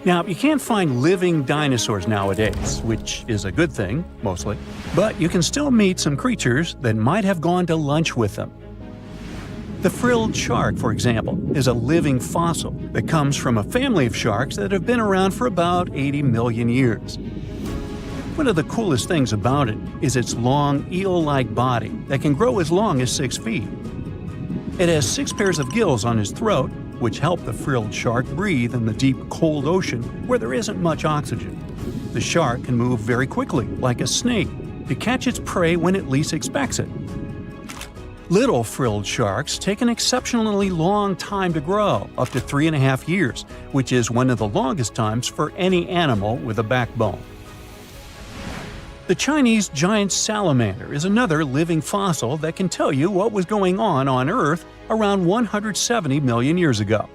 Now, you can't find living dinosaurs nowadays, which is a good thing, mostly, but you can still meet some creatures that might have gone to lunch with them. The frilled shark, for example, is a living fossil that comes from a family of sharks that have been around for about 80 million years. One of the coolest things about it is its long, eel-like body that can grow as long as 6 feet. It has 6 pairs of gills on its throat, which help the frilled shark breathe in the deep, cold ocean where there isn't much oxygen. The shark can move very quickly, like a snake, to catch its prey when it least expects it. Little frilled sharks take an exceptionally long time to grow, up to 3.5 years, which is one of the longest times for any animal with a backbone. The Chinese giant salamander is another living fossil that can tell you what was going on Earth around 170 million years ago.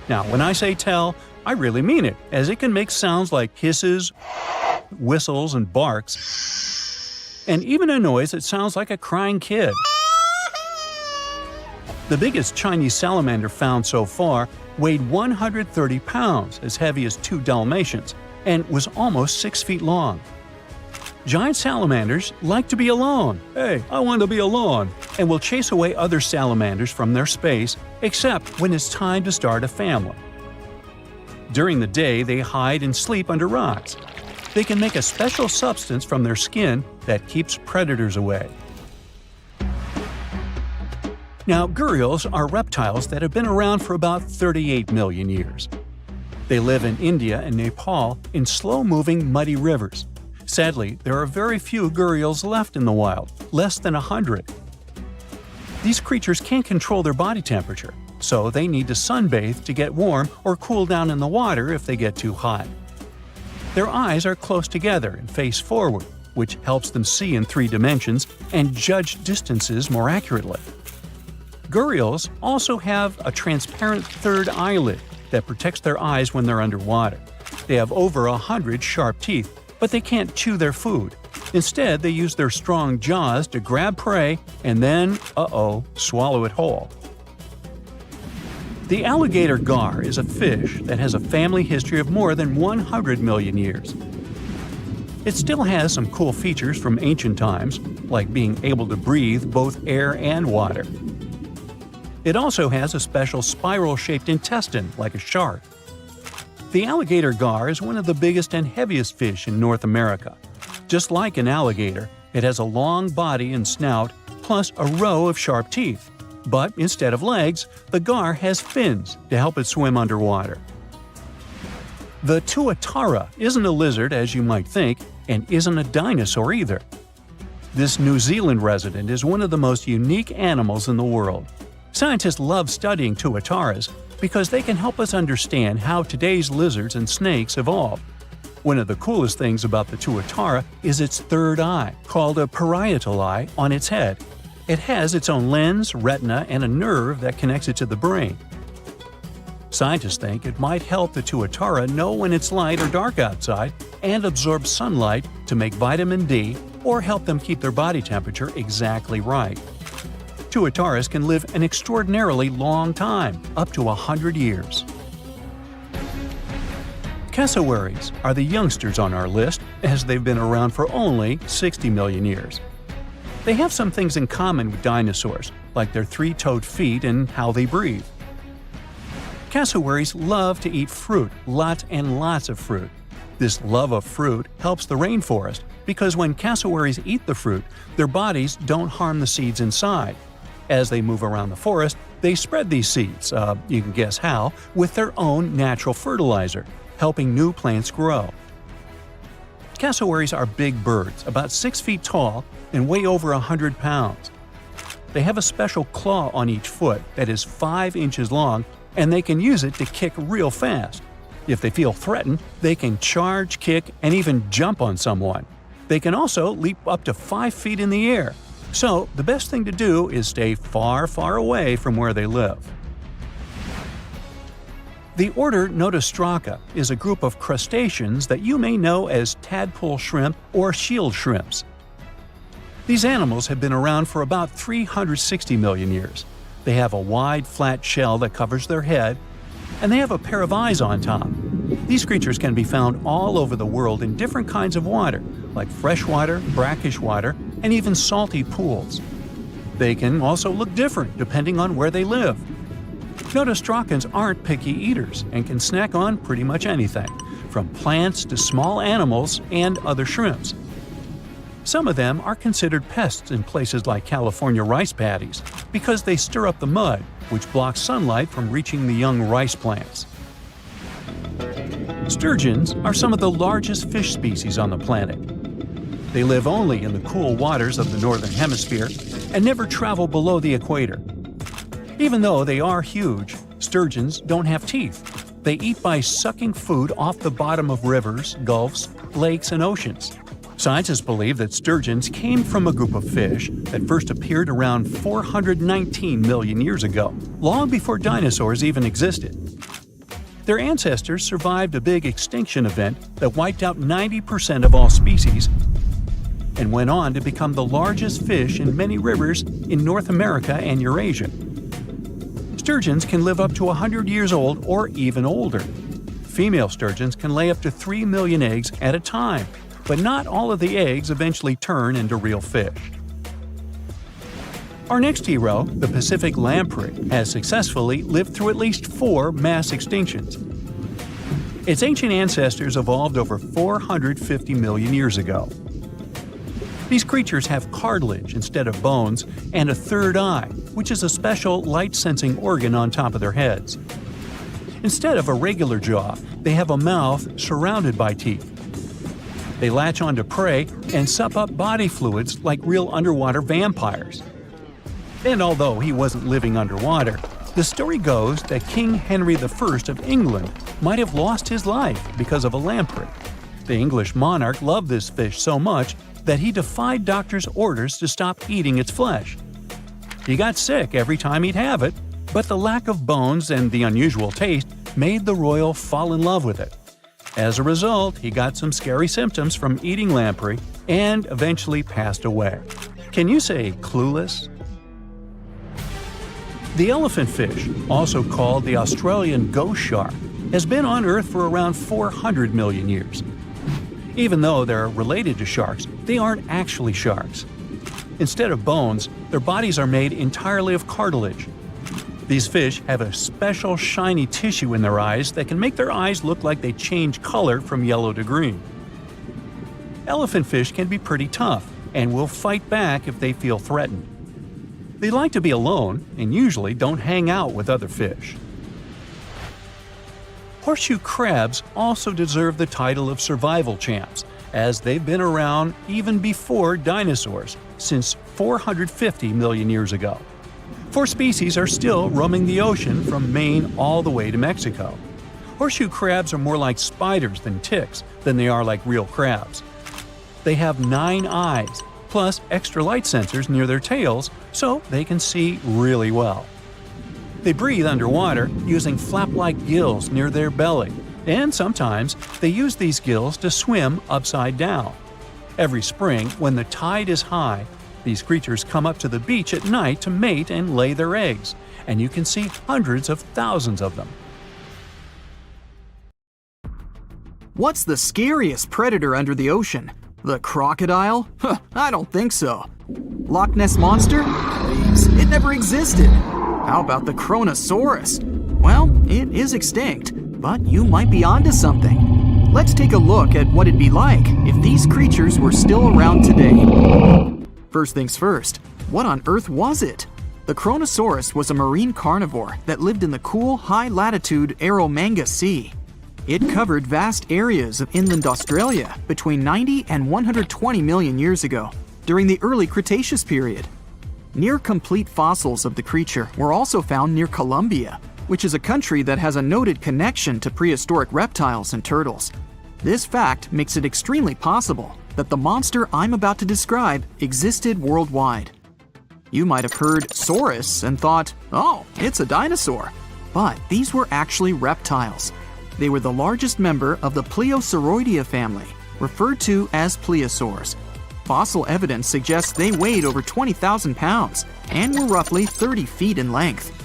Now, when I say tell, I really mean it, as it can make sounds like hisses, whistles, and barks, and even a noise that sounds like a crying kid. The biggest Chinese salamander found so far weighed 130 pounds, as heavy as 2 Dalmatians, and was almost 6 feet long. Giant salamanders like to be alone. Hey, I want to be alone. And will chase away other salamanders from their space, except when it's time to start a family. During the day, they hide and sleep under rocks. They can make a special substance from their skin that keeps predators away. Now, gharials are reptiles that have been around for about 38 million years. They live in India and Nepal in slow-moving, muddy rivers. Sadly, there are very few gharials left in the wild, less than 100. These creatures can't control their body temperature, so they need to sunbathe to get warm or cool down in the water if they get too hot. Their eyes are close together and face forward, which helps them see in 3 dimensions and judge distances more accurately. Gharials also have a transparent third eyelid that protects their eyes when they're underwater. They have over 100 sharp teeth, but they can't chew their food. Instead, they use their strong jaws to grab prey and then, swallow it whole. The alligator gar is a fish that has a family history of more than 100 million years. It still has some cool features from ancient times, like being able to breathe both air and water. It also has a special spiral-shaped intestine, like a shark. The alligator gar is one of the biggest and heaviest fish in North America. Just like an alligator, it has a long body and snout, plus a row of sharp teeth. But instead of legs, the gar has fins to help it swim underwater. The tuatara isn't a lizard as you might think, and isn't a dinosaur either. This New Zealand resident is one of the most unique animals in the world. Scientists love studying tuataras because they can help us understand how today's lizards and snakes evolved. One of the coolest things about the tuatara is its third eye, called a parietal eye, on its head. It has its own lens, retina, and a nerve that connects it to the brain. Scientists think it might help the tuatara know when it's light or dark outside and absorb sunlight to make vitamin D or help them keep their body temperature exactly right. Tuataras can live an extraordinarily long time, up to 100 years. Cassowaries are the youngsters on our list, as they've been around for only 60 million years. They have some things in common with dinosaurs, like their 3-toed feet and how they breathe. Cassowaries love to eat fruit, lots and lots of fruit. This love of fruit helps the rainforest, because when cassowaries eat the fruit, their bodies don't harm the seeds inside. As they move around the forest, they spread these seeds, you can guess how, with their own natural fertilizer, helping new plants grow. Cassowaries are big birds, about 6 feet tall and weigh over 100 pounds. They have a special claw on each foot that is 5 inches long, and they can use it to kick real fast. If they feel threatened, they can charge, kick, and even jump on someone. They can also leap up to 5 feet in the air. So, the best thing to do is stay far, far away from where they live. The order Notostraca is a group of crustaceans that you may know as tadpole shrimp or shield shrimps. These animals have been around for about 360 million years. They have a wide, flat shell that covers their head, and they have a pair of eyes on top. These creatures can be found all over the world in different kinds of water, like freshwater, brackish water, and even salty pools. They can also look different depending on where they live. Notostraccans aren't picky eaters and can snack on pretty much anything, from plants to small animals and other shrimps. Some of them are considered pests in places like California rice paddies because they stir up the mud, which blocks sunlight from reaching the young rice plants. Sturgeons are some of the largest fish species on the planet. They live only in the cool waters of the northern hemisphere and never travel below the equator. Even though they are huge, sturgeons don't have teeth. They eat by sucking food off the bottom of rivers, gulfs, lakes, and oceans. Scientists believe that sturgeons came from a group of fish that first appeared around 419 million years ago, long before dinosaurs even existed. Their ancestors survived a big extinction event that wiped out 90% of all species and went on to become the largest fish in many rivers in North America and Eurasia. Sturgeons can live up to 100 years old or even older. Female sturgeons can lay up to 3 million eggs at a time, but not all of the eggs eventually turn into real fish. Our next hero, the Pacific lamprey, has successfully lived through at least 4 mass extinctions. Its ancient ancestors evolved over 450 million years ago. These creatures have cartilage instead of bones and a third eye, which is a special light-sensing organ on top of their heads. Instead of a regular jaw, they have a mouth surrounded by teeth. They latch onto prey and sup up body fluids like real underwater vampires. And although he wasn't living underwater, the story goes that King Henry I of England might have lost his life because of a lamprey. The English monarch loved this fish so much that he defied doctors' orders to stop eating its flesh. He got sick every time he'd have it, but the lack of bones and the unusual taste made the royal fall in love with it. As a result, he got some scary symptoms from eating lamprey and eventually passed away. Can you say clueless? The elephant fish, also called the Australian ghost shark, has been on Earth for around 400 million years. Even though they're related to sharks, they aren't actually sharks. Instead of bones, their bodies are made entirely of cartilage. These fish have a special shiny tissue in their eyes that can make their eyes look like they change color from yellow to green. Elephant fish can be pretty tough and will fight back if they feel threatened. They like to be alone and usually don't hang out with other fish. Horseshoe crabs also deserve the title of survival champs, as they've been around even before dinosaurs, since 450 million years ago. 4 species are still roaming the ocean from Maine all the way to Mexico. Horseshoe crabs are more like spiders than ticks than they are like real crabs. They have 9 eyes, plus extra light sensors near their tails, so they can see really well. They breathe underwater using flap-like gills near their belly, and sometimes they use these gills to swim upside down. Every spring, when the tide is high, these creatures come up to the beach at night to mate and lay their eggs, and you can see hundreds of thousands of them. What's the scariest predator under the ocean? The crocodile? I don't think so. Loch Ness Monster? Please, it never existed. How about the Kronosaurus? Well, it is extinct, but you might be onto something. Let's take a look at what it'd be like if these creatures were still around today. First things first, what on earth was it? The Kronosaurus was a marine carnivore that lived in the cool, high-latitude Eromanga Sea. It covered vast areas of inland Australia between 90 and 120 million years ago, during the early Cretaceous period. Near-complete fossils of the creature were also found near Colombia, which is a country that has a noted connection to prehistoric reptiles and turtles. This fact makes it extremely possible that the monster I'm about to describe existed worldwide. You might have heard saurus and thought, oh, it's a dinosaur. But these were actually reptiles. They were the largest member of the Plesiosauridae family, referred to as plesiosaurs. Fossil evidence suggests they weighed over 20,000 pounds and were roughly 30 feet in length.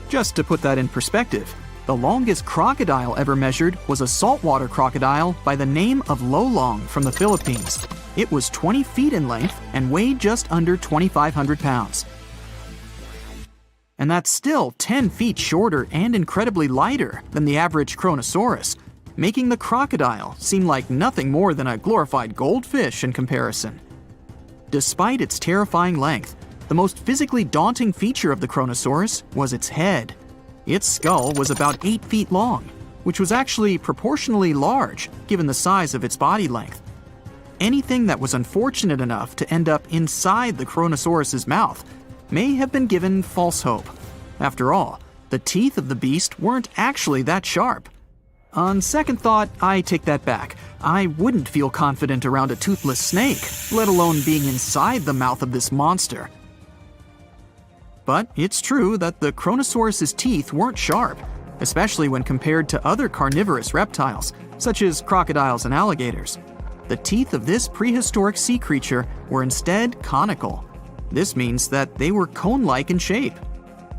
Just to put that in perspective, The longest crocodile ever measured was a saltwater crocodile by the name of Lolong from the Philippines. It was 20 feet in length and weighed just under 2,500 pounds. And that's still 10 feet shorter and incredibly lighter than the average Kronosaurus, making the crocodile seem like nothing more than a glorified goldfish in comparison. Despite its terrifying length, the most physically daunting feature of the Kronosaurus was its head. Its skull was about 8 feet long, which was actually proportionally large given the size of its body length. Anything that was unfortunate enough to end up inside the Kronosaurus's mouth may have been given false hope. After all, the teeth of the beast weren't actually that sharp. On second thought, I take that back. I wouldn't feel confident around a toothless snake, let alone being inside the mouth of this monster. But it's true that the Kronosaurus's teeth weren't sharp, especially when compared to other carnivorous reptiles, such as crocodiles and alligators. The teeth of this prehistoric sea creature were instead conical. This means that they were cone-like in shape.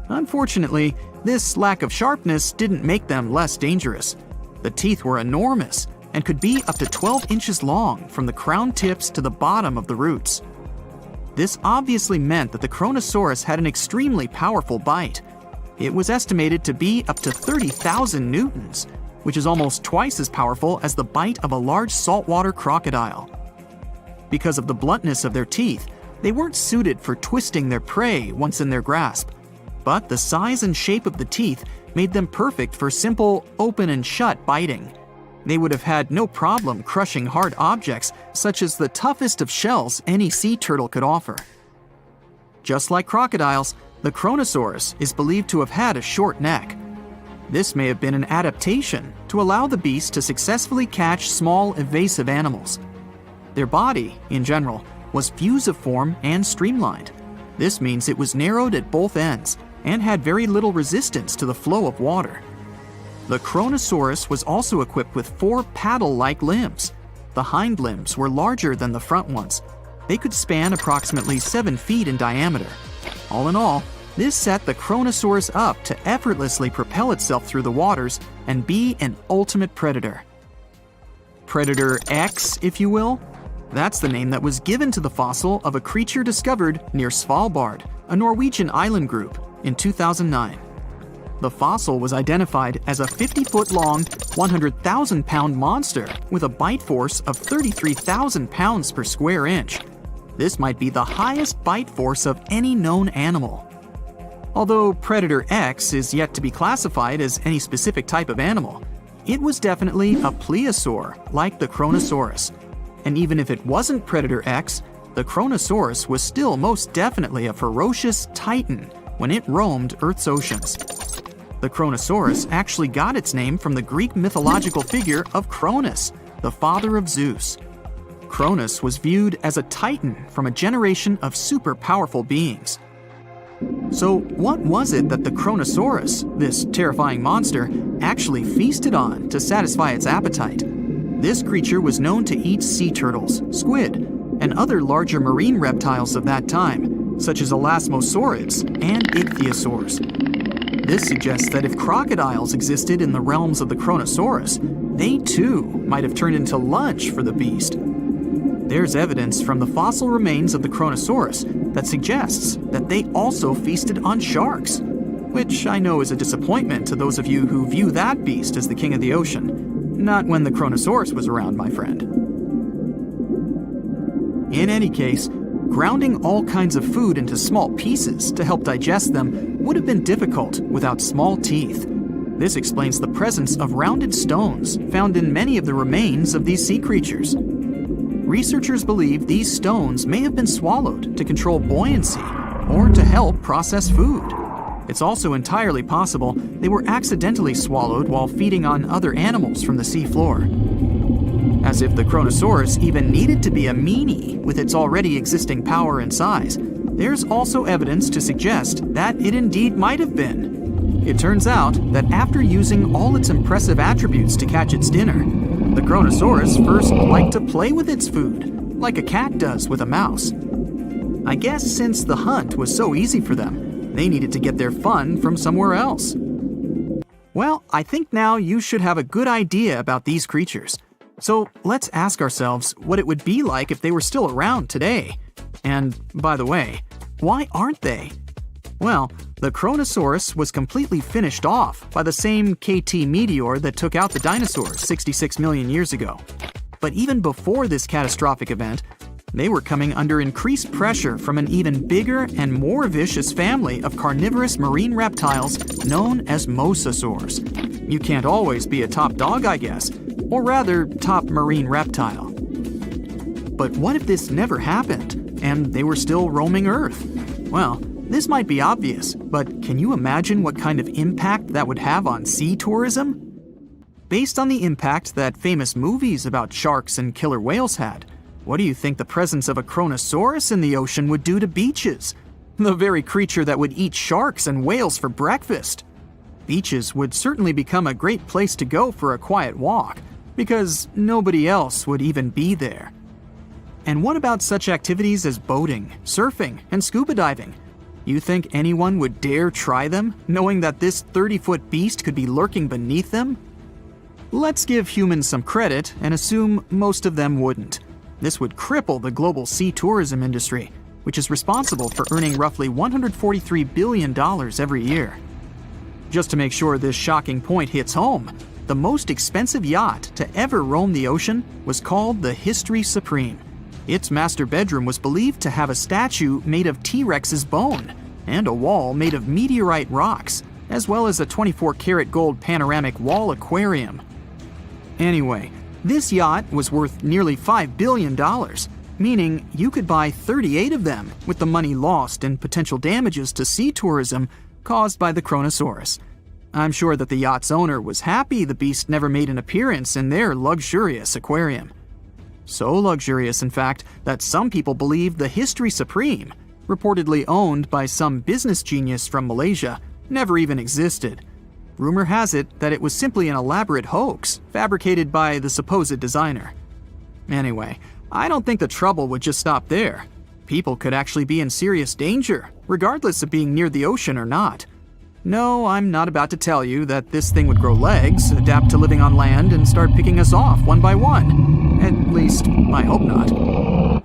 Unfortunately, this lack of sharpness didn't make them less dangerous. The teeth were enormous and could be up to 12 inches long from the crown tips to the bottom of the roots. This obviously meant that the Kronosaurus had an extremely powerful bite. It was estimated to be up to 30,000 newtons, which is almost twice as powerful as the bite of a large saltwater crocodile. Because of the bluntness of their teeth, they weren't suited for twisting their prey once in their grasp. But the size and shape of the teeth made them perfect for simple open and shut biting. They would have had no problem crushing hard objects such as the toughest of shells any sea turtle could offer. Just like crocodiles, the Kronosaurus is believed to have had a short neck. This may have been an adaptation to allow the beast to successfully catch small, evasive animals. Their body, in general, was fusiform and streamlined. This means it was narrowed at both ends and had very little resistance to the flow of water. The Kronosaurus was also equipped with 4 paddle-like limbs. The hind limbs were larger than the front ones. They could span approximately 7 feet in diameter. All in all, this set the Kronosaurus up to effortlessly propel itself through the waters and be an ultimate predator. Predator X, if you will? That's the name that was given to the fossil of a creature discovered near Svalbard, a Norwegian island group, in 2009. The fossil was identified as a 50-foot-long, 100,000-pound monster with a bite force of 33,000 pounds per square inch. This might be the highest bite force of any known animal. Although Predator X is yet to be classified as any specific type of animal, it was definitely a plesiosaur like the Kronosaurus. And even if it wasn't Predator X, the Kronosaurus was still most definitely a ferocious titan when it roamed Earth's oceans. The Kronosaurus actually got its name from the Greek mythological figure of Kronos, the father of Zeus. Kronos was viewed as a titan from a generation of super powerful beings. So what was it that the Kronosaurus, this terrifying monster, actually feasted on to satisfy its appetite? This creature was known to eat sea turtles, squid, and other larger marine reptiles of that time, such as elasmosaurids and ichthyosaurs. This suggests that if crocodiles existed in the realms of the Kronosaurus, they too might have turned into lunch for the beast. There's evidence from the fossil remains of the Kronosaurus that suggests that they also feasted on sharks, which I know is a disappointment to those of you who view that beast as the king of the ocean. Not when the Kronosaurus was around, my friend. In any case, grounding all kinds of food into small pieces to help digest them would have been difficult without small teeth. This explains the presence of rounded stones found in many of the remains of these sea creatures. Researchers believe these stones may have been swallowed to control buoyancy or to help process food. It's also entirely possible they were accidentally swallowed while feeding on other animals from the seafloor. As if the Kronosaurus even needed to be a meanie with its already existing power and size, there's also evidence to suggest that it indeed might have been. It turns out that after using all its impressive attributes to catch its dinner, the Kronosaurus first liked to play with its food, like a cat does with a mouse. I guess since the hunt was so easy for them, they needed to get their fun from somewhere else. Well, I think now you should have a good idea about these creatures. So let's ask ourselves what it would be like if they were still around today. And by the way, why aren't they? Well, the Kronosaurus was completely finished off by the same KT meteor that took out the dinosaurs 66 million years ago. But even before this catastrophic event, they were coming under increased pressure from an even bigger and more vicious family of carnivorous marine reptiles known as mosasaurs. You can't always be a top dog, I guess, or rather, top marine reptile. But what if this never happened, and they were still roaming Earth? Well, this might be obvious, but can you imagine what kind of impact that would have on sea tourism? Based on the impact that famous movies about sharks and killer whales had, what do you think the presence of a Kronosaurus in the ocean would do to beaches? The very creature that would eat sharks and whales for breakfast. Beaches would certainly become a great place to go for a quiet walk, because nobody else would even be there. And what about such activities as boating, surfing, and scuba diving? You think anyone would dare try them, knowing that this 30-foot beast could be lurking beneath them? Let's give humans some credit and assume most of them wouldn't. This would cripple the global sea tourism industry, which is responsible for earning roughly $143 billion every year. Just to make sure this shocking point hits home, the most expensive yacht to ever roam the ocean was called the History Supreme. Its master bedroom was believed to have a statue made of T-Rex's bone and a wall made of meteorite rocks, as well as a 24-karat gold panoramic wall aquarium. Anyway, this yacht was worth nearly $5 billion, meaning you could buy 38 of them with the money lost and potential damages to sea tourism caused by the Kronosaurus. I'm sure that the yacht's owner was happy the beast never made an appearance in their luxurious aquarium. So luxurious, in fact, that some people believe the History Supreme, reportedly owned by some business genius from Malaysia, never even existed. Rumor has it that it was simply an elaborate hoax fabricated by the supposed designer. Anyway, I don't think the trouble would just stop there. People could actually be in serious danger, regardless of being near the ocean or not. No, I'm not about to tell you that this thing would grow legs, adapt to living on land, and start picking us off one by one. At least, I hope not.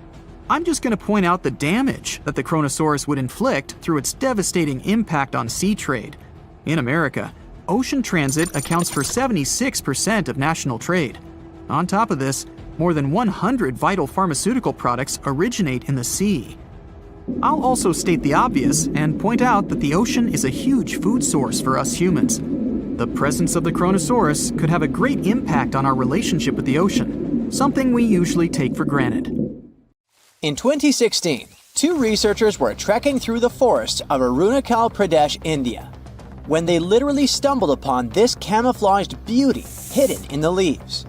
I'm just going to point out the damage that the Kronosaurus would inflict through its devastating impact on sea trade. In America, ocean transit accounts for 76% of national trade. On top of this, more than 100 vital pharmaceutical products originate in the sea. I'll also state the obvious and point out that the ocean is a huge food source for us humans. The presence of the Kronosaurus could have a great impact on our relationship with the ocean, something we usually take for granted. In 2016, two researchers were trekking through the forests of Arunachal Pradesh, India, when they literally stumbled upon this camouflaged beauty hidden in the leaves.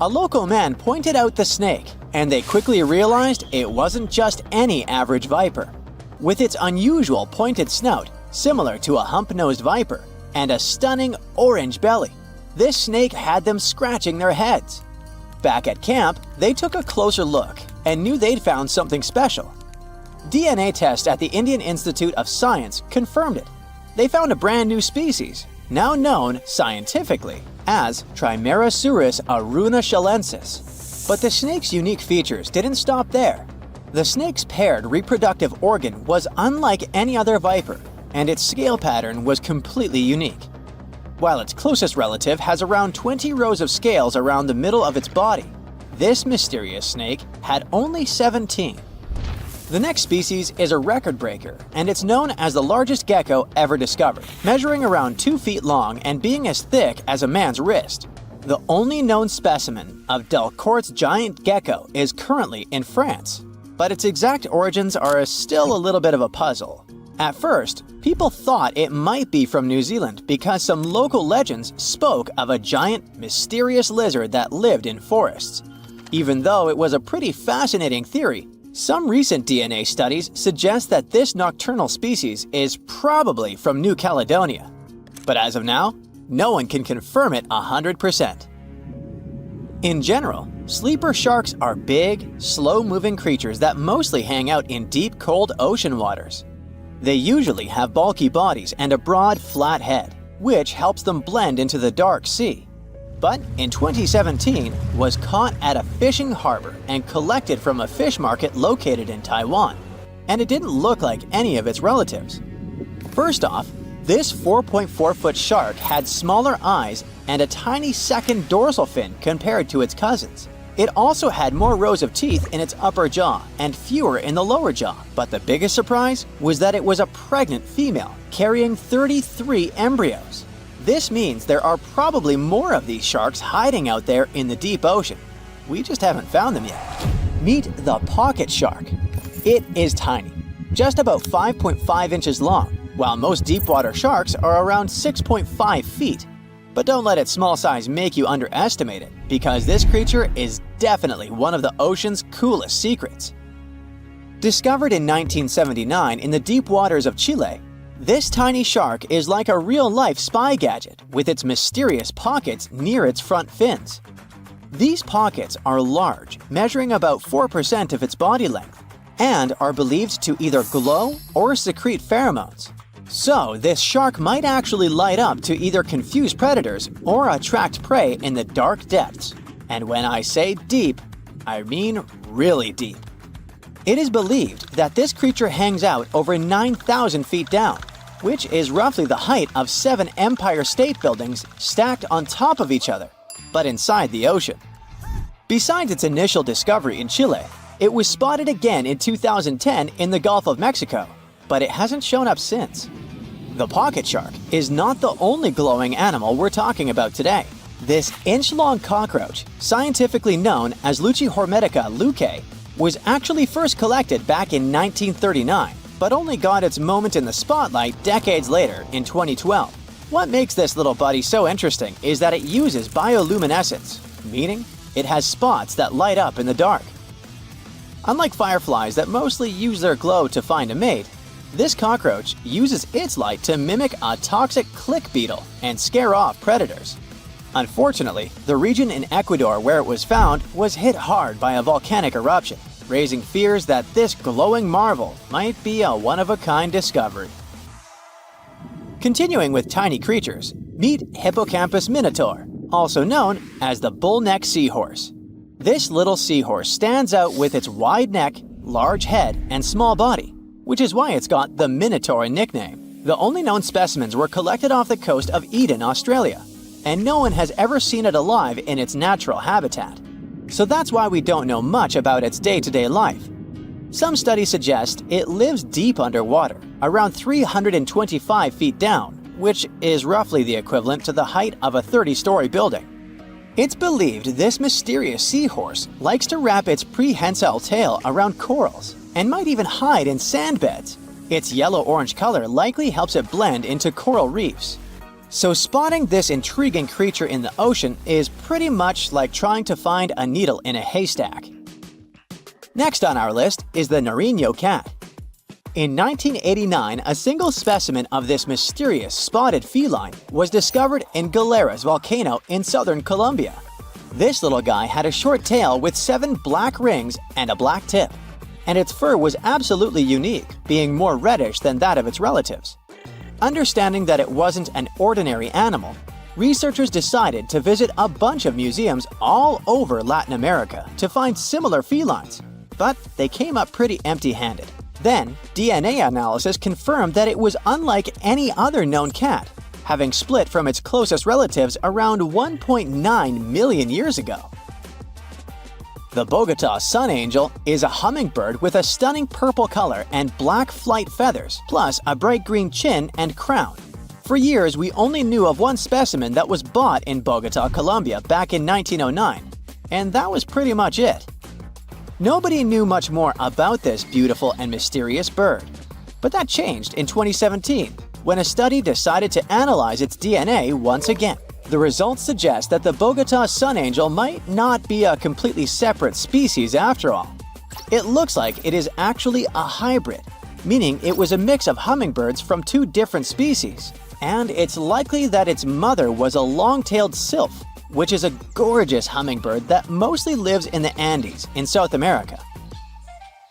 A local man pointed out the snake, and they quickly realized it wasn't just any average viper. With its unusual pointed snout, similar to a hump-nosed viper, and a stunning orange belly, this snake had them scratching their heads. Back at camp, they took a closer look and knew they'd found something special. DNA tests at the Indian Institute of Science confirmed it. They found a brand new species, now known scientifically as Trimeresurus arunachalensis. But the snake's unique features didn't stop there. The snake's paired reproductive organ was unlike any other viper, and its scale pattern was completely unique. While its closest relative has around 20 rows of scales around the middle of its body, this mysterious snake had only 17. The next species is a record breaker, and it's known as the largest gecko ever discovered, measuring around 2 feet long and being as thick as a man's wrist. The only known specimen of Delcourt's giant gecko is currently in France, but its exact origins are still a little bit of a puzzle. At first, people thought it might be from New Zealand because some local legends spoke of a giant, mysterious lizard that lived in forests. Even though it was a pretty fascinating theory, some recent DNA studies suggest that this nocturnal species is probably from New Caledonia. But as of now, no one can confirm it 100%. In general, sleeper sharks are big, slow-moving creatures that mostly hang out in deep, cold ocean waters. They usually have bulky bodies and a broad, flat head. which helps them blend into the dark sea. But in 2017, was caught at a fishing harbor and collected from a fish market located in Taiwan. And it didn't look like any of its relatives. First off, this 4.4-foot shark had smaller eyes and a tiny second dorsal fin compared to its cousins. It also had more rows of teeth in its upper jaw and fewer in the lower jaw. But the biggest surprise was that it was a pregnant female, carrying 33 embryos. This means there are probably more of these sharks hiding out there in the deep ocean. We just haven't found them yet. Meet the pocket shark. It is tiny, just about 5.5 inches long, while most deepwater sharks are around 6.5 feet. But don't let its small size make you underestimate it, because this creature is definitely one of the ocean's coolest secrets. Discovered in 1979 in the deep waters of Chile, this tiny shark is like a real-life spy gadget with its mysterious pockets near its front fins. These pockets are large, measuring about 4% of its body length, and are believed to either glow or secrete pheromones. So, this shark might actually light up to either confuse predators or attract prey in the dark depths. And when I say deep, I mean really deep. It is believed that this creature hangs out over 9,000 feet down, which is roughly the height of 7 Empire State Buildings stacked on top of each other, but inside the ocean. Besides its initial discovery in Chile, it was spotted again in 2010 in the Gulf of Mexico, but it hasn't shown up since. The pocket shark is not the only glowing animal we're talking about today. This inch-long cockroach, scientifically known as Luchihormetica lucae, was actually first collected back in 1939, but only got its moment in the spotlight decades later in 2012. What makes this little buddy so interesting is that it uses bioluminescence, meaning it has spots that light up in the dark. Unlike fireflies that mostly use their glow to find a mate, this cockroach uses its light to mimic a toxic click beetle and scare off predators. Unfortunately, the region in Ecuador where it was found was hit hard by a volcanic eruption, raising fears that this glowing marvel might be a one-of-a-kind discovery. Continuing with tiny creatures, meet Hippocampus minotaur, also known as the bull-neck seahorse. This little seahorse stands out with its wide neck, large head, and small body, which is why it's got the Minotaur nickname. The only known specimens were collected off the coast of Eden, Australia, and no one has ever seen it alive in its natural habitat. So that's why we don't know much about its day-to-day life. Some studies suggest it lives deep underwater, around 325 feet down, which is roughly the equivalent to the height of a 30-story building. It's believed this mysterious seahorse likes to wrap its prehensile tail around corals and might even hide in sand beds. Its yellow-orange color likely helps it blend into coral reefs. So spotting this intriguing creature in the ocean is pretty much like trying to find a needle in a haystack. Next on our list is the Nariño cat. In 1989, a single specimen of this mysterious spotted feline was discovered in Galeras volcano in southern Colombia. This little guy had a short tail with 7 black rings and a black tip, and its fur was absolutely unique, being more reddish than that of its relatives. Understanding that it wasn't an ordinary animal, researchers decided to visit a bunch of museums all over Latin America to find similar felines, but they came up pretty empty-handed. Then, DNA analysis confirmed that it was unlike any other known cat, having split from its closest relatives around 1.9 million years ago. The Bogota sun angel is a hummingbird with a stunning purple color and black flight feathers, plus a bright green chin and crown. For years, we only knew of one specimen that was bought in Bogota, Colombia back in 1909, and that was pretty much it. Nobody knew much more about this beautiful and mysterious bird. But that changed in 2017, when a study decided to analyze its DNA once again. The results suggest that the Bogota sun angel might not be a completely separate species after all. It looks like it is actually a hybrid, meaning it was a mix of hummingbirds from 2 different species. And it's likely that its mother was a long-tailed sylph, which is a gorgeous hummingbird that mostly lives in the Andes in South America.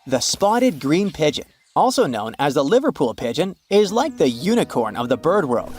The spotted green pigeon, also known as the Liverpool pigeon, is like the unicorn of the bird world.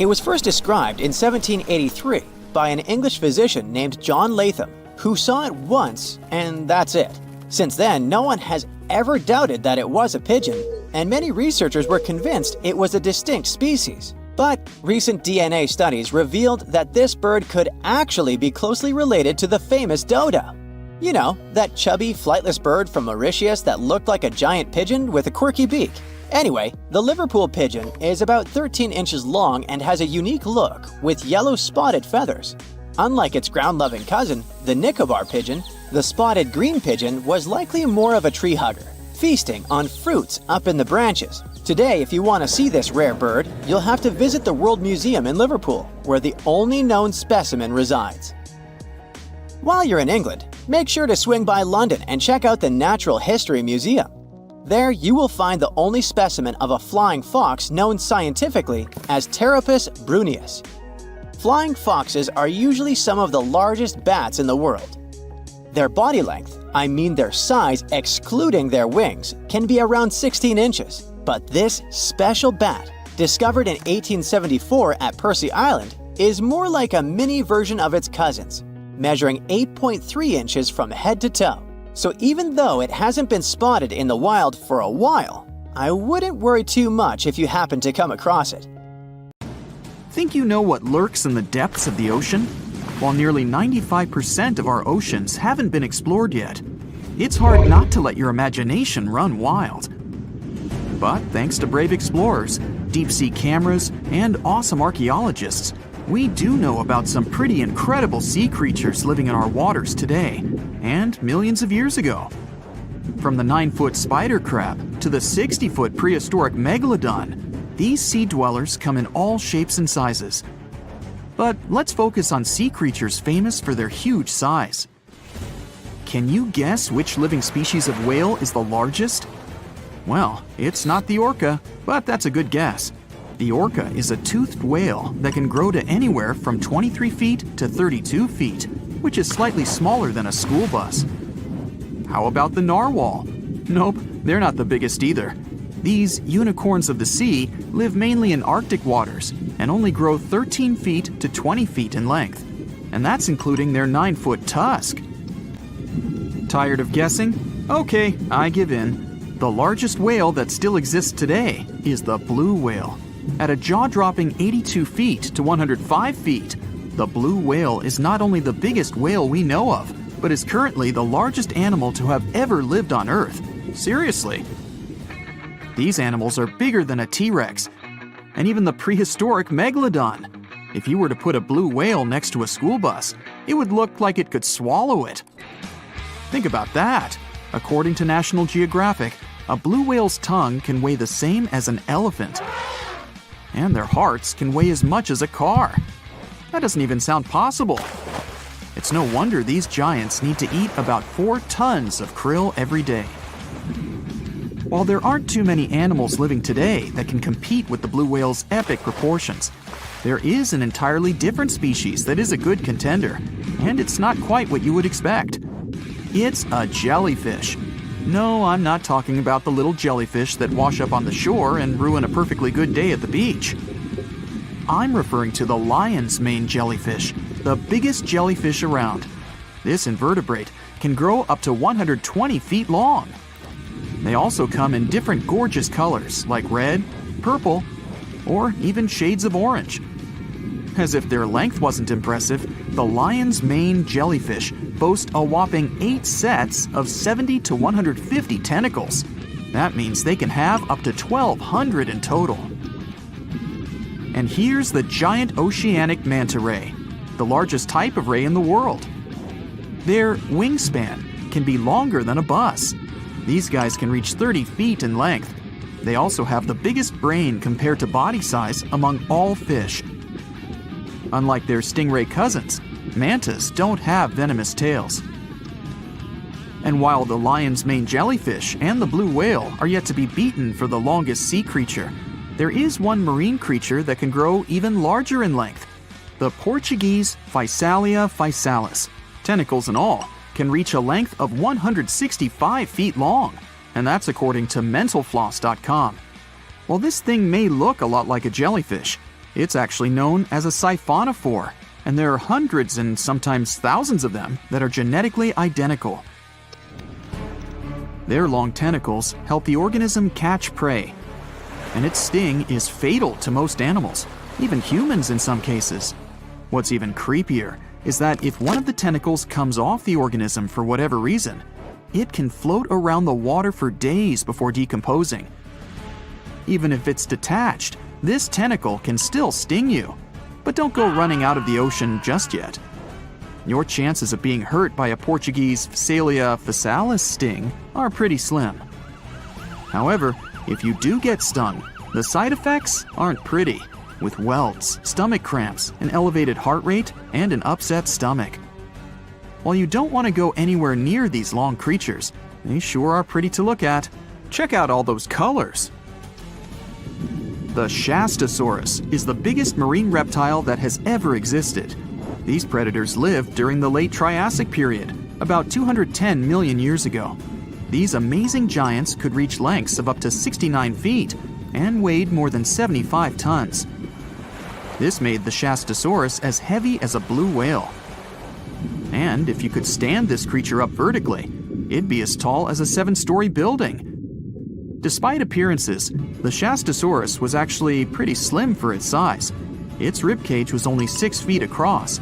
It was first described in 1783 by an English physician named John Latham, who saw it once, and that's it. Since then, no one has ever doubted that it was a pigeon, and many researchers were convinced it was a distinct species. But recent DNA studies revealed that this bird could actually be closely related to the famous dodo. You know, that chubby, flightless bird from Mauritius that looked like a giant pigeon with a quirky beak. Anyway, the Liverpool pigeon is about 13 inches long and has a unique look with yellow spotted feathers. Unlike its ground-loving cousin, the Nicobar pigeon, the spotted green pigeon was likely more of a tree hugger, feasting on fruits up in the branches. Today, if you want to see this rare bird, you'll have to visit the World Museum in Liverpool, where the only known specimen resides. While you're in England, make sure to swing by London and check out the Natural History Museum. There, you will find the only specimen of a flying fox known scientifically as Pteropus bruneus. Flying foxes are usually some of the largest bats in the world. Their body length, I mean their size excluding their wings, can be around 16 inches. But this special bat, discovered in 1874 at Percy Island, is more like a mini version of its cousins, measuring 8.3 inches from head to toe. So even though it hasn't been spotted in the wild for a while, I wouldn't worry too much if you happen to come across it. Think you know what lurks in the depths of the ocean? While nearly 95% of our oceans haven't been explored yet, it's hard not to let your imagination run wild. But thanks to brave explorers, deep-sea cameras, and awesome archaeologists, we do know about some pretty incredible sea creatures living in our waters today, and millions of years ago. From the 9-foot spider crab to the 60-foot prehistoric Megalodon, these sea dwellers come in all shapes and sizes. But let's focus on sea creatures famous for their huge size. Can you guess which living species of whale is the largest? Well, it's not the orca, but that's a good guess. The orca is a toothed whale that can grow to anywhere from 23 feet to 32 feet, which is slightly smaller than a school bus. How about the narwhal? Nope, they're not the biggest either. These unicorns of the sea live mainly in Arctic waters and only grow 13 feet to 20 feet in length, and that's including their 9-foot tusk. Tired of guessing? Okay, I give in. The largest whale that still exists today is the blue whale. At a jaw-dropping 82 feet to 105 feet, the blue whale is not only the biggest whale we know of, but is currently the largest animal to have ever lived on Earth. Seriously. These animals are bigger than a T-Rex, and even the prehistoric Megalodon. If you were to put a blue whale next to a school bus, it would look like it could swallow it. Think about that. According to National Geographic, a blue whale's tongue can weigh the same as an elephant. And their hearts can weigh as much as a car. That doesn't even sound possible. It's no wonder these giants need to eat about 4 tons of krill every day. While there aren't too many animals living today that can compete with the blue whale's epic proportions, there is an entirely different species that is a good contender, and it's not quite what you would expect. It's a jellyfish. No, I'm not talking about the little jellyfish that wash up on the shore and ruin a perfectly good day at the beach. I'm referring to the lion's mane jellyfish, the biggest jellyfish around. This invertebrate can grow up to 120 feet long. They also come in different gorgeous colors like red, purple, or even shades of orange. As if their length wasn't impressive, the lion's mane jellyfish boast a whopping 8 sets of 70 to 150 tentacles. That means they can have up to 1,200 in total. And here's the giant oceanic manta ray, the largest type of ray in the world. Their wingspan can be longer than a bus. These guys can reach 30 feet in length. They also have the biggest brain compared to body size among all fish. Unlike their stingray cousins, mantas don't have venomous tails. And while the lion's mane jellyfish and the blue whale are yet to be beaten for the longest sea creature, there is one marine creature that can grow even larger in length. The Portuguese Physalia physalis, tentacles and all, can reach a length of 165 feet long, and that's according to mentalfloss.com. While this thing may look a lot like a jellyfish, It's actually known as a siphonophore, and there are hundreds and sometimes thousands of them that are genetically identical. Their long tentacles help the organism catch prey, and its sting is fatal to most animals, even humans in some cases. What's even creepier is that if one of the tentacles comes off the organism for whatever reason, it can float around the water for days before decomposing. Even if it's detached, this tentacle can still sting you. But don't go running out of the ocean just yet. Your chances of being hurt by a Portuguese Phacelia phasalis sting are pretty slim. However, if you do get stung, the side effects aren't pretty, with welts, stomach cramps, an elevated heart rate, and an upset stomach. While you don't want to go anywhere near these long creatures, they sure are pretty to look at. Check out all those colors. The Shastasaurus is the biggest marine reptile that has ever existed. These predators lived during the late Triassic period, about 210 million years ago. These amazing giants could reach lengths of up to 69 feet and weighed more than 75 tons. This made the Shastasaurus as heavy as a blue whale. And if you could stand this creature up vertically, it'd be as tall as a 7-story building. Despite appearances, the Shastasaurus was actually pretty slim for its size. Its ribcage was only 6 feet across.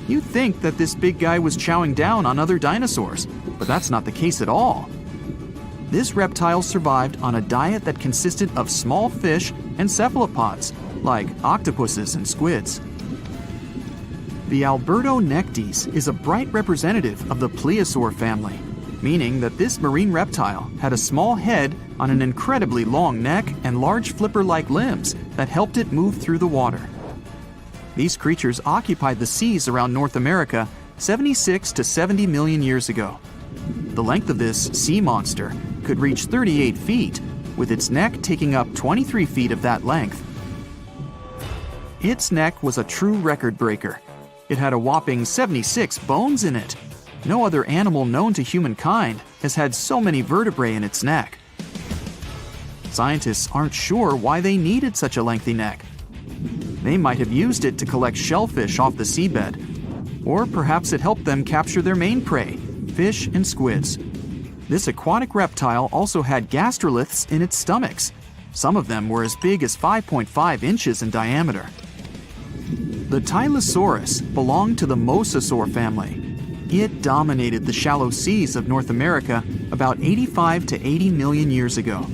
You'd think that this big guy was chowing down on other dinosaurs, but that's not the case at all. This reptile survived on a diet that consisted of small fish and cephalopods, like octopuses and squids. The Albertonectes is a bright representative of the plesiosaur family, meaning that this marine reptile had a small head on an incredibly long neck and large flipper-like limbs that helped it move through the water. These creatures occupied the seas around North America 76 to 70 million years ago. The length of this sea monster could reach 38 feet, with its neck taking up 23 feet of that length. Its neck was a true record breaker. It had a whopping 76 bones in it. No other animal known to humankind has had so many vertebrae in its neck. Scientists aren't sure why they needed such a lengthy neck. They might have used it to collect shellfish off the seabed, or perhaps it helped them capture their main prey, fish and squids. This aquatic reptile also had gastroliths in its stomachs. Some of them were as big as 5.5 inches in diameter. The Tylosaurus belonged to the Mosasaur family. It dominated the shallow seas of North America about 85 to 80 million years ago.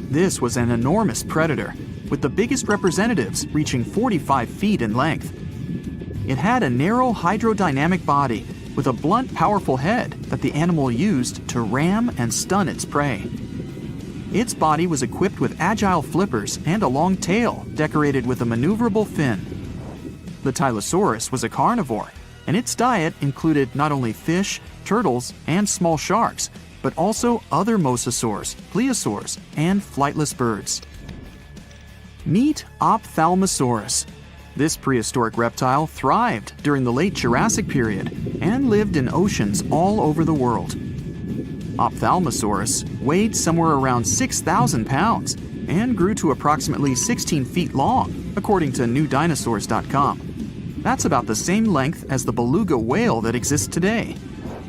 This was an enormous predator, with the biggest representatives reaching 45 feet in length. It had a narrow hydrodynamic body with a blunt, powerful head that the animal used to ram and stun its prey. Its body was equipped with agile flippers and a long tail decorated with a maneuverable fin. The Tylosaurus was a carnivore, and its diet included not only fish, turtles, and small sharks, but also other mosasaurs, plesiosaurs, and flightless birds. Meet Ophthalmosaurus. This prehistoric reptile thrived during the late Jurassic period and lived in oceans all over the world. Ophthalmosaurus weighed somewhere around 6,000 pounds and grew to approximately 16 feet long, according to newdinosaurs.com. That's about the same length as the beluga whale that exists today.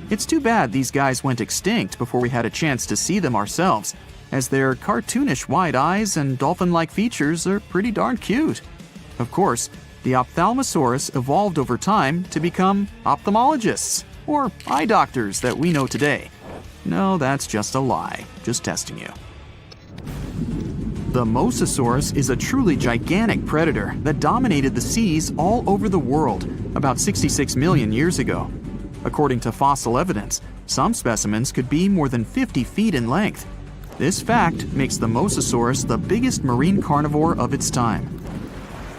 It's too bad these guys went extinct before we had a chance to see them ourselves, as their cartoonish wide eyes and dolphin-like features are pretty darn cute. Of course, the Ophthalmosaurus evolved over time to become ophthalmologists, or eye doctors that we know today. No, that's just a lie. Just testing you. The Mosasaurus is a truly gigantic predator that dominated the seas all over the world about 66 million years ago. According to fossil evidence, some specimens could be more than 50 feet in length. This fact makes the Mosasaurus the biggest marine carnivore of its time.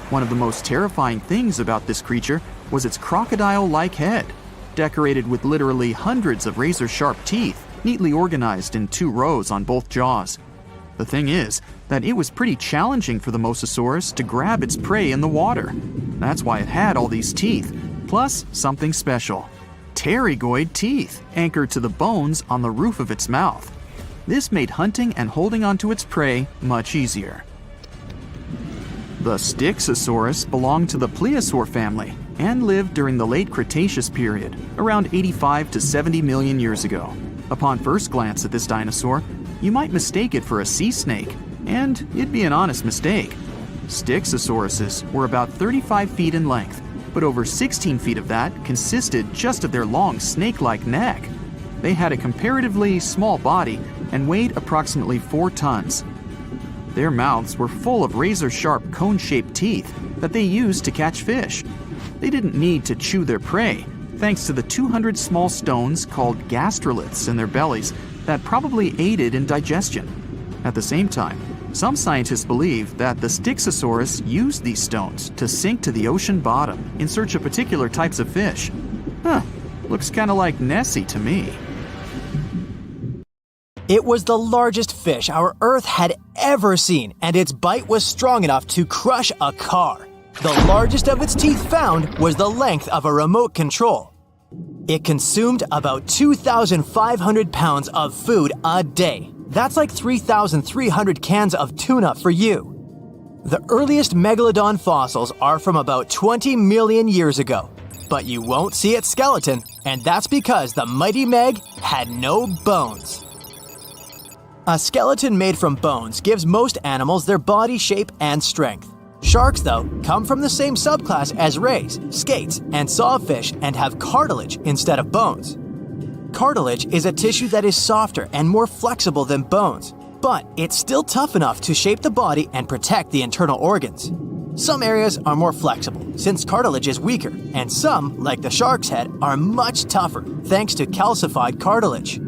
One of the most terrifying things about this creature was its crocodile-like head, decorated with literally hundreds of razor-sharp teeth, neatly organized in 2 rows on both jaws. The thing is that it was pretty challenging for the Mosasaurus to grab its prey in the water. That's why it had all these teeth, plus something special: pterygoid teeth anchored to the bones on the roof of its mouth. This made hunting and holding onto its prey much easier. The Styxosaurus belonged to the plesiosaur family and lived during the late Cretaceous period, around 85 to 70 million years ago. Upon first glance at this dinosaur, you might mistake it for a sea snake, and it'd be an honest mistake. Styxosauruses were about 35 feet in length, but over 16 feet of that consisted just of their long snake-like neck. They had a comparatively small body and weighed approximately 4 tons. Their mouths were full of razor-sharp cone-shaped teeth that they used to catch fish. They didn't need to chew their prey, thanks to the 200 small stones called gastroliths in their bellies that probably aided in digestion. At the same time, some scientists believe that the Styxosaurus used these stones to sink to the ocean bottom in search of particular types of fish. Looks kinda like Nessie to me. It was the largest fish our Earth had ever seen, and its bite was strong enough to crush a car. The largest of its teeth found was the length of a remote control. It consumed about 2,500 pounds of food a day. That's like 3,300 cans of tuna for you. The earliest Megalodon fossils are from about 20 million years ago, but you won't see its skeleton, and that's because the mighty Meg had no bones. A skeleton made from bones gives most animals their body shape and strength. Sharks, though, come from the same subclass as rays, skates, and sawfish and have cartilage instead of bones. Cartilage is a tissue that is softer and more flexible than bones, but it's still tough enough to shape the body and protect the internal organs. Some areas are more flexible, since cartilage is weaker, and some, like the shark's head, are much tougher thanks to calcified cartilage.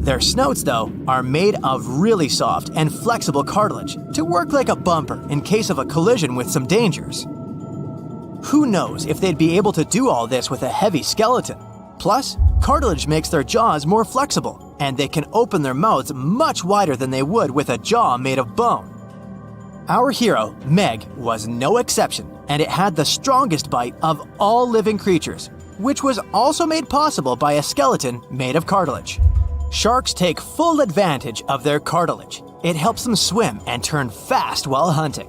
Their snouts, though, are made of really soft and flexible cartilage to work like a bumper in case of a collision with some dangers. Who knows if they'd be able to do all this with a heavy skeleton? Plus, cartilage makes their jaws more flexible, and they can open their mouths much wider than they would with a jaw made of bone. Our hero, Meg, was no exception, and it had the strongest bite of all living creatures, which was also made possible by a skeleton made of cartilage. Sharks take full advantage of their cartilage. It helps them swim and turn fast while hunting.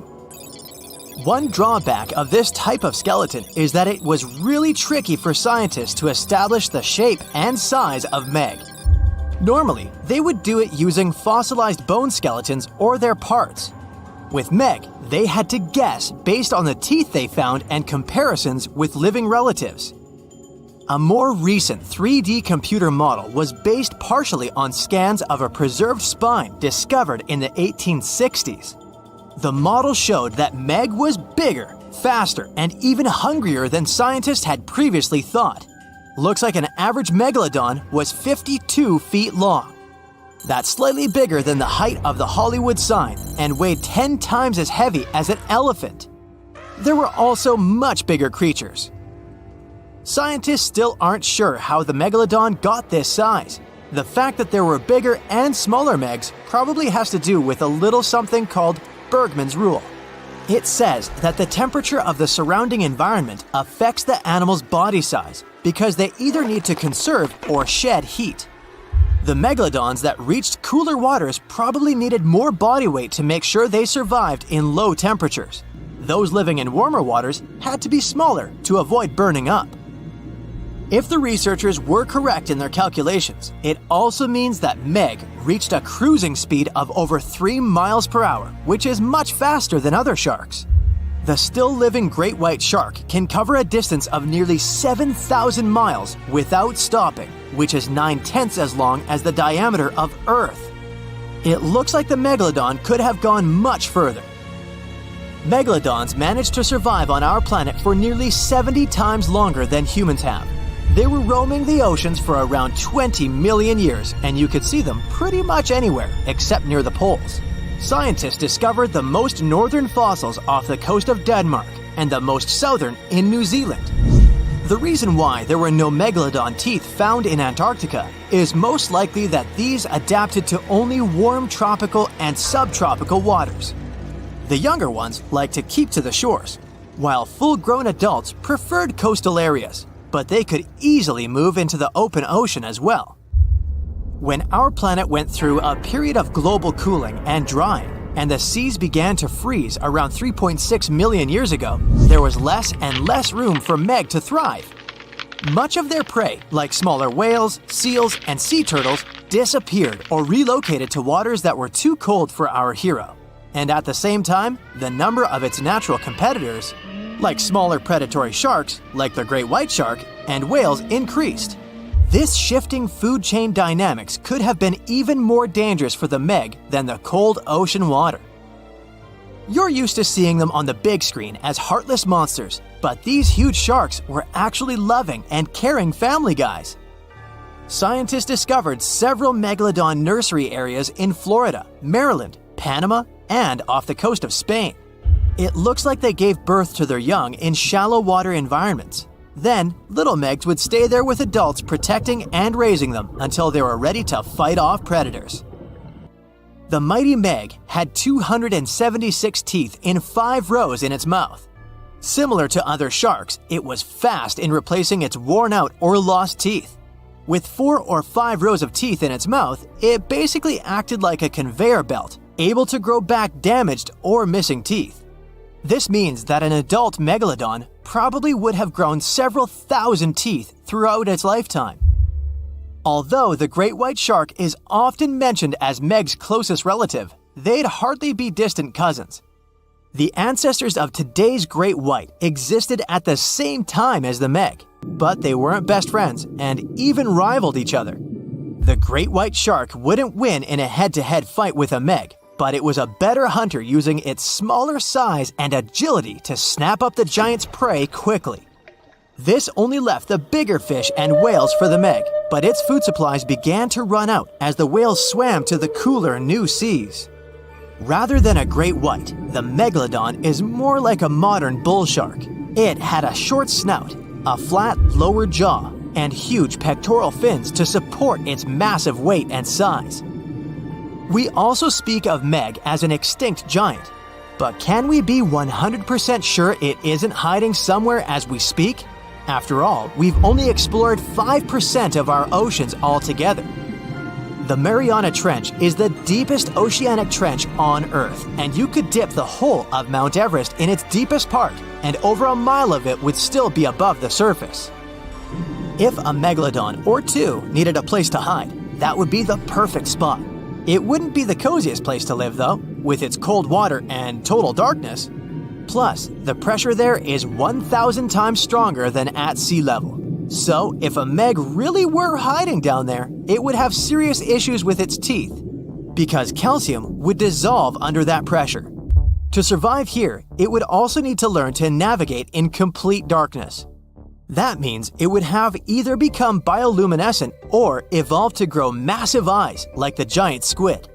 One drawback of this type of skeleton is that it was really tricky for scientists to establish the shape and size of Meg. Normally, they would do it using fossilized bone skeletons or their parts. With Meg, they had to guess based on the teeth they found and comparisons with living relatives. A more recent 3D computer model was based partially on scans of a preserved spine discovered in the 1860s. The model showed that Meg was bigger, faster, and even hungrier than scientists had previously thought. Looks like an average Megalodon was 52 feet long. That's slightly bigger than the height of the Hollywood sign and weighed 10 times as heavy as an elephant. There were also much bigger creatures. Scientists still aren't sure how the Megalodon got this size. The fact that there were bigger and smaller Megs probably has to do with a little something called Bergmann's rule. It says that the temperature of the surrounding environment affects the animal's body size because they either need to conserve or shed heat. The Megalodons that reached cooler waters probably needed more body weight to make sure they survived in low temperatures. Those living in warmer waters had to be smaller to avoid burning up. If the researchers were correct in their calculations, it also means that Meg reached a cruising speed of over 3 miles per hour, which is much faster than other sharks. The still-living great white shark can cover a distance of nearly 7,000 miles without stopping, which is 9/10 as long as the diameter of Earth. It looks like the Megalodon could have gone much further. Megalodons managed to survive on our planet for nearly 70 times longer than humans have. They were roaming the oceans for around 20 million years, and you could see them pretty much anywhere except near the poles. Scientists discovered the most northern fossils off the coast of Denmark and the most southern in New Zealand. The reason why there were no Megalodon teeth found in Antarctica is most likely that these adapted to only warm tropical and subtropical waters. The younger ones like to keep to the shores, while full-grown adults preferred coastal areas, but they could easily move into the open ocean as well. When our planet went through a period of global cooling and drying, and the seas began to freeze around 3.6 million years ago, there was less and less room for meg to thrive. Much of their prey, like smaller whales, seals, and sea turtles, disappeared or relocated to waters that were too cold for our hero. And at the same time, the number of its natural competitors, like smaller predatory sharks, like the great white shark, and whales, increased. This shifting food chain dynamics could have been even more dangerous for the meg than the cold ocean water. You're used to seeing them on the big screen as heartless monsters, but these huge sharks were actually loving and caring family guys. Scientists discovered several Megalodon nursery areas in Florida, Maryland, Panama, and off the coast of Spain. It looks like they gave birth to their young in shallow water environments. Then, little megs would stay there with adults protecting and raising them until they were ready to fight off predators. The mighty meg had 276 teeth in 5 rows in its mouth. Similar to other sharks, it was fast in replacing its worn-out or lost teeth. With 4 or 5 rows of teeth in its mouth, it basically acted like a conveyor belt, able to grow back damaged or missing teeth. This means that an adult megalodon probably would have grown several thousand teeth throughout its lifetime. Although the great white shark is often mentioned as meg's closest relative, they'd hardly be distant cousins. The ancestors of today's great white existed at the same time as the meg, but they weren't best friends and even rivaled each other. The great white shark wouldn't win in a head-to-head fight with a meg, but it was a better hunter using its smaller size and agility to snap up the giant's prey quickly. This only left the bigger fish and whales for the meg, but its food supplies began to run out as the whales swam to the cooler new seas. Rather than a great white, the Megalodon is more like a modern bull shark. It had a short snout, a flat lower jaw, and huge pectoral fins to support its massive weight and size. We also speak of meg as an extinct giant, but can we be 100% sure it isn't hiding somewhere as we speak? After all, we've only explored 5% of our oceans altogether. The Mariana Trench is the deepest oceanic trench on Earth, and you could dip the whole of Mount Everest in its deepest part, and over a mile of it would still be above the surface. If a megalodon or two needed a place to hide, that would be the perfect spot. It wouldn't be the coziest place to live though, with its cold water and total darkness. Plus, the pressure there is 1,000 times stronger than at sea level. So, if a meg really were hiding down there, it would have serious issues with its teeth, because calcium would dissolve under that pressure. To survive here, it would also need to learn to navigate in complete darkness. That means it would have either become bioluminescent or evolve to grow massive eyes like the giant squid.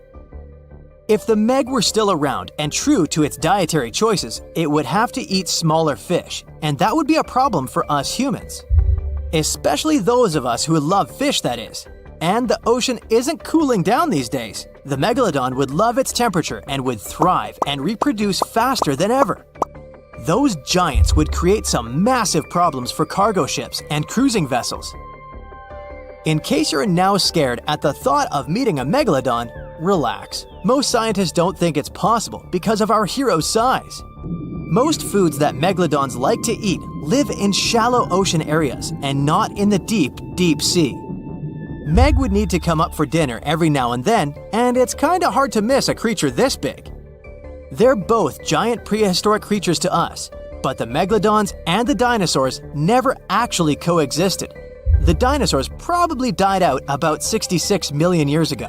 If the meg were still around and true to its dietary choices, it would have to eat smaller fish, and that would be a problem for us humans. Especially those of us who love fish, that is. And the ocean isn't cooling down these days. The megalodon would love its temperature and would thrive and reproduce faster than ever. Those giants would create some massive problems for cargo ships and cruising vessels. In case you're now scared at the thought of meeting a megalodon, relax. Most scientists don't think it's possible because of our hero's size. Most foods that megalodons like to eat live in shallow ocean areas and not in the deep, deep sea. Meg would need to come up for dinner every now and then, and it's kinda hard to miss a creature this big. They're both giant prehistoric creatures to us, but the megalodons and the dinosaurs never actually coexisted. The dinosaurs probably died out about 66 million years ago.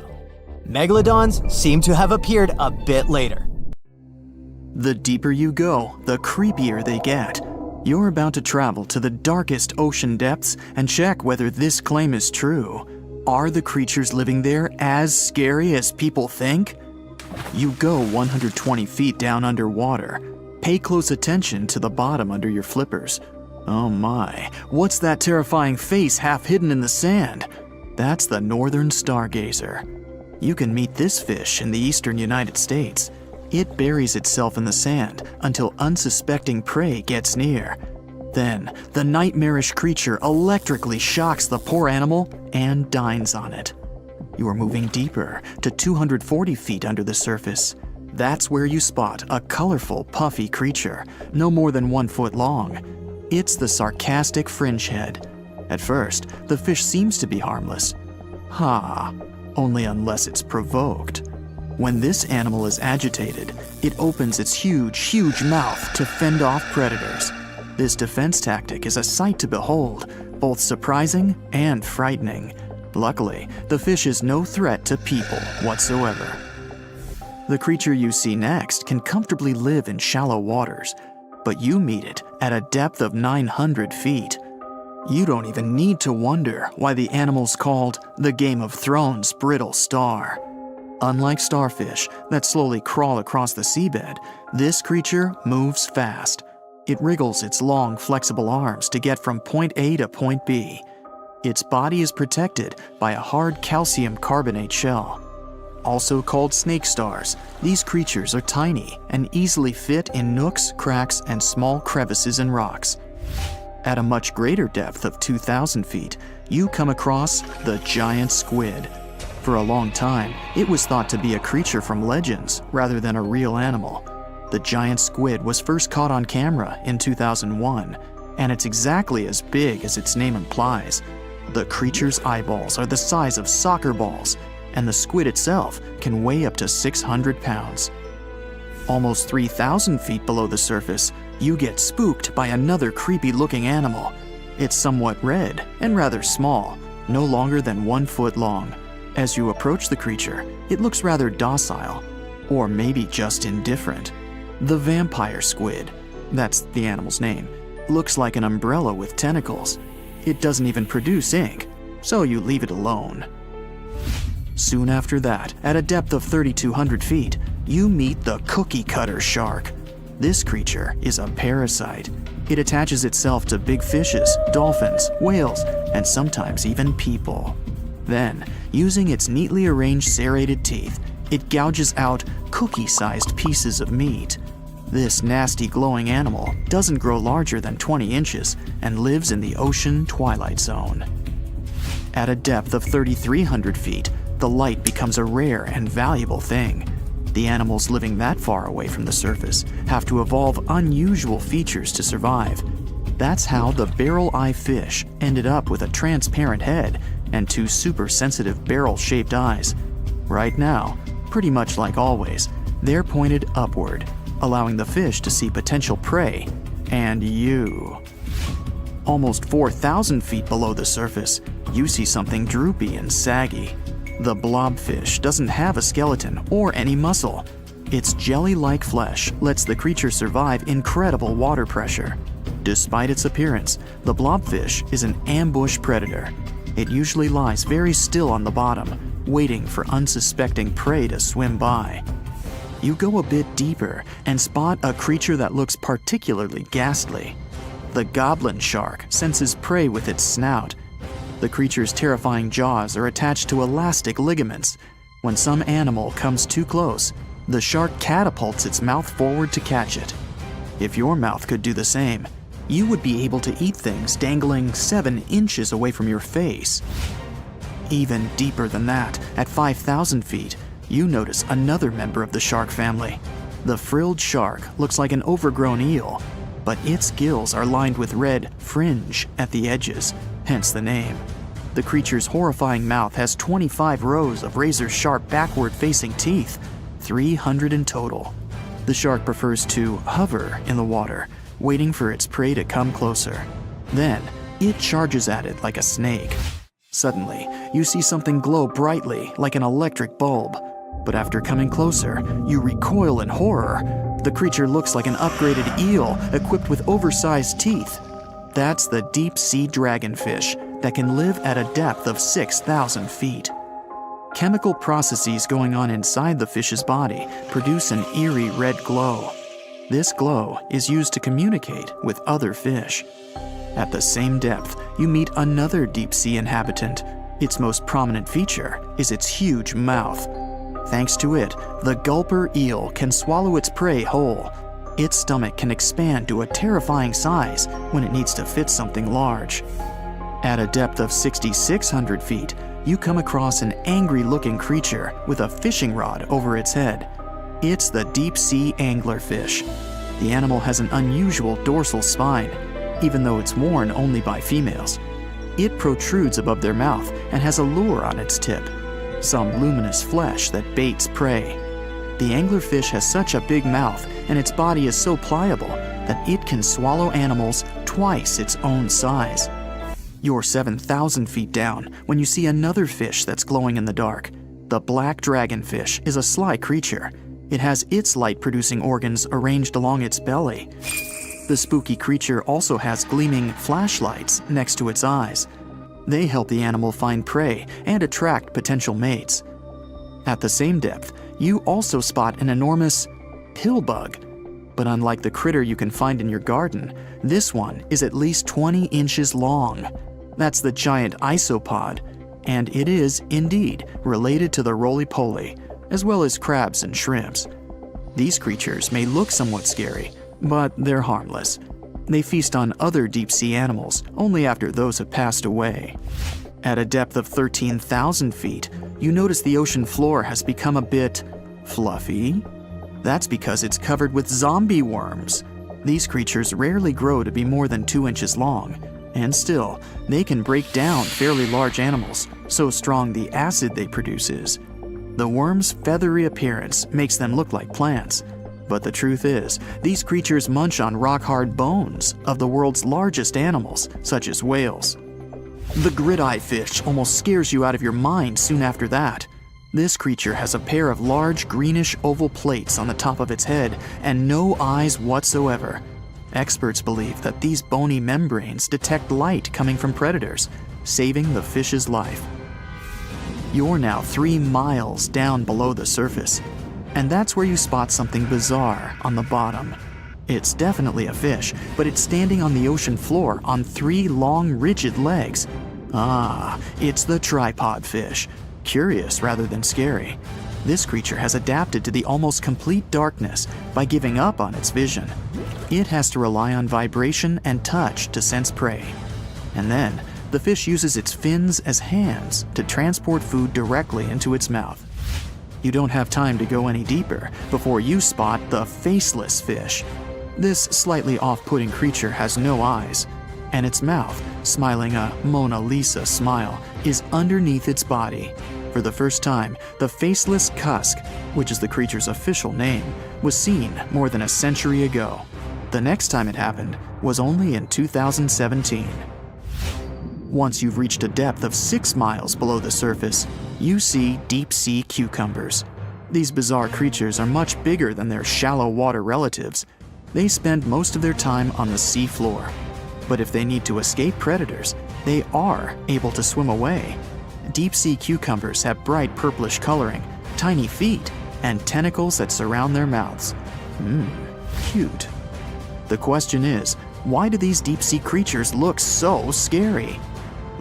Megalodons seem to have appeared a bit later. The deeper you go, the creepier they get. You're about to travel to the darkest ocean depths and check whether this claim is true. Are the creatures living there as scary as people think? You go 120 feet down underwater. Pay close attention to the bottom under your flippers. Oh my, what's that terrifying face half hidden in the sand? That's the northern stargazer. You can meet this fish in the eastern United States. It buries itself in the sand until unsuspecting prey gets near. Then, the nightmarish creature electrically shocks the poor animal and dines on it. You are moving deeper to 240 feet under the surface. That's where you spot a colorful, puffy creature, no more than 1 foot long. It's the sarcastic fringehead. At first, the fish seems to be harmless. Only unless it's provoked. When this animal is agitated, it opens its huge mouth to fend off predators. This defense tactic is a sight to behold, both surprising and frightening. Luckily, the fish is no threat to people whatsoever. The creature you see next can comfortably live in shallow waters, but you meet it at a depth of 900 feet. You don't even need to wonder why the animal's called the Game of Thrones brittle star. Unlike starfish that slowly crawl across the seabed, this creature moves fast. It wriggles its long, flexible arms to get from point A to point B. Its body is protected by a hard calcium carbonate shell. Also called snake stars, these creatures are tiny and easily fit in nooks, cracks, and small crevices in rocks. At a much greater depth of 2,000 feet, you come across the giant squid. For a long time, it was thought to be a creature from legends rather than a real animal. The giant squid was first caught on camera in 2001, and it's exactly as big as its name implies. The creature's eyeballs are the size of soccer balls, and the squid itself can weigh up to 600 pounds. Almost 3,000 feet below the surface, you get spooked by another creepy-looking animal. It's somewhat red and rather small, no longer than 1 foot long. As you approach the creature, it looks rather docile, or maybe just indifferent. The vampire squid, that's the animal's name, looks like an umbrella with tentacles. It doesn't even produce ink, so you leave it alone. Soon after that, at a depth of 3,200 feet, you meet the cookie cutter shark. This creature is a parasite. It attaches itself to big fishes, dolphins, whales, and sometimes even people. Then, using its neatly arranged serrated teeth, it gouges out cookie-sized pieces of meat. This nasty glowing animal doesn't grow larger than 20 inches and lives in the ocean twilight zone. At a depth of 3,300 feet, the light becomes a rare and valuable thing. The animals living that far away from the surface have to evolve unusual features to survive. That's how the barrel-eye fish ended up with a transparent head and 2 super-sensitive barrel-shaped eyes. Right now, pretty much like always, they're pointed upward, allowing the fish to see potential prey and you. Almost 4,000 feet below the surface, you see something droopy and saggy. The blobfish doesn't have a skeleton or any muscle. Its jelly-like flesh lets the creature survive incredible water pressure. Despite its appearance, the blobfish is an ambush predator. It usually lies very still on the bottom, waiting for unsuspecting prey to swim by. You go a bit deeper and spot a creature that looks particularly ghastly. The goblin shark senses prey with its snout. The creature's terrifying jaws are attached to elastic ligaments. When some animal comes too close, the shark catapults its mouth forward to catch it. If your mouth could do the same, you would be able to eat things dangling 7 inches away from your face. Even deeper than that, at 5,000 feet, you notice another member of the shark family. The frilled shark looks like an overgrown eel, but its gills are lined with red fringe at the edges, hence the name. The creature's horrifying mouth has 25 rows of razor-sharp backward-facing teeth, 300 in total. The shark prefers to hover in the water, waiting for its prey to come closer. Then, it charges at it like a snake. Suddenly, you see something glow brightly like an electric bulb. But after coming closer, you recoil in horror. The creature looks like an upgraded eel equipped with oversized teeth. That's the deep-sea dragonfish that can live at a depth of 6,000 feet. Chemical processes going on inside the fish's body produce an eerie red glow. This glow is used to communicate with other fish. At the same depth, you meet another deep-sea inhabitant. Its most prominent feature is its huge mouth. Thanks to it, the gulper eel can swallow its prey whole. Its stomach can expand to a terrifying size when it needs to fit something large. At a depth of 6,600 feet, you come across an angry-looking creature with a fishing rod over its head. It's the deep-sea anglerfish. The animal has an unusual dorsal spine, even though it's worn only by females. It protrudes above their mouth and has a lure on its tip, some luminous flesh that baits prey. The anglerfish has such a big mouth and its body is so pliable that it can swallow animals twice its own size. You're 7,000 feet down when you see another fish that's glowing in the dark. The black dragonfish is a sly creature. It has its light-producing organs arranged along its belly. The spooky creature also has gleaming flashlights next to its eyes. They help the animal find prey and attract potential mates. At the same depth, you also spot an enormous pillbug. But unlike the critter you can find in your garden, this one is at least 20 inches long. That's the giant isopod, and it is, indeed, related to the roly-poly, as well as crabs and shrimps. These creatures may look somewhat scary, but they're harmless. They feast on other deep-sea animals only after those have passed away. At a depth of 13,000 feet, you notice the ocean floor has become a bit fluffy. That's because it's covered with zombie worms. These creatures rarely grow to be more than 2 inches long, and still, they can break down fairly large animals, so strong the acid they produce is. The worms' feathery appearance makes them look like plants, but the truth is, these creatures munch on rock-hard bones of the world's largest animals, such as whales. The grid-eye fish almost scares you out of your mind soon after that. This creature has a pair of large greenish oval plates on the top of its head and no eyes whatsoever. Experts believe that these bony membranes detect light coming from predators, saving the fish's life. You're now 3 miles down below the surface, and that's where you spot something bizarre on the bottom. It's definitely a fish, but it's standing on the ocean floor on 3 long, rigid legs. Ah, it's the tripod fish. Curious rather than scary. This creature has adapted to the almost complete darkness by giving up on its vision. It has to rely on vibration and touch to sense prey. And then, the fish uses its fins as hands to transport food directly into its mouth. You don't have time to go any deeper before you spot the faceless fish. This slightly off-putting creature has no eyes, and its mouth, smiling a Mona Lisa smile, is underneath its body. For the first time, the faceless cusk, which is the creature's official name, was seen more than a century ago. The next time it happened was only in 2017. Once you've reached a depth of 6 miles below the surface, you see deep-sea cucumbers. These bizarre creatures are much bigger than their shallow water relatives. They spend most of their time on the sea floor. But if they need to escape predators, they are able to swim away. Deep-sea cucumbers have bright purplish coloring, tiny feet, and tentacles that surround their mouths. Cute. The question is, why do these deep-sea creatures look so scary?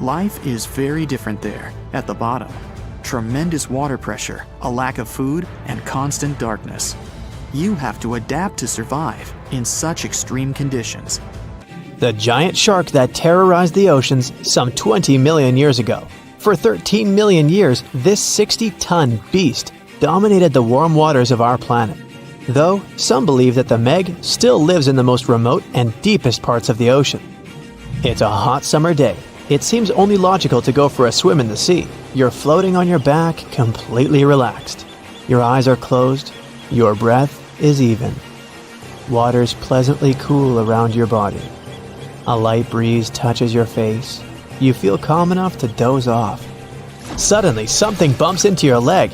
Life is very different there, at the bottom. Tremendous water pressure, a lack of food, and constant darkness. You have to adapt to survive in such extreme conditions. The giant shark that terrorized the oceans some 20 million years ago. For 13 million years, this 60-ton beast dominated the warm waters of our planet. Though, some believe that the Meg still lives in the most remote and deepest parts of the ocean. It's a hot summer day. It seems only logical to go for a swim in the sea. You're floating on your back, completely relaxed. Your eyes are closed. Your breath is even. Water's pleasantly cool around your body. A light breeze touches your face. You feel calm enough to doze off. Suddenly, something bumps into your leg.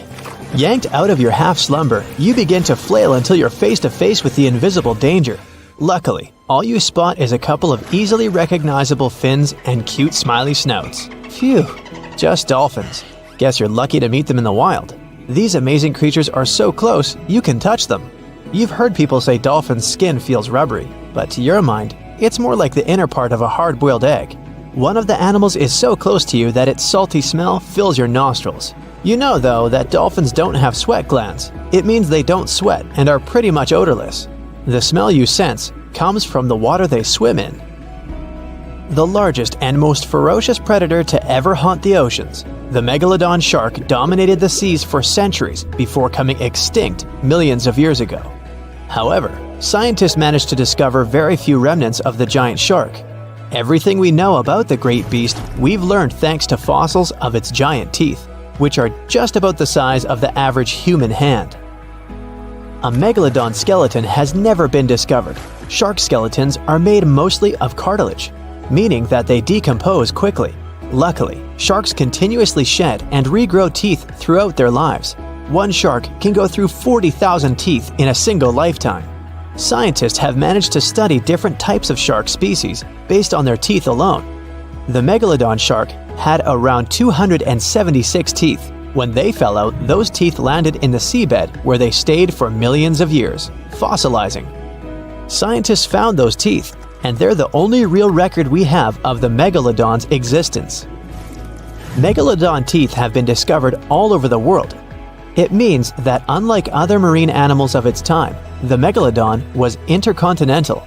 Yanked out of your half-slumber, you begin to flail until you're face-to-face with the invisible danger. Luckily, all you spot is a couple of easily recognizable fins and cute smiley snouts. Phew, just dolphins. Guess you're lucky to meet them in the wild. These amazing creatures are so close, you can touch them. You've heard people say dolphins' skin feels rubbery, but to your mind, it's more like the inner part of a hard-boiled egg. One of the animals is so close to you that its salty smell fills your nostrils. You know, though, that dolphins don't have sweat glands. It means they don't sweat and are pretty much odorless. The smell you sense comes from the water they swim in. the largest and most ferocious predator to ever haunt the oceans, the Megalodon shark dominated the seas for centuries before coming extinct millions of years ago. However, scientists managed to discover very few remnants of the giant shark. Everything we know about the great beast we've learned thanks to fossils of its giant teeth, which are just about the size of the average human hand. A megalodon skeleton has never been discovered. Shark skeletons are made mostly of cartilage, meaning that they decompose quickly. Luckily, sharks continuously shed and regrow teeth throughout their lives. One shark can go through 40,000 teeth in a single lifetime. Scientists have managed to study different types of shark species based on their teeth alone. The Megalodon shark had around 276 teeth. When they fell out, those teeth landed in the seabed where they stayed for millions of years, fossilizing. Scientists found those teeth, and they're the only real record we have of the Megalodon's existence. Megalodon teeth have been discovered all over the world. It means that unlike other marine animals of its time, the Megalodon was intercontinental.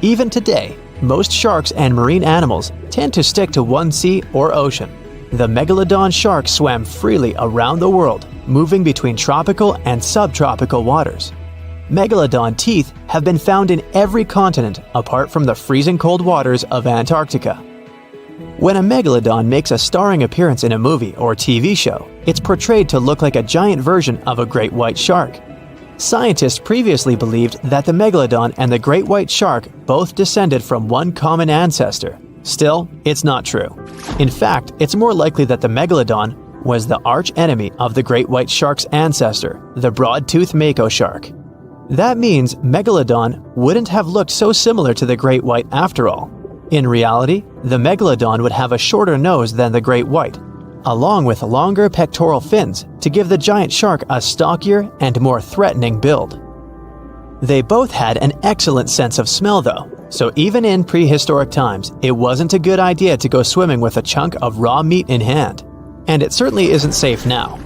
Even today, most sharks and marine animals tend to stick to one sea or ocean. The Megalodon shark swam freely around the world, moving between tropical and subtropical waters. Megalodon teeth have been found in every continent apart from the freezing cold waters of Antarctica. When a megalodon makes a starring appearance in a movie or TV show, it's portrayed to look like a giant version of a great white shark. Scientists previously believed that the megalodon and the great white shark both descended from one common ancestor. Still, it's not true. In fact, it's more likely that the megalodon was the arch-enemy of the great white shark's ancestor, the broad-toothed mako shark. That means Megalodon wouldn't have looked so similar to the great white after all. In reality, the Megalodon would have a shorter nose than the great white, along with longer pectoral fins to give the giant shark a stockier and more threatening build. They both had an excellent sense of smell though, so even in prehistoric times, it wasn't a good idea to go swimming with a chunk of raw meat in hand. And it certainly isn't safe now.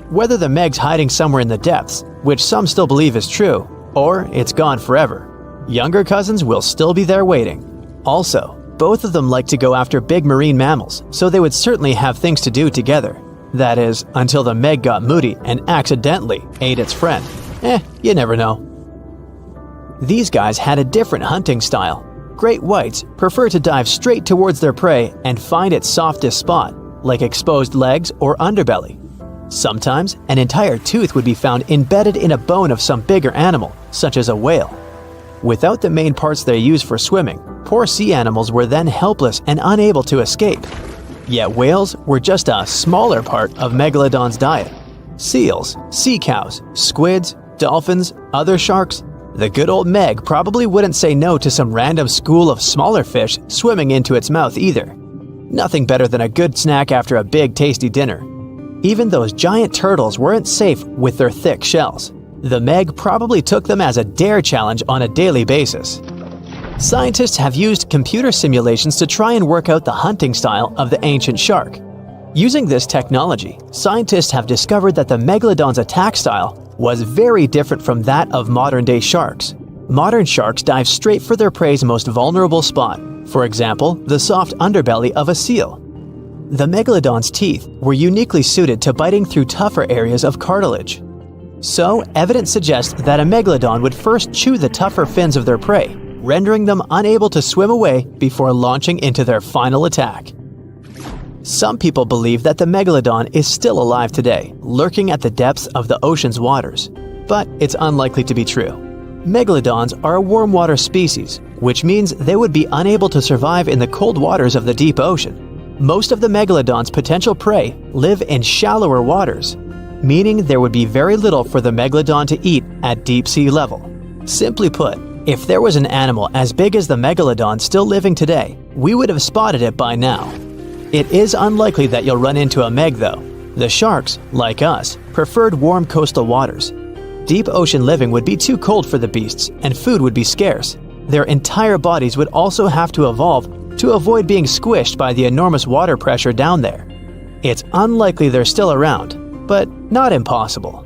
Whether the Meg's hiding somewhere in the depths, which some still believe is true, or it's gone forever, younger cousins will still be there waiting. Also, both of them like to go after big marine mammals, so they would certainly have things to do together. That is, until the Meg got moody and accidentally ate its friend. You never know. These guys had a different hunting style. Great whites prefer to dive straight towards their prey and find its softest spot, like exposed legs or underbelly. Sometimes, an entire tooth would be found embedded in a bone of some bigger animal, such as a whale. Without the main parts they use for swimming, poor sea animals were then helpless and unable to escape. Yet whales were just a smaller part of Megalodon's diet. Seals, sea cows, squids, dolphins, other sharks. The good old Meg probably wouldn't say no to some random school of smaller fish swimming into its mouth either. Nothing better than a good snack after a big tasty dinner. Even those giant turtles weren't safe with their thick shells. The Meg probably took them as a dare challenge on a daily basis. Scientists have used computer simulations to try and work out the hunting style of the ancient shark. Using this technology, scientists have discovered that the Megalodon's attack style was very different from that of modern-day sharks. Modern sharks dive straight for their prey's most vulnerable spot, for example, the soft underbelly of a seal. The Megalodon's teeth were uniquely suited to biting through tougher areas of cartilage. So, evidence suggests that a Megalodon would first chew the tougher fins of their prey, rendering them unable to swim away before launching into their final attack. Some people believe that the Megalodon is still alive today, lurking at the depths of the ocean's waters. But it's unlikely to be true. Megalodons are a warm water species, which means they would be unable to survive in the cold waters of the deep ocean. Most of the Megalodon's potential prey live in shallower waters, meaning there would be very little for the Megalodon to eat at deep sea level. Simply put, if there was an animal as big as the Megalodon still living today, we would have spotted it by now. It is unlikely that you'll run into a Meg though. The sharks, like us, preferred warm coastal waters. Deep ocean living would be too cold for the beasts, and food would be scarce. Their entire bodies would also have to evolve to avoid being squished by the enormous water pressure down there. It's unlikely they're still around, but not impossible.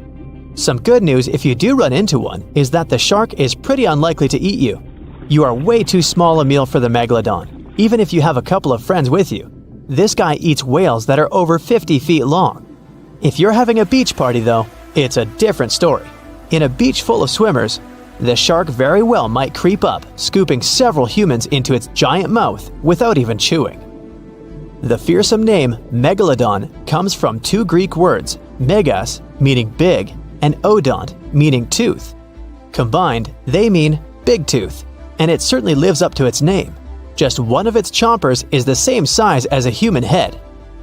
Some good news if you do run into one is that the shark is pretty unlikely to eat you. You are way too small a meal for the Megalodon. even if you have a couple of friends with you. This guy eats whales that are over 50 feet long. If you're having a beach party though, it's a different story. In a beach full of swimmers, the shark very well might creep up, scooping several humans into its giant mouth without even chewing. The fearsome name Megalodon comes from two Greek words, megas, meaning big, and odont, meaning tooth. Combined, they mean big tooth, and it certainly lives up to its name. Just one of its chompers is the same size as a human head.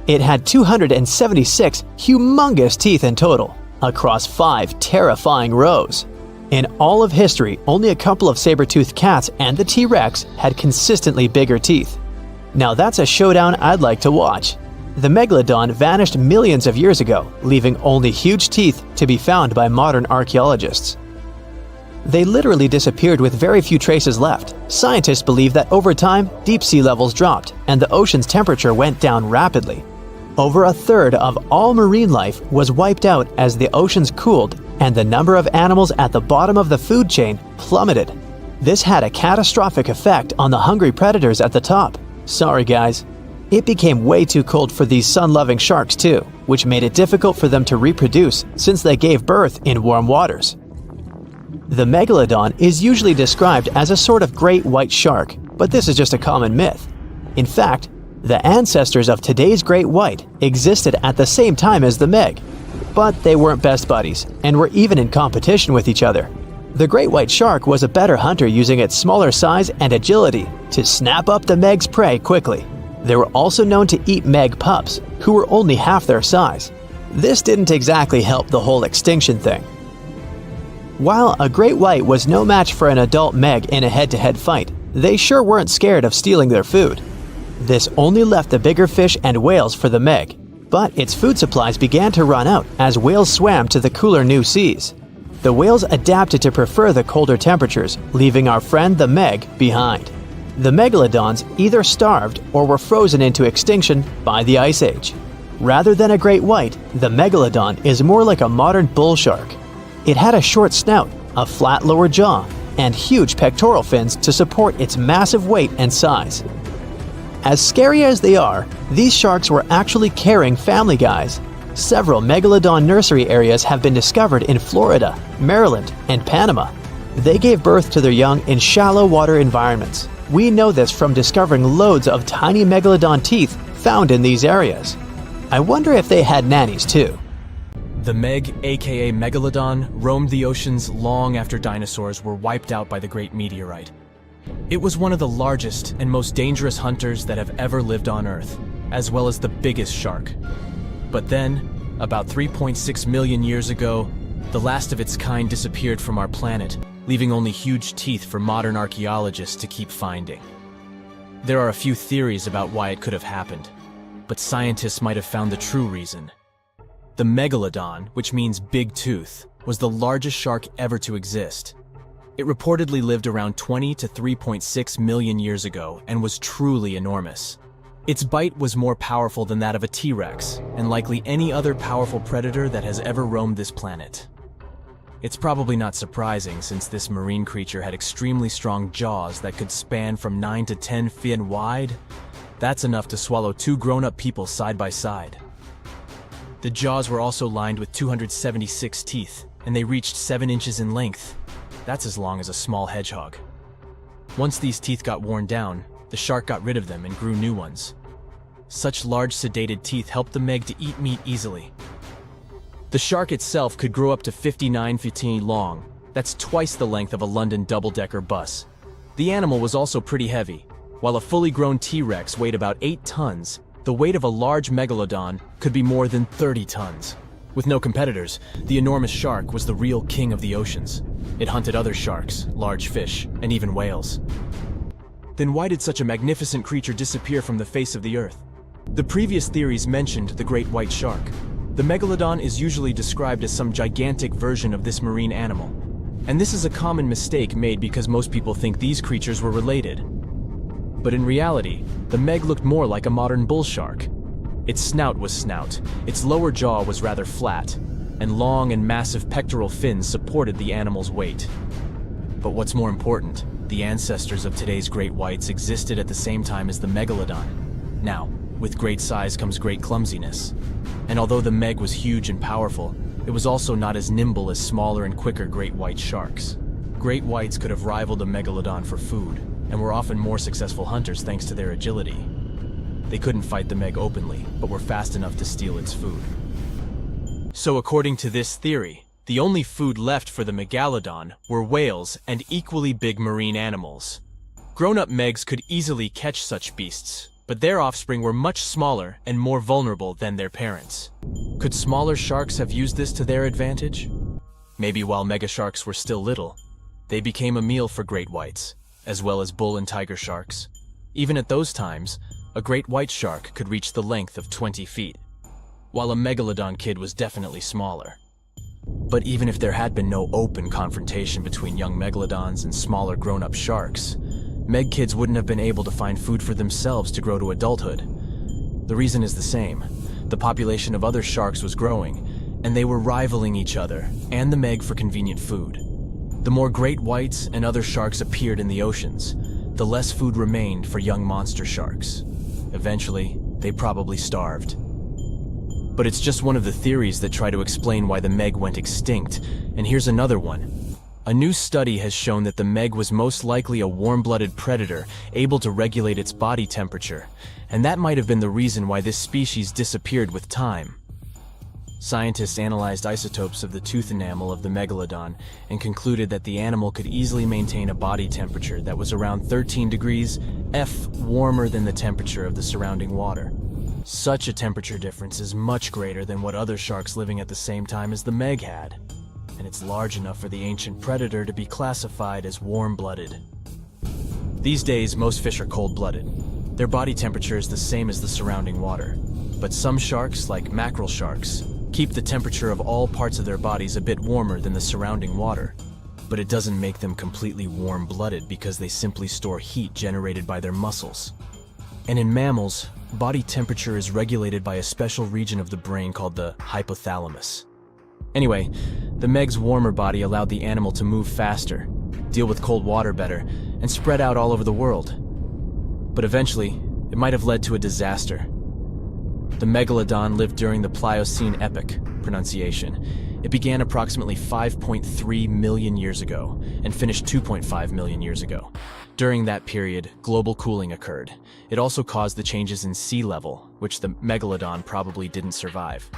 It had 276 humongous teeth in total, across 5 terrifying rows. In all of history, only a couple of saber-toothed cats and the T-Rex had consistently bigger teeth. Now that's a showdown I'd like to watch. The Megalodon vanished millions of years ago, leaving only huge teeth to be found by modern archaeologists. They literally disappeared with very few traces left. Scientists believe that over time, deep sea levels dropped and the ocean's temperature went down rapidly. Over a third of all marine life was wiped out as the oceans cooled and the number of animals at the bottom of the food chain plummeted. This had a catastrophic effect on the hungry predators at the top. Sorry guys. It became way too cold for these sun-loving sharks too, which made it difficult for them to reproduce since they gave birth in warm waters. The Megalodon is usually described as a sort of great white shark, but this is just a common myth. In fact, the ancestors of today's great white existed at the same time as the Meg, but they weren't best buddies and were even in competition with each other. The great white shark was a better hunter using its smaller size and agility to snap up the Meg's prey quickly. They were also known to eat Meg pups, who were only half their size. This didn't exactly help the whole extinction thing. While a great white was no match for an adult Meg in a head-to-head fight, they sure weren't scared of stealing their food. This only left the bigger fish and whales for the Meg, but its food supplies began to run out as whales swam to the cooler new seas. The whales adapted to prefer the colder temperatures, leaving our friend the Meg behind. The Megalodons either starved or were frozen into extinction by the Ice Age. Rather than a great white, the Megalodon is more like a modern bull shark. It had a short snout, a flat lower jaw, and huge pectoral fins to support its massive weight and size. As scary as they are, these sharks were actually caring family guys. Several Megalodon nursery areas have been discovered in Florida, Maryland, and Panama. They gave birth to their young in shallow water environments. We know this from discovering loads of tiny Megalodon teeth found in these areas. I wonder if they had nannies too. The Meg, aka Megalodon, roamed the oceans long after dinosaurs were wiped out by the Great Meteorite. It was one of the largest and most dangerous hunters that have ever lived on Earth, as well as the biggest shark. But then, about 3.6 million years ago, the last of its kind disappeared from our planet, leaving only huge teeth for modern archaeologists to keep finding. There are a few theories about why it could have happened, but scientists might have found the true reason. The Megalodon, which means big tooth, was the largest shark ever to exist. It reportedly lived around 20 to 3.6 million years ago and was truly enormous. Its bite was more powerful than that of a T-Rex, and likely any other powerful predator that has ever roamed this planet. It's probably not surprising since this marine creature had extremely strong jaws that could span from 9 to 10 feet wide. That's enough to swallow 2 grown-up people side by side. The jaws were also lined with 276 teeth, and they reached 7 inches in length. That's as long as a small hedgehog. Once these teeth got worn down, the shark got rid of them and grew new ones. Such large sedated teeth helped the Meg to eat meat easily. The shark itself could grow up to 59 feet long. That's twice the length of a London double-decker bus. The animal was also pretty heavy. While a fully grown T-Rex weighed about 8 tons, the weight of a large Megalodon could be more than 30 tons. With no competitors, the enormous shark was the real king of the oceans. It hunted other sharks, large fish, and even whales. Then why did such a magnificent creature disappear from the face of the earth? The previous theories mentioned the great white shark. The Megalodon is usually described as some gigantic version of this marine animal. And this is a common mistake made because most people think these creatures were related. But in reality, the Meg looked more like a modern bull shark. Its snout was snout, its lower jaw was rather flat, and long and massive pectoral fins supported the animal's weight. But what's more important, the ancestors of today's great whites existed at the same time as the Megalodon. Now, with great size comes great clumsiness. And although the Meg was huge and powerful, it was also not as nimble as smaller and quicker great white sharks. Great whites could have rivaled a Megalodon for food, and were often more successful hunters thanks to their agility. They couldn't fight the Meg openly, but were fast enough to steal its food. So according to this theory, the only food left for the Megalodon were whales and equally big marine animals. Grown-up Megs could easily catch such beasts, but their offspring were much smaller and more vulnerable than their parents. Could smaller sharks have used this to their advantage? Maybe while megasharks were still little, they became a meal for great whites, as well as bull and tiger sharks. Even at those times, a great white shark could reach the length of 20 feet, while a Megalodon kid was definitely smaller. But even if there had been no open confrontation between young Megalodons and smaller grown-up sharks, Meg kids wouldn't have been able to find food for themselves to grow to adulthood. The reason is the same. The population of other sharks was growing, and they were rivaling each other and the Meg for convenient food. The more great whites and other sharks appeared in the oceans, the less food remained for young monster sharks. Eventually, they probably starved. But it's just one of the theories that try to explain why the Meg went extinct, and here's another one. A new study has shown that the Meg was most likely a warm-blooded predator able to regulate its body temperature, and that might have been the reason why this species disappeared with time. Scientists analyzed isotopes of the tooth enamel of the Megalodon and concluded that the animal could easily maintain a body temperature that was around 13 degrees F warmer than the temperature of the surrounding water. Such a temperature difference is much greater than what other sharks living at the same time as the Meg had, and it's large enough for the ancient predator to be classified as warm-blooded. These days, most fish are cold-blooded. Their body temperature is the same as the surrounding water, but some sharks, like mackerel sharks, keep the temperature of all parts of their bodies a bit warmer than the surrounding water. But it doesn't make them completely warm-blooded because they simply store heat generated by their muscles. And in mammals, body temperature is regulated by a special region of the brain called the hypothalamus. Anyway, the Meg's warmer body allowed the animal to move faster, deal with cold water better, and spread out all over the world. But eventually, it might have led to a disaster. The Megalodon lived during the Pliocene epoch, pronunciation. It began approximately 5.3 million years ago and finished 2.5 million years ago. During that period, global cooling occurred. It also caused the changes in sea level, which the Megalodon probably didn't survive.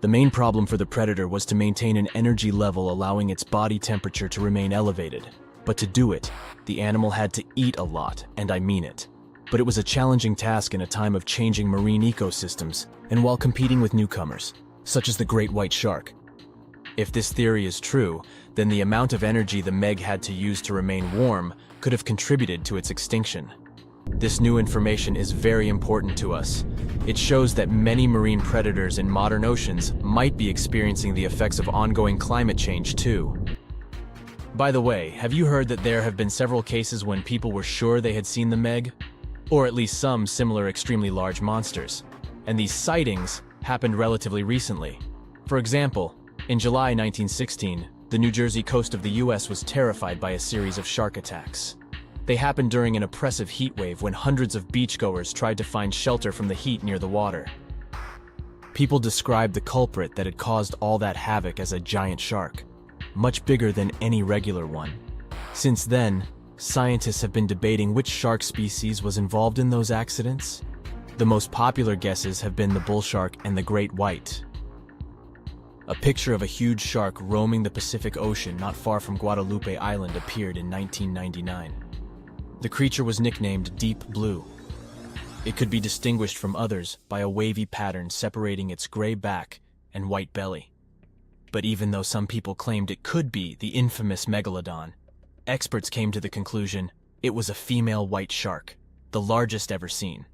The main problem for the predator was to maintain an energy level allowing its body temperature to remain elevated. But to do it, the animal had to eat a lot, and I mean it. But it was a challenging task in a time of changing marine ecosystems, and while competing with newcomers, such as the great white shark. If this theory is true, then the amount of energy the Meg had to use to remain warm could have contributed to its extinction. This new information is very important to us. It shows that many marine predators in modern oceans might be experiencing the effects of ongoing climate change too. By the way, have you heard that there have been several cases when people were sure they had seen the Meg? Or at least some similar extremely large monsters. And these sightings happened relatively recently. For example, in July 1916, the New Jersey coast of the US was terrified by a series of shark attacks. They happened during an oppressive heat wave when hundreds of beachgoers tried to find shelter from the heat near the water. People described the culprit that had caused all that havoc as a giant shark, much bigger than any regular one. Since then, scientists have been debating which shark species was involved in those accidents. The most popular guesses have been the bull shark and the great white. A picture of a huge shark roaming the Pacific Ocean not far from Guadalupe Island appeared in 1999. The creature was nicknamed Deep Blue. It could be distinguished from others by a wavy pattern separating its gray back and white belly. But even though some people claimed it could be the infamous Megalodon, experts came to the conclusion it was a female white shark, the largest ever seen.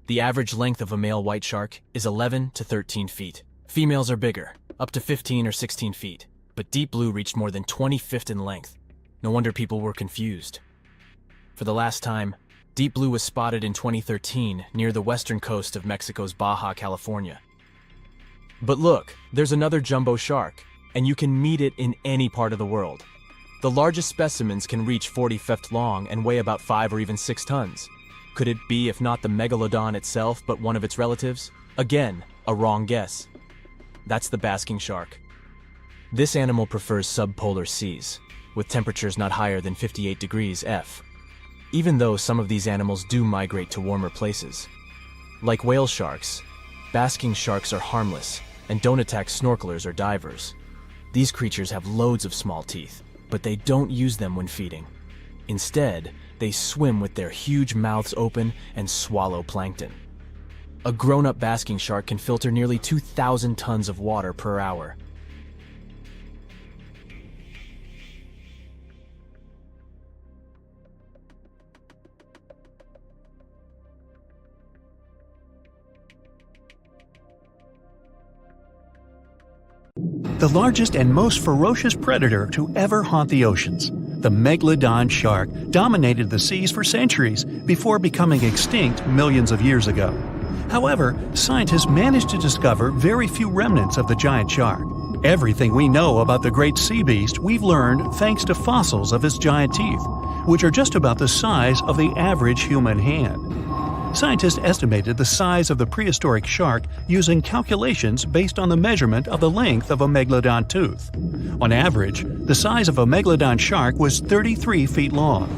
The average length of a male white shark is 11 to 13 feet. Females are bigger, up to 15 or 16 feet, but Deep Blue reached more than 20 feet in length. No wonder people were confused. For the last time, Deep Blue was spotted in 2013 near the western coast of Mexico's Baja California. But look, there's another jumbo shark, and you can meet it in any part of the world. The largest specimens can reach 40 feet long and weigh about 5 or even 6 tons. Could it be, if not the Megalodon itself, but one of its relatives? Again, a wrong guess. That's the basking shark. This animal prefers subpolar seas, with temperatures not higher than 58 degrees F, even though some of these animals do migrate to warmer places. Like whale sharks, basking sharks are harmless and don't attack snorkelers or divers. These creatures have loads of small teeth, but they don't use them when feeding. Instead, they swim with their huge mouths open and swallow plankton. A grown-up basking shark can filter nearly 2,000 tons of water per hour. The largest and most ferocious predator to ever haunt the oceans, the Megalodon shark, dominated the seas for centuries before becoming extinct millions of years ago. However, scientists managed to discover very few remnants of the giant shark. Everything we know about the great sea beast we've learned thanks to fossils of its giant teeth, which are just about the size of the average human hand. Scientists estimated the size of the prehistoric shark using calculations based on the measurement of the length of a megalodon tooth. On average, the size of a megalodon shark was 33 feet long.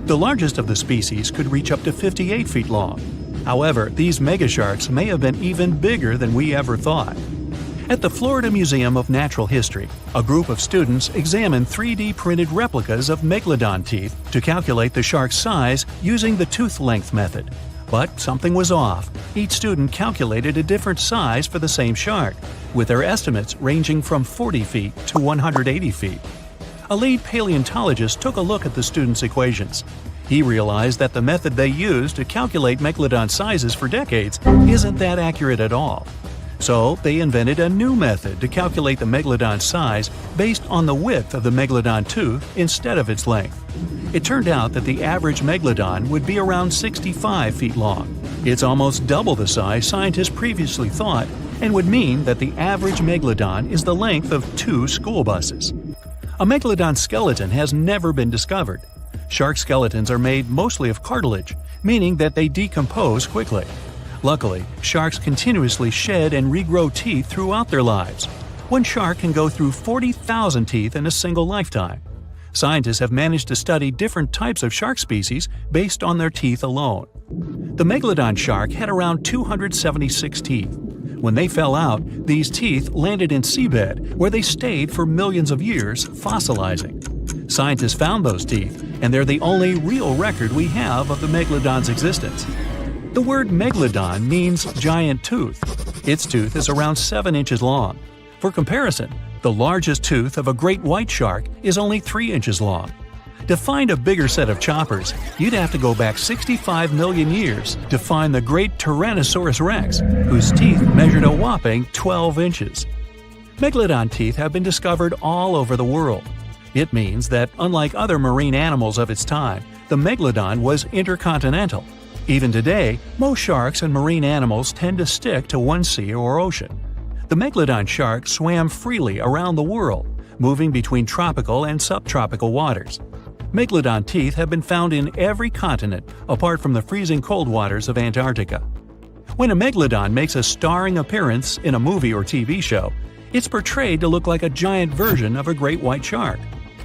The largest of the species could reach up to 58 feet long. However, these megasharks may have been even bigger than we ever thought. At the Florida Museum of Natural History, a group of students examined 3D printed replicas of megalodon teeth to calculate the shark's size using the tooth length method. But something was off. Each student calculated a different size for the same shark, with their estimates ranging from 40 feet to 180 feet. A lead paleontologist took a look at the students' equations. He realized that the method they used to calculate megalodon sizes for decades isn't that accurate at all. So they invented a new method to calculate the megalodon size based on the width of the megalodon tooth instead of its length. It turned out that the average megalodon would be around 65 feet long. It's almost double the size scientists previously thought, and would mean that the average megalodon is the length of 2 school buses. A megalodon skeleton has never been discovered. Shark skeletons are made mostly of cartilage, meaning that they decompose quickly. Luckily, sharks continuously shed and regrow teeth throughout their lives. One shark can go through 40,000 teeth in a single lifetime. Scientists have managed to study different types of shark species based on their teeth alone. The Megalodon shark had around 276 teeth. When they fell out, these teeth landed in seabed, where they stayed for millions of years, fossilizing. Scientists found those teeth, and they're the only real record we have of the Megalodon's existence. The word Megalodon means giant tooth. Its tooth is around 7 inches long. For comparison, the largest tooth of a great white shark is only 3 inches long. To find a bigger set of choppers, you'd have to go back 65 million years to find the great Tyrannosaurus rex, whose teeth measured a whopping 12 inches. Megalodon teeth have been discovered all over the world. It means that, unlike other marine animals of its time, the Megalodon was intercontinental. Even today, most sharks and marine animals tend to stick to one sea or ocean. The Megalodon shark swam freely around the world, moving between tropical and subtropical waters. Megalodon teeth have been found in every continent apart from the freezing cold waters of Antarctica. When a Megalodon makes a starring appearance in a movie or TV show, it's portrayed to look like a giant version of a great white shark.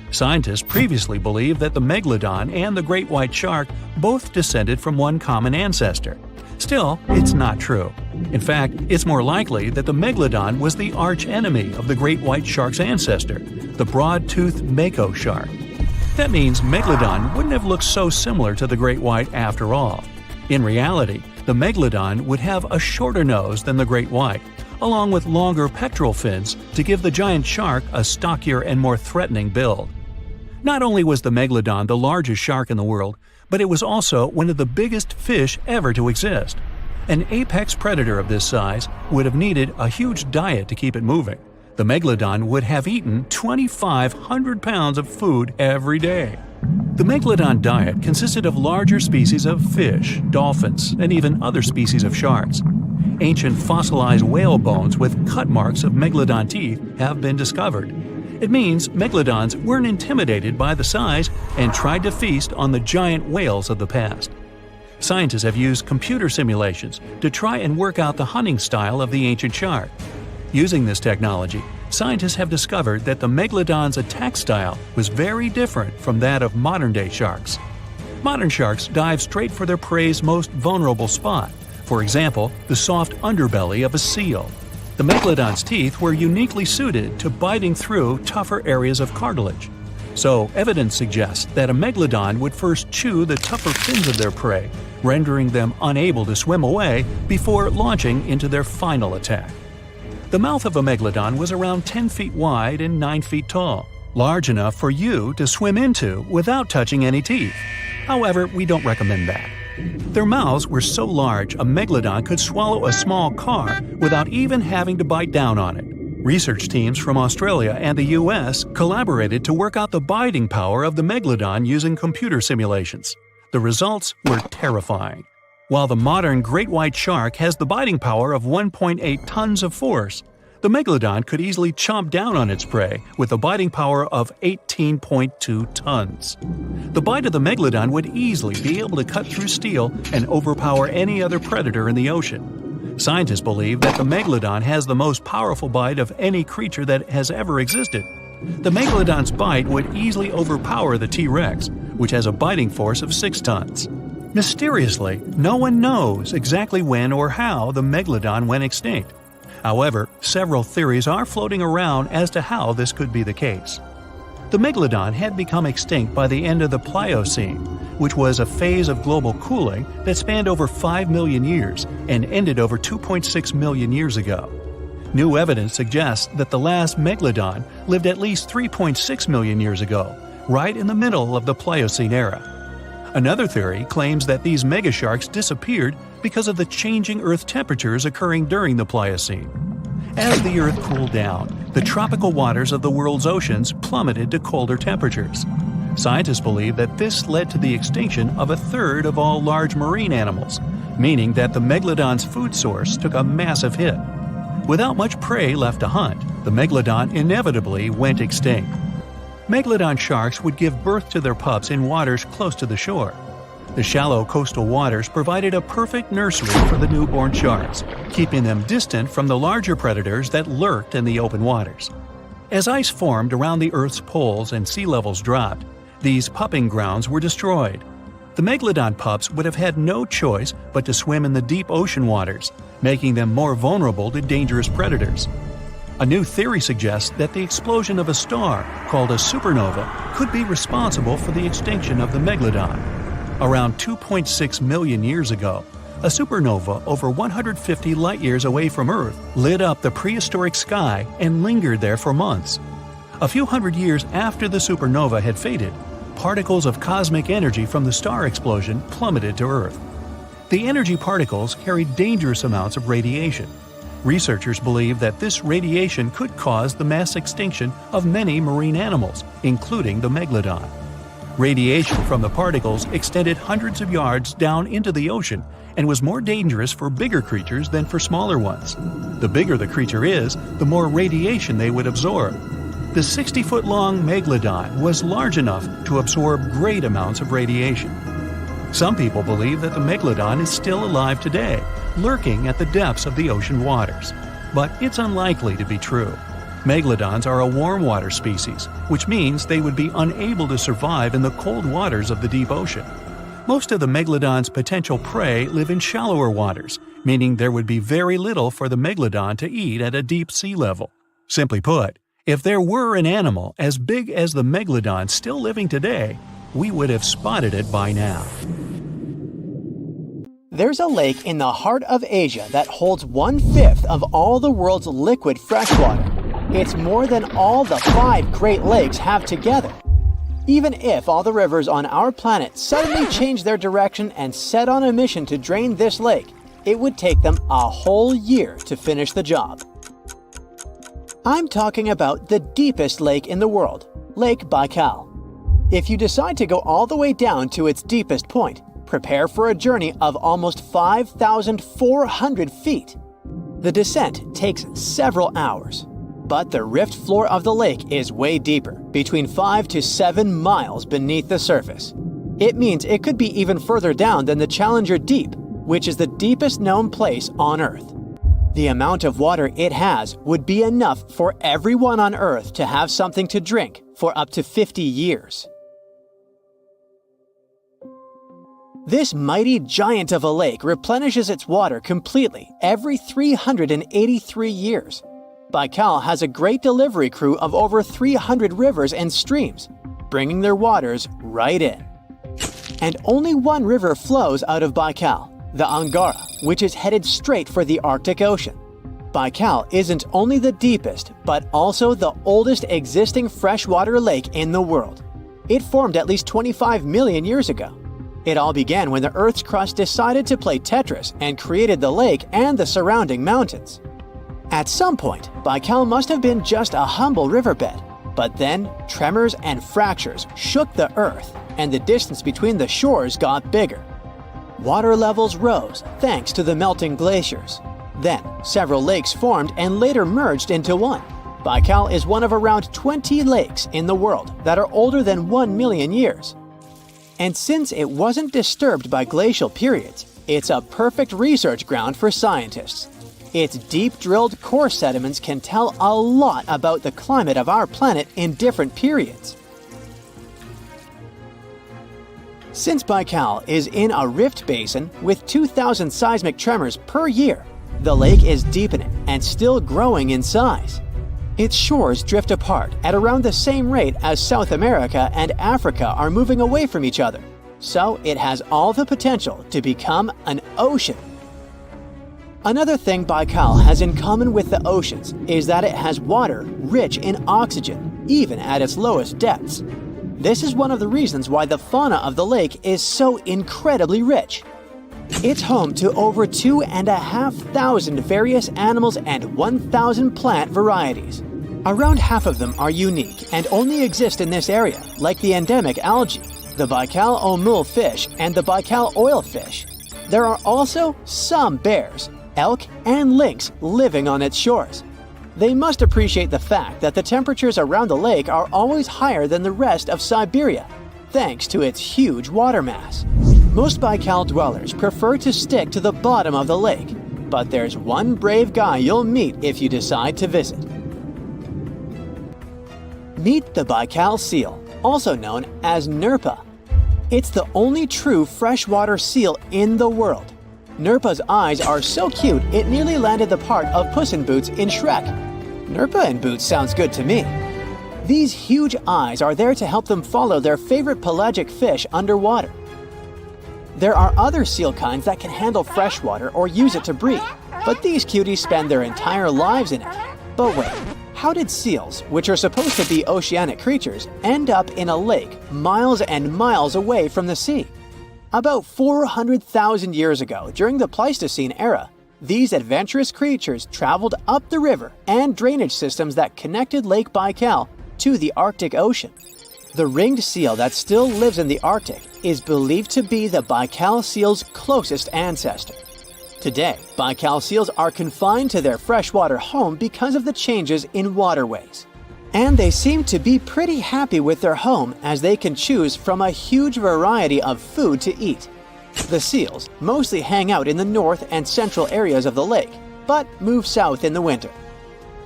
Scientists previously believed that the Megalodon and the great white shark both descended from one common ancestor. Still, it's not true. In fact, it's more likely that the Megalodon was the arch-enemy of the great white shark's ancestor, the broad-toothed mako shark. That means Megalodon wouldn't have looked so similar to the great white after all. In reality, the Megalodon would have a shorter nose than the great white, along with longer pectoral fins to give the giant shark a stockier and more threatening build. Not only was the Megalodon the largest shark in the world, but it was also one of the biggest fish ever to exist. An apex predator of this size would have needed a huge diet to keep it moving. The Megalodon would have eaten 2,500 pounds of food every day. The Megalodon diet consisted of larger species of fish, dolphins, and even other species of sharks. Ancient fossilized whale bones with cut marks of Megalodon teeth have been discovered. It means megalodons weren't intimidated by the size and tried to feast on the giant whales of the past. Scientists have used computer simulations to try and work out the hunting style of the ancient shark. Using this technology, scientists have discovered that the megalodon's attack style was very different from that of modern-day sharks. Modern sharks dive straight for their prey's most vulnerable spot, for example, the soft underbelly of a seal. The megalodon's teeth were uniquely suited to biting through tougher areas of cartilage. So, evidence suggests that a megalodon would first chew the tougher fins of their prey, rendering them unable to swim away before launching into their final attack. The mouth of a megalodon was around 10 feet wide and 9 feet tall, large enough for you to swim into without touching any teeth. However, we don't recommend that. Their mouths were so large a megalodon could swallow a small car without even having to bite down on it. Research teams from Australia and the US collaborated to work out the biting power of the megalodon using computer simulations. The results were terrifying. While the modern great white shark has the biting power of 1.8 tons of force, the megalodon could easily chomp down on its prey with a biting power of 18.2 tons. The bite of the megalodon would easily be able to cut through steel and overpower any other predator in the ocean. Scientists believe that the megalodon has the most powerful bite of any creature that has ever existed. The megalodon's bite would easily overpower the T-Rex, which has a biting force of 6 tons. Mysteriously, no one knows exactly when or how the megalodon went extinct. However, several theories are floating around as to how this could be the case. The megalodon had become extinct by the end of the Pliocene, which was a phase of global cooling that spanned over 5 million years and ended over 2.6 million years ago. New evidence suggests that the last megalodon lived at least 3.6 million years ago, right in the middle of the Pliocene era. Another theory claims that these megasharks disappeared because of the changing Earth temperatures occurring during the Pliocene. As the Earth cooled down, the tropical waters of the world's oceans plummeted to colder temperatures. Scientists believe that this led to the extinction of a third of all large marine animals, meaning that the megalodon's food source took a massive hit. Without much prey left to hunt, the megalodon inevitably went extinct. Megalodon sharks would give birth to their pups in waters close to the shore. The shallow coastal waters provided a perfect nursery for the newborn sharks, keeping them distant from the larger predators that lurked in the open waters. As ice formed around the Earth's poles and sea levels dropped, these pupping grounds were destroyed. The megalodon pups would have had no choice but to swim in the deep ocean waters, making them more vulnerable to dangerous predators. A new theory suggests that the explosion of a star, called a supernova, could be responsible for the extinction of the megalodon. Around 2.6 million years ago, a supernova over 150 light-years away from Earth lit up the prehistoric sky and lingered there for months. A few hundred years after the supernova had faded, particles of cosmic energy from the star explosion plummeted to Earth. The energy particles carried dangerous amounts of radiation. Researchers believe that this radiation could cause the mass extinction of many marine animals, including the megalodon. Radiation from the particles extended hundreds of yards down into the ocean and was more dangerous for bigger creatures than for smaller ones. The bigger the creature is, the more radiation they would absorb. The 60-foot-long megalodon was large enough to absorb great amounts of radiation. Some people believe that the megalodon is still alive today, lurking at the depths of the ocean waters. But it's unlikely to be true. Megalodons are a warm water species, which means they would be unable to survive in the cold waters of the deep ocean. Most of the megalodon's potential prey live in shallower waters, meaning there would be very little for the megalodon to eat at a deep sea level. Simply put, if there were an animal as big as the megalodon still living today, we would have spotted it by now. There's a lake in the heart of Asia that holds 1/5 of all the world's liquid freshwater. It's more than all the 5 Great Lakes have together. Even if all the rivers on our planet suddenly changed their direction and set on a mission to drain this lake, it would take them a whole year to finish the job. I'm talking about the deepest lake in the world, Lake Baikal. If you decide to go all the way down to its deepest point, prepare for a journey of almost 5,400 feet. The descent takes several hours. But the rift floor of the lake is way deeper, between 5 to 7 miles beneath the surface. It means it could be even further down than the Challenger Deep, which is the deepest known place on Earth. The amount of water it has would be enough for everyone on Earth to have something to drink for up to 50 years. This mighty giant of a lake replenishes its water completely every 383 years. Baikal has a great delivery crew of over 300 rivers and streams, bringing their waters right in. And only one river flows out of Baikal, the Angara, which is headed straight for the Arctic Ocean. Baikal isn't only the deepest, but also the oldest existing freshwater lake in the world. It formed at least 25 million years ago. It all began when the Earth's crust decided to play Tetris and created the lake and the surrounding mountains. At some point, Baikal must have been just a humble riverbed, but then tremors and fractures shook the Earth, and the distance between the shores got bigger. Water levels rose thanks to the melting glaciers. Then, several lakes formed and later merged into one. Baikal is one of around 20 lakes in the world that are older than 1 million years. And since it wasn't disturbed by glacial periods, it's a perfect research ground for scientists. Its deep-drilled core sediments can tell a lot about the climate of our planet in different periods. Since Baikal is in a rift basin with 2,000 seismic tremors per year, the lake is deepening and still growing in size. Its shores drift apart at around the same rate as South America and Africa are moving away from each other, so it has all the potential to become an ocean. Another thing Baikal has in common with the oceans is that it has water rich in oxygen, even at its lowest depths. This is one of the reasons why the fauna of the lake is so incredibly rich. It's home to over 2,500 various animals and 1,000 plant varieties. Around half of them are unique and only exist in this area, like the endemic algae, the Baikal omul fish, and the Baikal oilfish. There are also some bears, elk, and lynx living on its shores. They must appreciate the fact that the temperatures around the lake are always higher than the rest of Siberia, thanks to its huge water mass. Most Baikal dwellers prefer to stick to the bottom of the lake, but there's one brave guy you'll meet if you decide to visit. Meet the Baikal seal, also known as Nerpa. It's the only true freshwater seal in the world. Nerpa's eyes are so cute it nearly landed the part of Puss in Boots in Shrek. Nerpa in Boots sounds good to me. These huge eyes are there to help them follow their favorite pelagic fish underwater. There are other seal kinds that can handle freshwater or use it to breathe, but these cuties spend their entire lives in it. But wait, how did seals, which are supposed to be oceanic creatures, end up in a lake miles and miles away from the sea? About 400,000 years ago, during the Pleistocene era, these adventurous creatures traveled up the river and drainage systems that connected Lake Baikal to the Arctic Ocean. The ringed seal that still lives in the Arctic is believed to be the Baikal seal's closest ancestor. Today, Baikal seals are confined to their freshwater home because of the changes in waterways. And they seem to be pretty happy with their home as they can choose from a huge variety of food to eat. The seals mostly hang out in the north and central areas of the lake, but move south in the winter.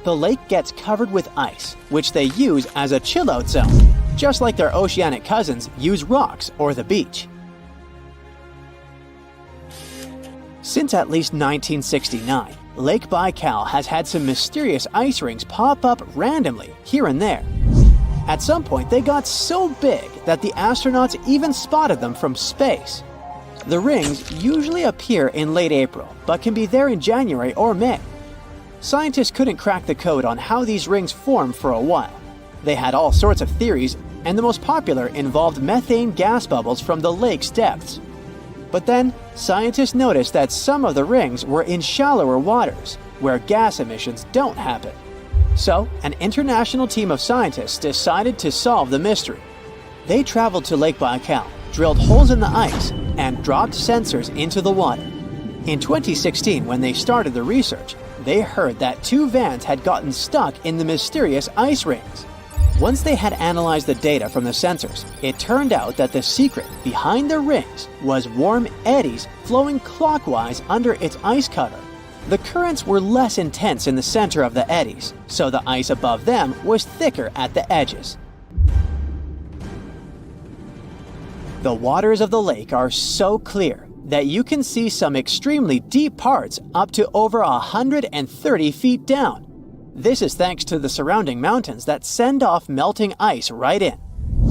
The lake gets covered with ice, which they use as a chill-out zone, just like their oceanic cousins use rocks or the beach. Since at least 1969, Lake Baikal has had some mysterious ice rings pop up randomly here and there. At some point, they got so big that the astronauts even spotted them from space. The rings usually appear in late April, but can be there in January or May. Scientists couldn't crack the code on how these rings form for a while. They had all sorts of theories, and the most popular involved methane gas bubbles from the lake's depths. But then, scientists noticed that some of the rings were in shallower waters, where gas emissions don't happen. So, an international team of scientists decided to solve the mystery. They traveled to Lake Baikal, drilled holes in the ice, and dropped sensors into the water. In 2016, when they started the research, they heard that two vans had gotten stuck in the mysterious ice rings. Once they had analyzed the data from the sensors, it turned out that the secret behind the rings was warm eddies flowing clockwise under its ice cover. The currents were less intense in the center of the eddies, so the ice above them was thicker at the edges. The waters of the lake are so clear that you can see some extremely deep parts up to over 130 feet down. This is thanks to the surrounding mountains that send off melting ice right in.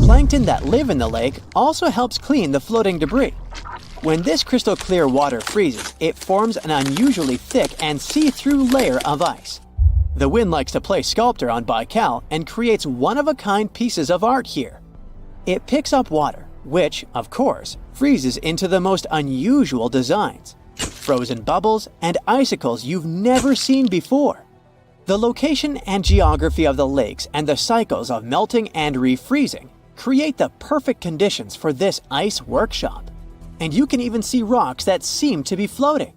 Plankton that live in the lake also helps clean the floating debris. When this crystal clear water freezes, it forms an unusually thick and see-through layer of ice. The wind likes to play sculptor on Baikal and creates one-of-a-kind pieces of art here. It picks up water, which, of course, freezes into the most unusual designs. Frozen bubbles and icicles you've never seen before. The location and geography of the lakes and the cycles of melting and refreezing create the perfect conditions for this ice workshop. And you can even see rocks that seem to be floating.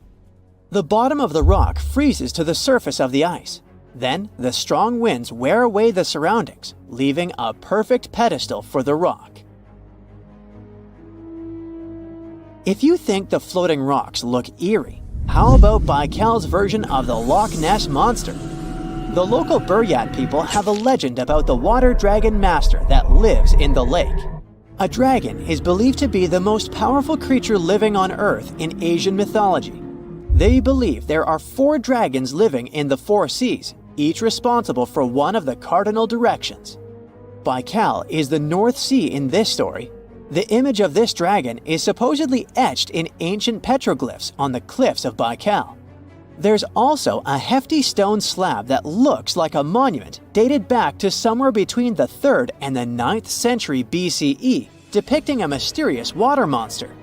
The bottom of the rock freezes to the surface of the ice. Then, the strong winds wear away the surroundings, leaving a perfect pedestal for the rock. If you think the floating rocks look eerie, how about Baikal's version of the Loch Ness Monster? The local Buryat people have a legend about the water dragon master that lives in the lake. A dragon is believed to be the most powerful creature living on Earth in Asian mythology. They believe there are 4 dragons living in the 4 seas, each responsible for one of the cardinal directions. Baikal is the North Sea in this story. The image of this dragon is supposedly etched in ancient petroglyphs on the cliffs of Baikal. There's also a hefty stone slab that looks like a monument dated back to somewhere between the 3rd and the 9th century BCE, depicting a mysterious water monster.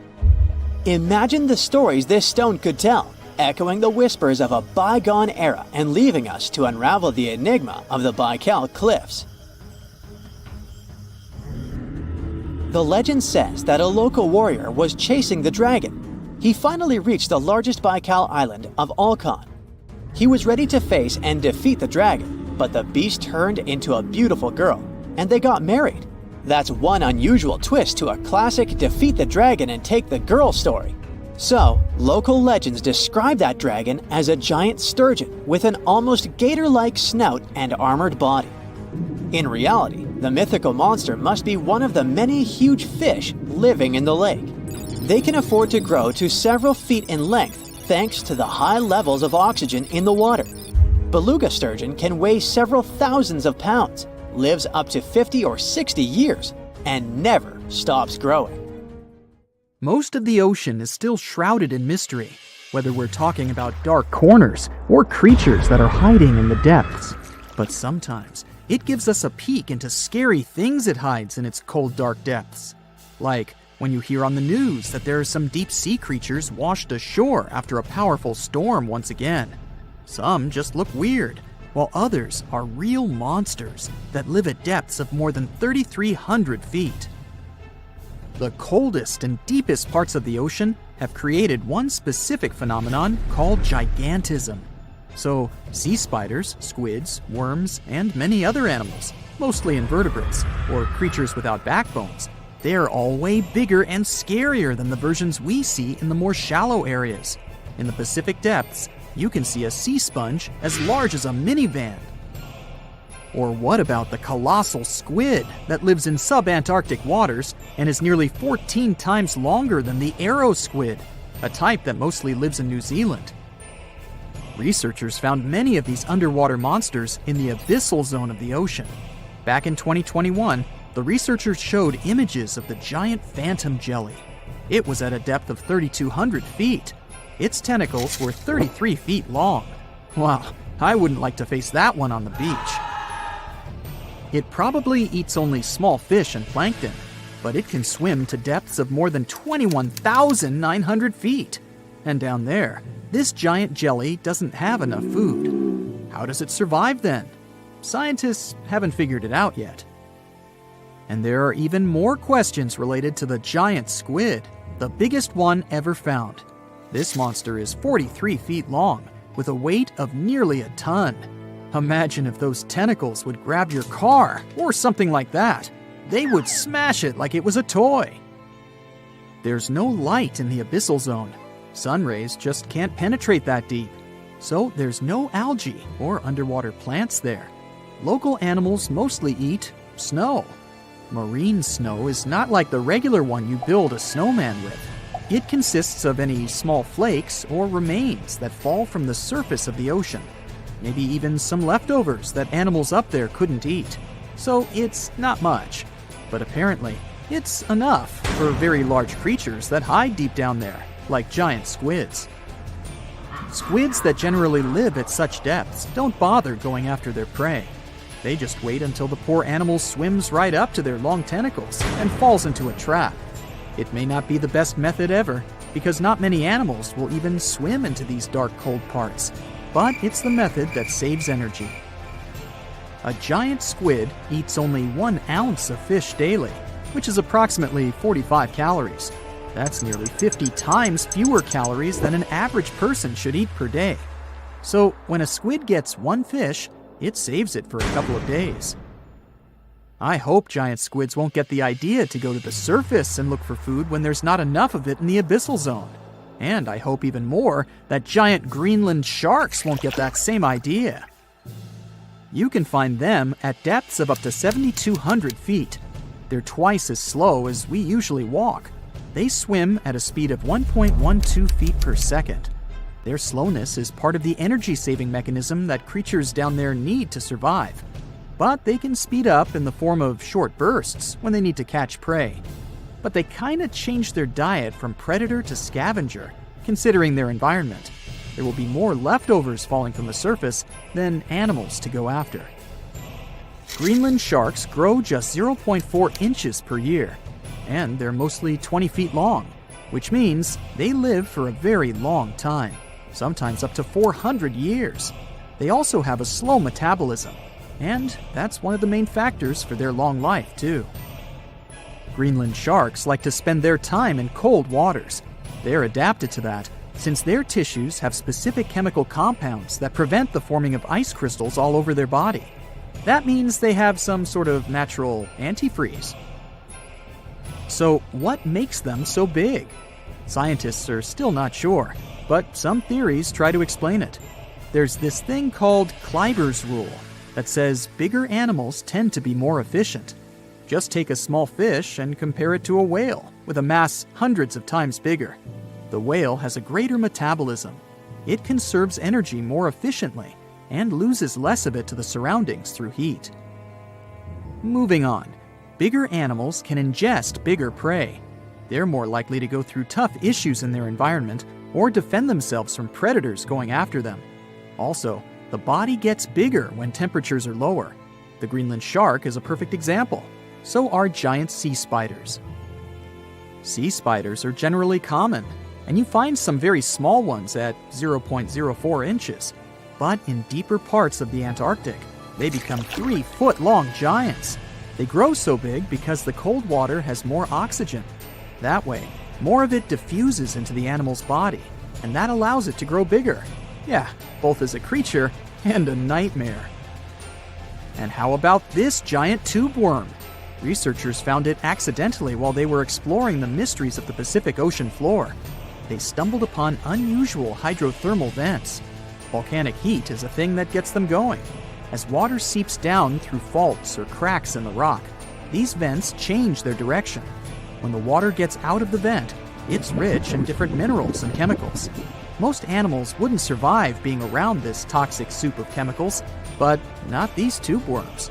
Imagine the stories this stone could tell, echoing the whispers of a bygone era and leaving us to unravel the enigma of the Baikal cliffs. The legend says that a local warrior was chasing the dragon. He finally reached the largest Baikal island of Alkan. He was ready to face and defeat the dragon, but the beast turned into a beautiful girl, and they got married. That's one unusual twist to a classic defeat the dragon and take the girl story. So, local legends describe that dragon as a giant sturgeon with an almost gator-like snout and armored body. In reality, the mythical monster must be one of the many huge fish living in the lake. They can afford to grow to several feet in length thanks to the high levels of oxygen in the water. Beluga sturgeon can weigh several thousands of pounds, lives up to 50 or 60 years, and never stops growing. Most of the ocean is still shrouded in mystery, whether we're talking about dark corners or creatures that are hiding in the depths. But sometimes it gives us a peek into scary things it hides in its cold, dark depths. Like when you hear on the news that there are some deep sea creatures washed ashore after a powerful storm once again. Some just look weird, while others are real monsters that live at depths of more than 3,300 feet. The coldest and deepest parts of the ocean have created one specific phenomenon called gigantism. So, sea spiders, squids, worms, and many other animals, mostly invertebrates, or creatures without backbones, they're all way bigger and scarier than the versions we see in the more shallow areas. In the Pacific depths, you can see a sea sponge as large as a minivan. Or what about the colossal squid that lives in subantarctic waters and is nearly 14 times longer than the arrow squid, a type that mostly lives in New Zealand? Researchers found many of these underwater monsters in the abyssal zone of the ocean. Back in 2021, the researchers showed images of the giant phantom jelly. It was at a depth of 3,200 feet. Its tentacles were 33 feet long. Wow, I wouldn't like to face that one on the beach. It probably eats only small fish and plankton, but it can swim to depths of more than 21,900 feet. And down there, this giant jelly doesn't have enough food. How does it survive then? Scientists haven't figured it out yet. And there are even more questions related to the giant squid, the biggest one ever found. This monster is 43 feet long, with a weight of nearly a ton. Imagine if those tentacles would grab your car or something like that. They would smash it like it was a toy. There's no light in the abyssal zone. Sun rays just can't penetrate that deep. So there's no algae or underwater plants there. Local animals mostly eat snow. Marine snow is not like the regular one you build a snowman with. It consists of any small flakes or remains that fall from the surface of the ocean. Maybe even some leftovers that animals up there couldn't eat. So it's not much. But apparently, it's enough for very large creatures that hide deep down there, like giant squids. Squids that generally live at such depths don't bother going after their prey. They just wait until the poor animal swims right up to their long tentacles and falls into a trap. It may not be the best method ever, because not many animals will even swim into these dark, cold parts. But it's the method that saves energy. A giant squid eats only 1 ounce of fish daily, which is approximately 45 calories. That's nearly 50 times fewer calories than an average person should eat per day. So when a squid gets 1 fish, it saves it for a couple of days. I hope giant squids won't get the idea to go to the surface and look for food when there's not enough of it in the abyssal zone. And I hope even more that giant Greenland sharks won't get that same idea. You can find them at depths of up to 7,200 feet. They're twice as slow as we usually walk. They swim at a speed of 1.12 feet per second. Their slowness is part of the energy-saving mechanism that creatures down there need to survive. But they can speed up in the form of short bursts when they need to catch prey. But they kinda change their diet from predator to scavenger, considering their environment. There will be more leftovers falling from the surface than animals to go after. Greenland sharks grow just 0.4 inches per year, and they're mostly 20 feet long, which means they live for a very long time, sometimes up to 400 years. They also have a slow metabolism, and that's one of the main factors for their long life, too. Greenland sharks like to spend their time in cold waters. They're adapted to that, since their tissues have specific chemical compounds that prevent the forming of ice crystals all over their body. That means they have some sort of natural antifreeze. So what makes them so big? Scientists are still not sure, but some theories try to explain it. There's this thing called Kleiber's rule that says bigger animals tend to be more efficient. Just take a small fish and compare it to a whale with a mass hundreds of times bigger. The whale has a greater metabolism. It conserves energy more efficiently and loses less of it to the surroundings through heat. Moving on, bigger animals can ingest bigger prey. They're more likely to go through tough issues in their environment or defend themselves from predators going after them. Also, the body gets bigger when temperatures are lower. The Greenland shark is a perfect example. So are giant sea spiders. Sea spiders are generally common, and you find some very small ones at 0.04 inches. But in deeper parts of the Antarctic, they become 3-foot-long giants. They grow so big because the cold water has more oxygen. That way, more of it diffuses into the animal's body, and that allows it to grow bigger. Yeah, both as a creature and a nightmare. And how about this giant tube worm? Researchers found it accidentally while they were exploring the mysteries of the Pacific Ocean floor. They stumbled upon unusual hydrothermal vents. Volcanic heat is a thing that gets them going. As water seeps down through faults or cracks in the rock, these vents change their direction. When the water gets out of the vent, it's rich in different minerals and chemicals. Most animals wouldn't survive being around this toxic soup of chemicals, but not these tube worms.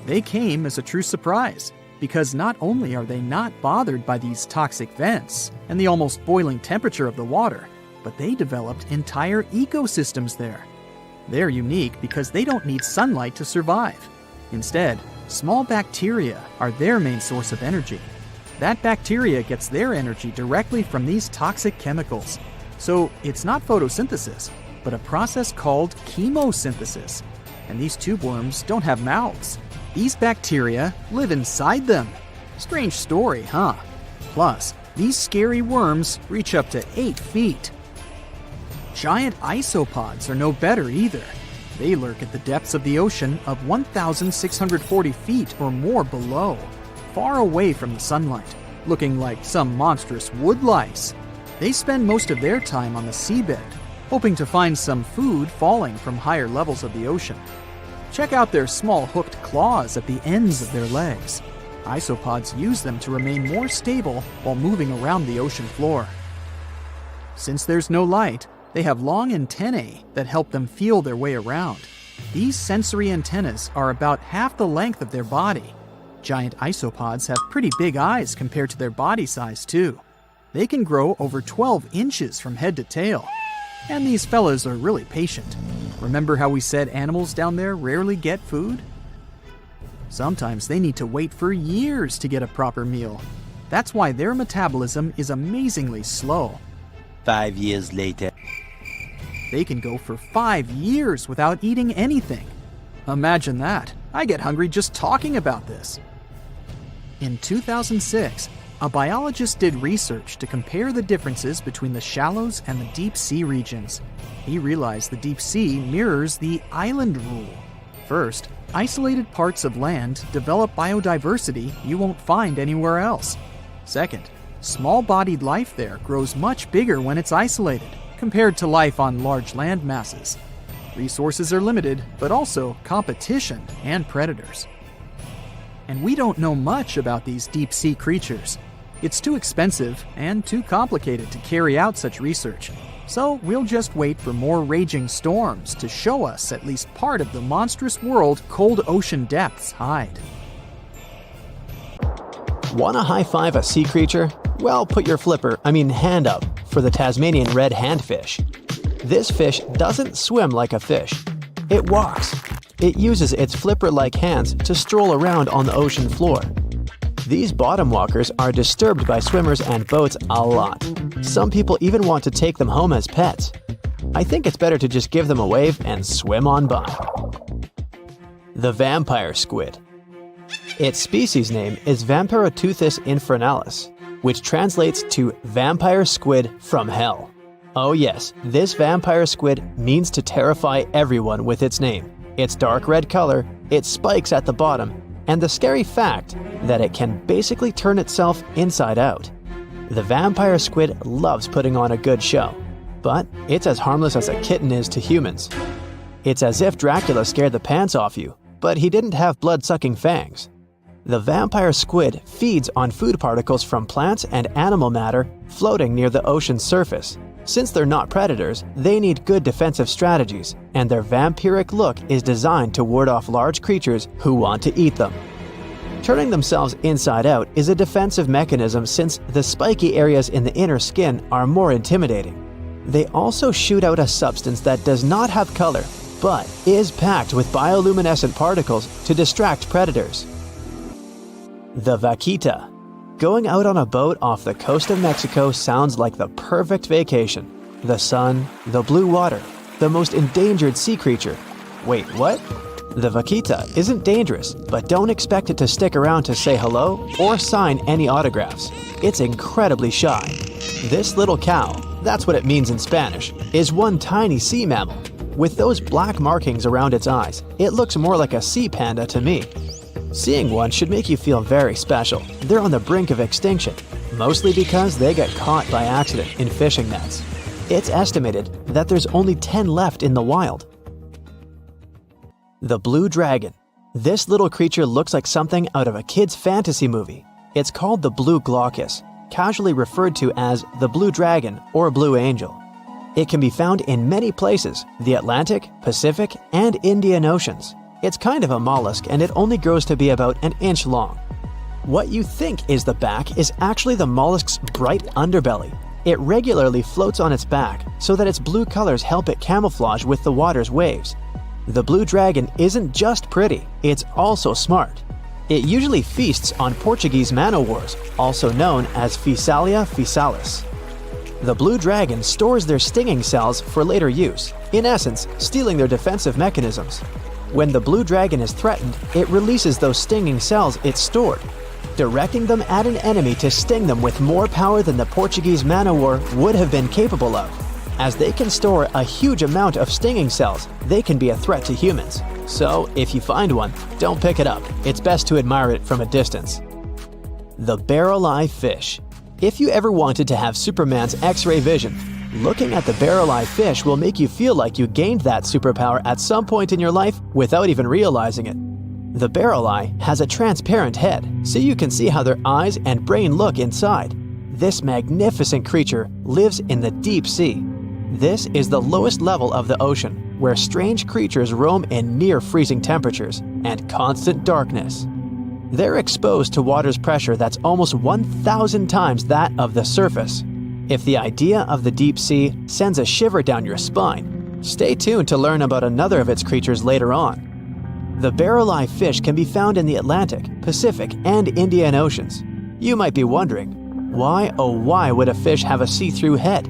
They came as a true surprise, because not only are they not bothered by these toxic vents and the almost boiling temperature of the water, but they developed entire ecosystems there. They're unique because they don't need sunlight to survive. Instead, small bacteria are their main source of energy. That bacteria gets their energy directly from these toxic chemicals. So it's not photosynthesis, but a process called chemosynthesis. And these tube worms don't have mouths. These bacteria live inside them. Strange story, huh? Plus, These scary worms reach up to 8 feet. Giant isopods are no better either. They lurk at the depths of the ocean of 1,640 feet or more below, far away from the sunlight, looking like some monstrous wood lice. They spend most of their time on the seabed, hoping to find some food falling from higher levels of the ocean. Check out their small hooked claws at the ends of their legs. Isopods use them to remain more stable while moving around the ocean floor. Since there's no light, they have long antennae that help them feel their way around. These sensory antennas are about half the length of their body. Giant isopods have pretty big eyes compared to their body size too. They can grow over 12 inches from head to tail. And these fellas are really patient. Remember how we said animals down there rarely get food? Sometimes they need to wait for years to get a proper meal. That's why their metabolism is amazingly slow. 5 years later. They can go for 5 years without eating anything. Imagine that. I get hungry just talking about this. In 2006, a biologist did research to compare the differences between the shallows and the deep sea regions. He realized the deep sea mirrors the island rule. First, isolated parts of land develop biodiversity you won't find anywhere else. Second, small-bodied life there grows much bigger when it's isolated, compared to life on large land masses. Resources are limited, but also competition and predators. And we don't know much about these deep-sea creatures. It's too expensive and too complicated to carry out such research. So we'll just wait for more raging storms to show us at least part of the monstrous world cold ocean depths hide. Wanna high-five a sea creature? Well, put your hand up for the Tasmanian red handfish. This fish doesn't swim like a fish. It walks. It uses its flipper-like hands to stroll around on the ocean floor. These bottom walkers are disturbed by swimmers and boats a lot. Some people even want to take them home as pets. I think it's better to just give them a wave and swim on by. The vampire squid. Its species name is Vampiroteuthis infernalis, which translates to vampire squid from hell. Oh yes, this vampire squid means to terrify everyone with its name, its dark red color, its spikes at the bottom, and the scary fact that it can basically turn itself inside out. The vampire squid loves putting on a good show, but it's as harmless as a kitten is to humans. It's as if Dracula scared the pants off you, but he didn't have blood-sucking fangs. The vampire squid feeds on food particles from plants and animal matter floating near the ocean's surface. Since they're not predators, they need good defensive strategies, and their vampiric look is designed to ward off large creatures who want to eat them. Turning themselves inside out is a defensive mechanism since the spiky areas in the inner skin are more intimidating. They also shoot out a substance that does not have color, but is packed with bioluminescent particles to distract predators. The vaquita. Going out on a boat off the coast of Mexico sounds like the perfect vacation. The sun, the blue water, the most endangered sea creature. Wait, what? The vaquita isn't dangerous, but don't expect it to stick around to say hello or sign any autographs. It's incredibly shy. This little cow, that's what it means in Spanish, is one tiny sea mammal. With those black markings around its eyes, it looks more like a sea panda to me. Seeing one should make you feel very special. They're on the brink of extinction, mostly because they got caught by accident in fishing nets. It's estimated that there's only 10 left in the wild. The blue dragon. This little creature looks like something out of a kid's fantasy movie. It's called the blue glaucus, casually referred to as the blue dragon or blue angel. It can be found in many places, the Atlantic, Pacific, and Indian Oceans. It's kind of a mollusk and it only grows to be about an inch long. What you think is the back is actually the mollusk's bright underbelly. It regularly floats on its back so that its blue colors help it camouflage with the water's waves. The blue dragon isn't just pretty, it's also smart. It usually feasts on Portuguese man-o'-wars, also known as Physalia physalis. The blue dragon stores their stinging cells for later use, in essence, stealing their defensive mechanisms. When the blue dragon is threatened, it releases those stinging cells it stored. directing them at an enemy to sting them with more power than the Portuguese man-o-war would have been capable of. As they can store a huge amount of stinging cells, they can be a threat to humans. So, if you find one, don't pick it up. It's best to admire it from a distance. The barrel-eye fish. If you ever wanted to have Superman's X-ray vision, looking at the barrel-eye fish will make you feel like you gained that superpower at some point in your life without even realizing it. The barrel eye has a transparent head, so you can see how their eyes and brain look inside. This magnificent creature lives in the deep sea. This is the lowest level of the ocean, where strange creatures roam in near-freezing temperatures and constant darkness. They're exposed to water's pressure that's almost 1,000 times that of the surface. If the idea of the deep sea sends a shiver down your spine, stay tuned to learn about another of its creatures later on. The barrel-eye fish can be found in the Atlantic, Pacific, and Indian Oceans. You might be wondering, why oh why would a fish have a see-through head?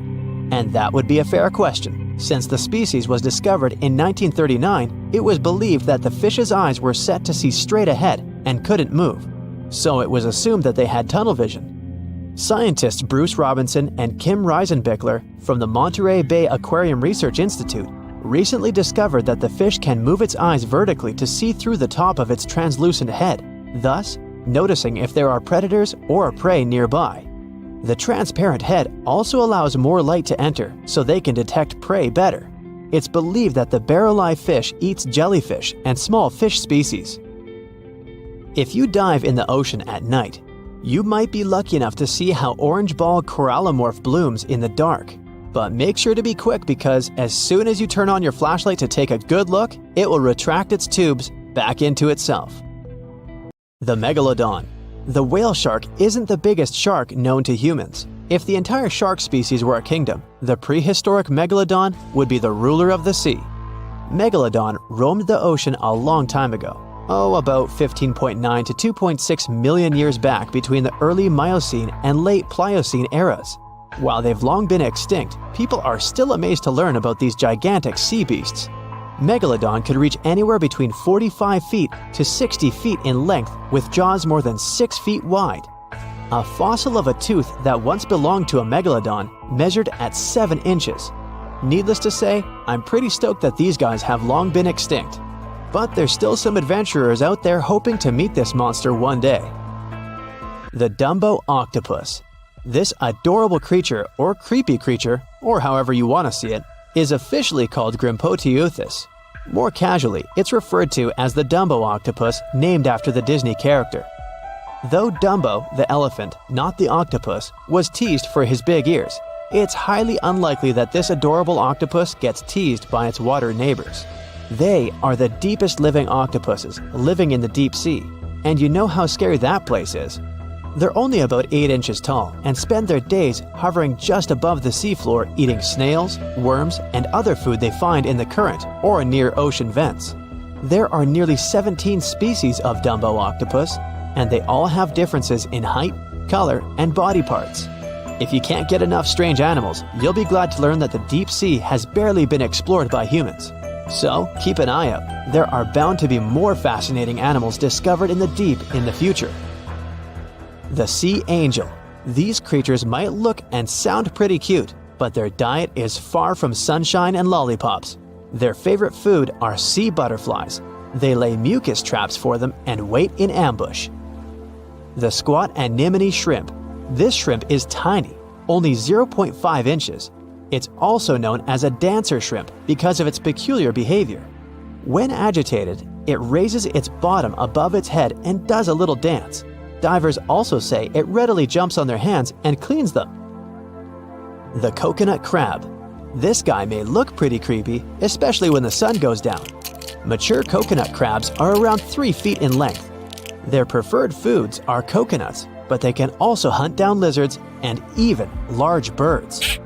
And that would be a fair question. Since the species was discovered in 1939, it was believed that the fish's eyes were set to see straight ahead and couldn't move. So it was assumed that they had tunnel vision. Scientists Bruce Robinson and Kim Reisenbichler from the Monterey Bay Aquarium Research Institute recently discovered that the fish can move its eyes vertically to see through the top of its translucent head, thus noticing if there are predators or prey nearby. The transparent head also allows more light to enter so they can detect prey better. It's believed that the barrel-eye fish eats jellyfish and small fish species. If you dive in the ocean at night, you might be lucky enough to see how orange ball corallimorph blooms in the dark. But make sure to be quick because as soon as you turn on your flashlight to take a good look, it will retract its tubes back into itself. The Megalodon. The whale shark isn't the biggest shark known to humans. If the entire shark species were a kingdom, the prehistoric Megalodon would be the ruler of the sea. Megalodon roamed the ocean a long time ago. About 15.9 to 2.6 million years back between the early Miocene and late Pliocene eras. While they've long been extinct, people are still amazed to learn about these gigantic sea beasts. Megalodon could reach anywhere between 45 feet to 60 feet in length with jaws more than 6 feet wide. A fossil of a tooth that once belonged to a megalodon measured at 7 inches. Needless to say, I'm pretty stoked that these guys have long been extinct. But there's still some adventurers out there hoping to meet this monster one day. The Dumbo Octopus. This adorable creature, or creepy creature, or however you want to see it, is officially called Grimpoteuthis. More casually, it's referred to as the Dumbo octopus, named after the Disney character. Though Dumbo, the elephant, not the octopus, was teased for his big ears, it's highly unlikely that this adorable octopus gets teased by its water neighbors. They are the deepest living octopuses, living in the deep sea, and you know how scary that place is. They're only about 8 inches tall and spend their days hovering just above the seafloor eating snails, worms, and other food they find in the current or near ocean vents. There are nearly 17 species of Dumbo octopus, and they all have differences in height, color, and body parts. If you can't get enough strange animals, you'll be glad to learn that the deep sea has barely been explored by humans. So keep an eye out. There are bound to be more fascinating animals discovered in the deep in the future. The sea angel. These creatures might look and sound pretty cute, but their diet is far from sunshine and lollipops. Their favorite food are sea butterflies. They lay mucus traps for them and wait in ambush. The squat anemone shrimp. This shrimp is tiny, only 0.5 inches. It's also known as a dancer shrimp because of its peculiar behavior. When agitated, it raises its bottom above its head and does a little dance. Divers also say it readily jumps on their hands and cleans them. The coconut crab. This guy may look pretty creepy, especially when the sun goes down. Mature coconut crabs are around 3 feet in length. Their preferred foods are coconuts, but they can also hunt down lizards and even large birds.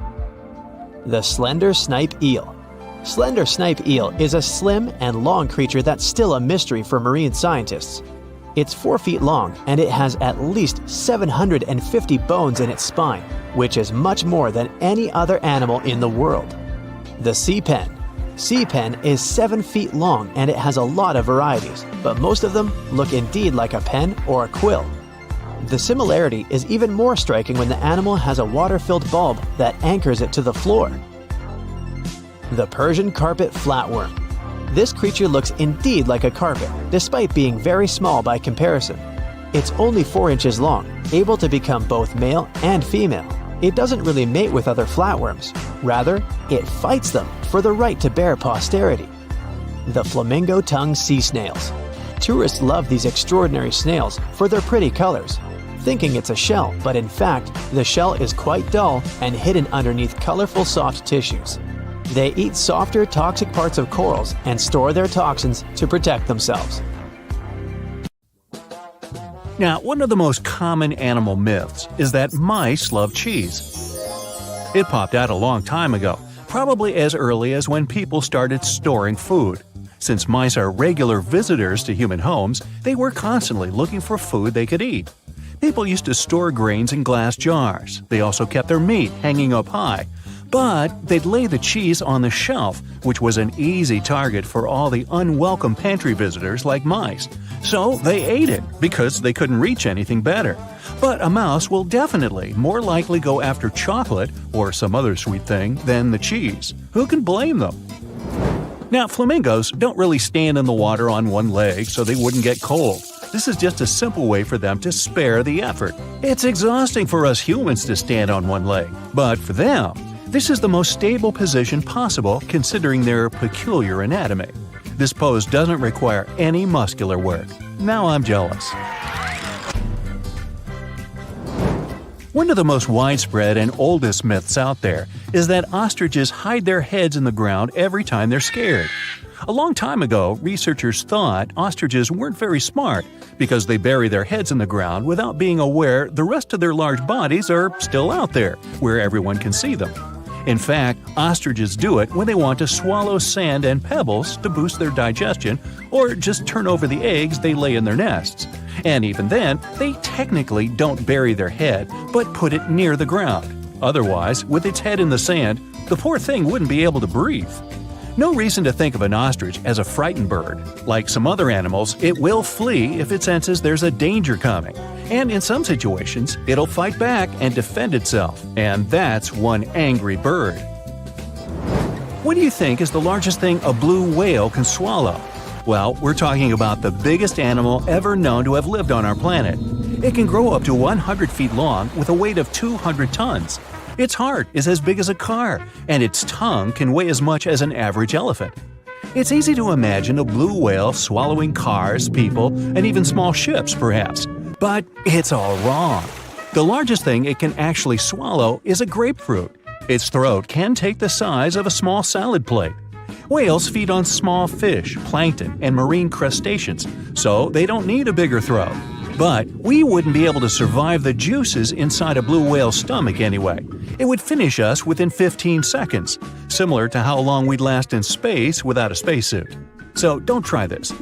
The slender snipe eel. Slender snipe eel is a slim and long creature that's still a mystery for marine scientists. It's 4 feet long and it has at least 750 bones in its spine, which is much more than any other animal in the world. The sea pen. Sea pen is 7 feet long and it has a lot of varieties, but most of them look indeed like a pen or a quill. The similarity is even more striking when the animal has a water-filled bulb that anchors it to the floor. The Persian carpet flatworm. This creature looks indeed like a carpet, despite being very small by comparison. It's only 4 inches long, able to become both male and female. It doesn't really mate with other flatworms. Rather, it fights them for the right to bear posterity. The flamingo-tongued sea snails. Tourists love these extraordinary snails for their pretty colors, thinking it's a shell, but in fact, the shell is quite dull and hidden underneath colorful soft tissues. They eat softer, toxic parts of corals and store their toxins to protect themselves. Now, one of the most common animal myths is that mice love cheese. It popped out a long time ago, probably as early as when people started storing food. Since mice are regular visitors to human homes, they were constantly looking for food they could eat. People used to store grains in glass jars. They also kept their meat hanging up high. But they'd lay the cheese on the shelf, which was an easy target for all the unwelcome pantry visitors like mice. So they ate it because they couldn't reach anything better. But a mouse will definitely more likely go after chocolate or some other sweet thing than the cheese. Who can blame them? Now, flamingos don't really stand in the water on one leg so they wouldn't get cold. This is just a simple way for them to spare the effort. It's exhausting for us humans to stand on one leg, but for them, this is the most stable position possible considering their peculiar anatomy. This pose doesn't require any muscular work. Now I'm jealous. One of the most widespread and oldest myths out there is that ostriches hide their heads in the ground every time they're scared. A long time ago, researchers thought ostriches weren't very smart because they bury their heads in the ground without being aware the rest of their large bodies are still out there, where everyone can see them. In fact, ostriches do it when they want to swallow sand and pebbles to boost their digestion or just turn over the eggs they lay in their nests. And even then, they technically don't bury their head, but put it near the ground. Otherwise, with its head in the sand, the poor thing wouldn't be able to breathe. No reason to think of an ostrich as a frightened bird. Like some other animals, it will flee if it senses there's a danger coming. And in some situations, it'll fight back and defend itself. And that's one angry bird. What do you think is the largest thing a blue whale can swallow? Well, we're talking about the biggest animal ever known to have lived on our planet. It can grow up to 100 feet long with a weight of 200 tons. Its heart is as big as a car, and its tongue can weigh as much as an average elephant. It's easy to imagine a blue whale swallowing cars, people, and even small ships, perhaps. But it's all wrong. The largest thing it can actually swallow is a grapefruit. Its throat can take the size of a small salad plate. Whales feed on small fish, plankton, and marine crustaceans, so they don't need a bigger throat. But we wouldn't be able to survive the juices inside a blue whale's stomach anyway. It would finish us within 15 seconds, similar to how long we'd last in space without a spacesuit. So don't try this.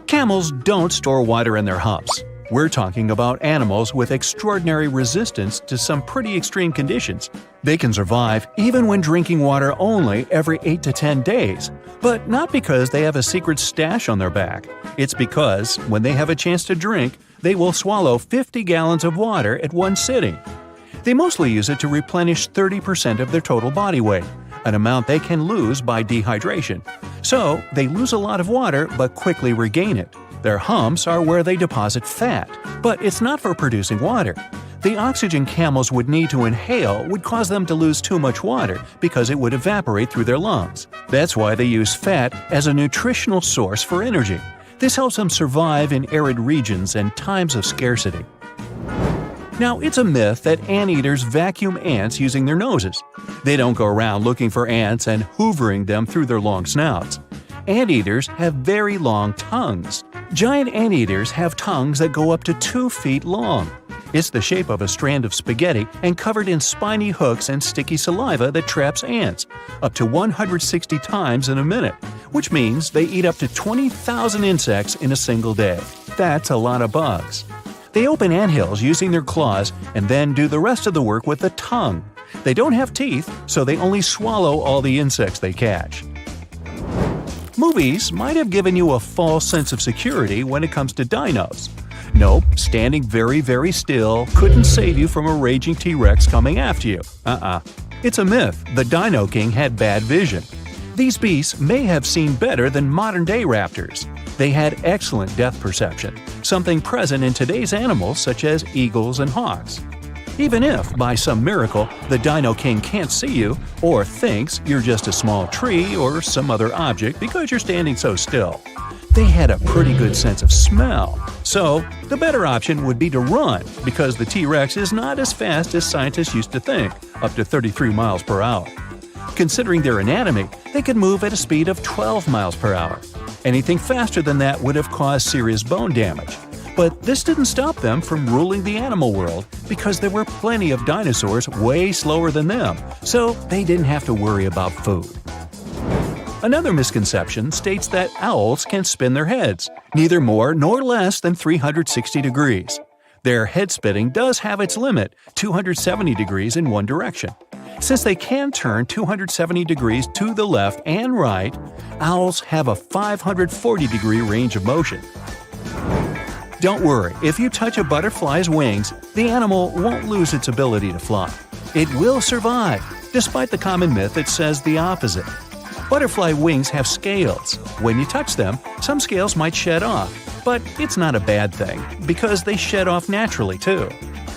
Camels don't store water in their humps. We're talking about animals with extraordinary resistance to some pretty extreme conditions. They can survive even when drinking water only every 8 to 10 days, but not because they have a secret stash on their back. It's because, when they have a chance to drink, they will swallow 50 gallons of water at one sitting. They mostly use it to replenish 30% of their total body weight, an amount they can lose by dehydration. So, they lose a lot of water but quickly regain it. Their humps are where they deposit fat, but it's not for producing water. The oxygen camels would need to inhale would cause them to lose too much water because it would evaporate through their lungs. That's why they use fat as a nutritional source for energy. This helps them survive in arid regions and times of scarcity. Now, it's a myth that anteaters vacuum ants using their noses. They don't go around looking for ants and hoovering them through their long snouts. Anteaters have very long tongues. Giant anteaters have tongues that go up to 2 feet long. It's the shape of a strand of spaghetti and covered in spiny hooks and sticky saliva that traps ants, up to 160 times in a minute, which means they eat up to 20,000 insects in a single day. That's a lot of bugs. They open anthills using their claws and then do the rest of the work with the tongue. They don't have teeth, so they only swallow all the insects they catch. Movies might have given you a false sense of security when it comes to dinos. Nope, standing very, very still couldn't save you from a raging T-Rex coming after you. It's a myth. The Dino King had bad vision. These beasts may have seen better than modern-day raptors. They had excellent depth perception, something present in today's animals such as eagles and hawks. Even if, by some miracle, the Dino King can't see you or thinks you're just a small tree or some other object because you're standing so still, they had a pretty good sense of smell. So, the better option would be to run because the T-Rex is not as fast as scientists used to think, up to 33 miles per hour. Considering their anatomy, they could move at a speed of 12 miles per hour. Anything faster than that would have caused serious bone damage. But this didn't stop them from ruling the animal world because there were plenty of dinosaurs way slower than them, so they didn't have to worry about food. Another misconception states that owls can spin their heads, neither more nor less than 360 degrees. Their head spinning does have its limit, 270 degrees in one direction. Since they can turn 270 degrees to the left and right, owls have a 540-degree range of motion. Don't worry, if you touch a butterfly's wings, the animal won't lose its ability to fly. It will survive, despite the common myth that says the opposite. Butterfly wings have scales. When you touch them, some scales might shed off, but it's not a bad thing, because they shed off naturally too.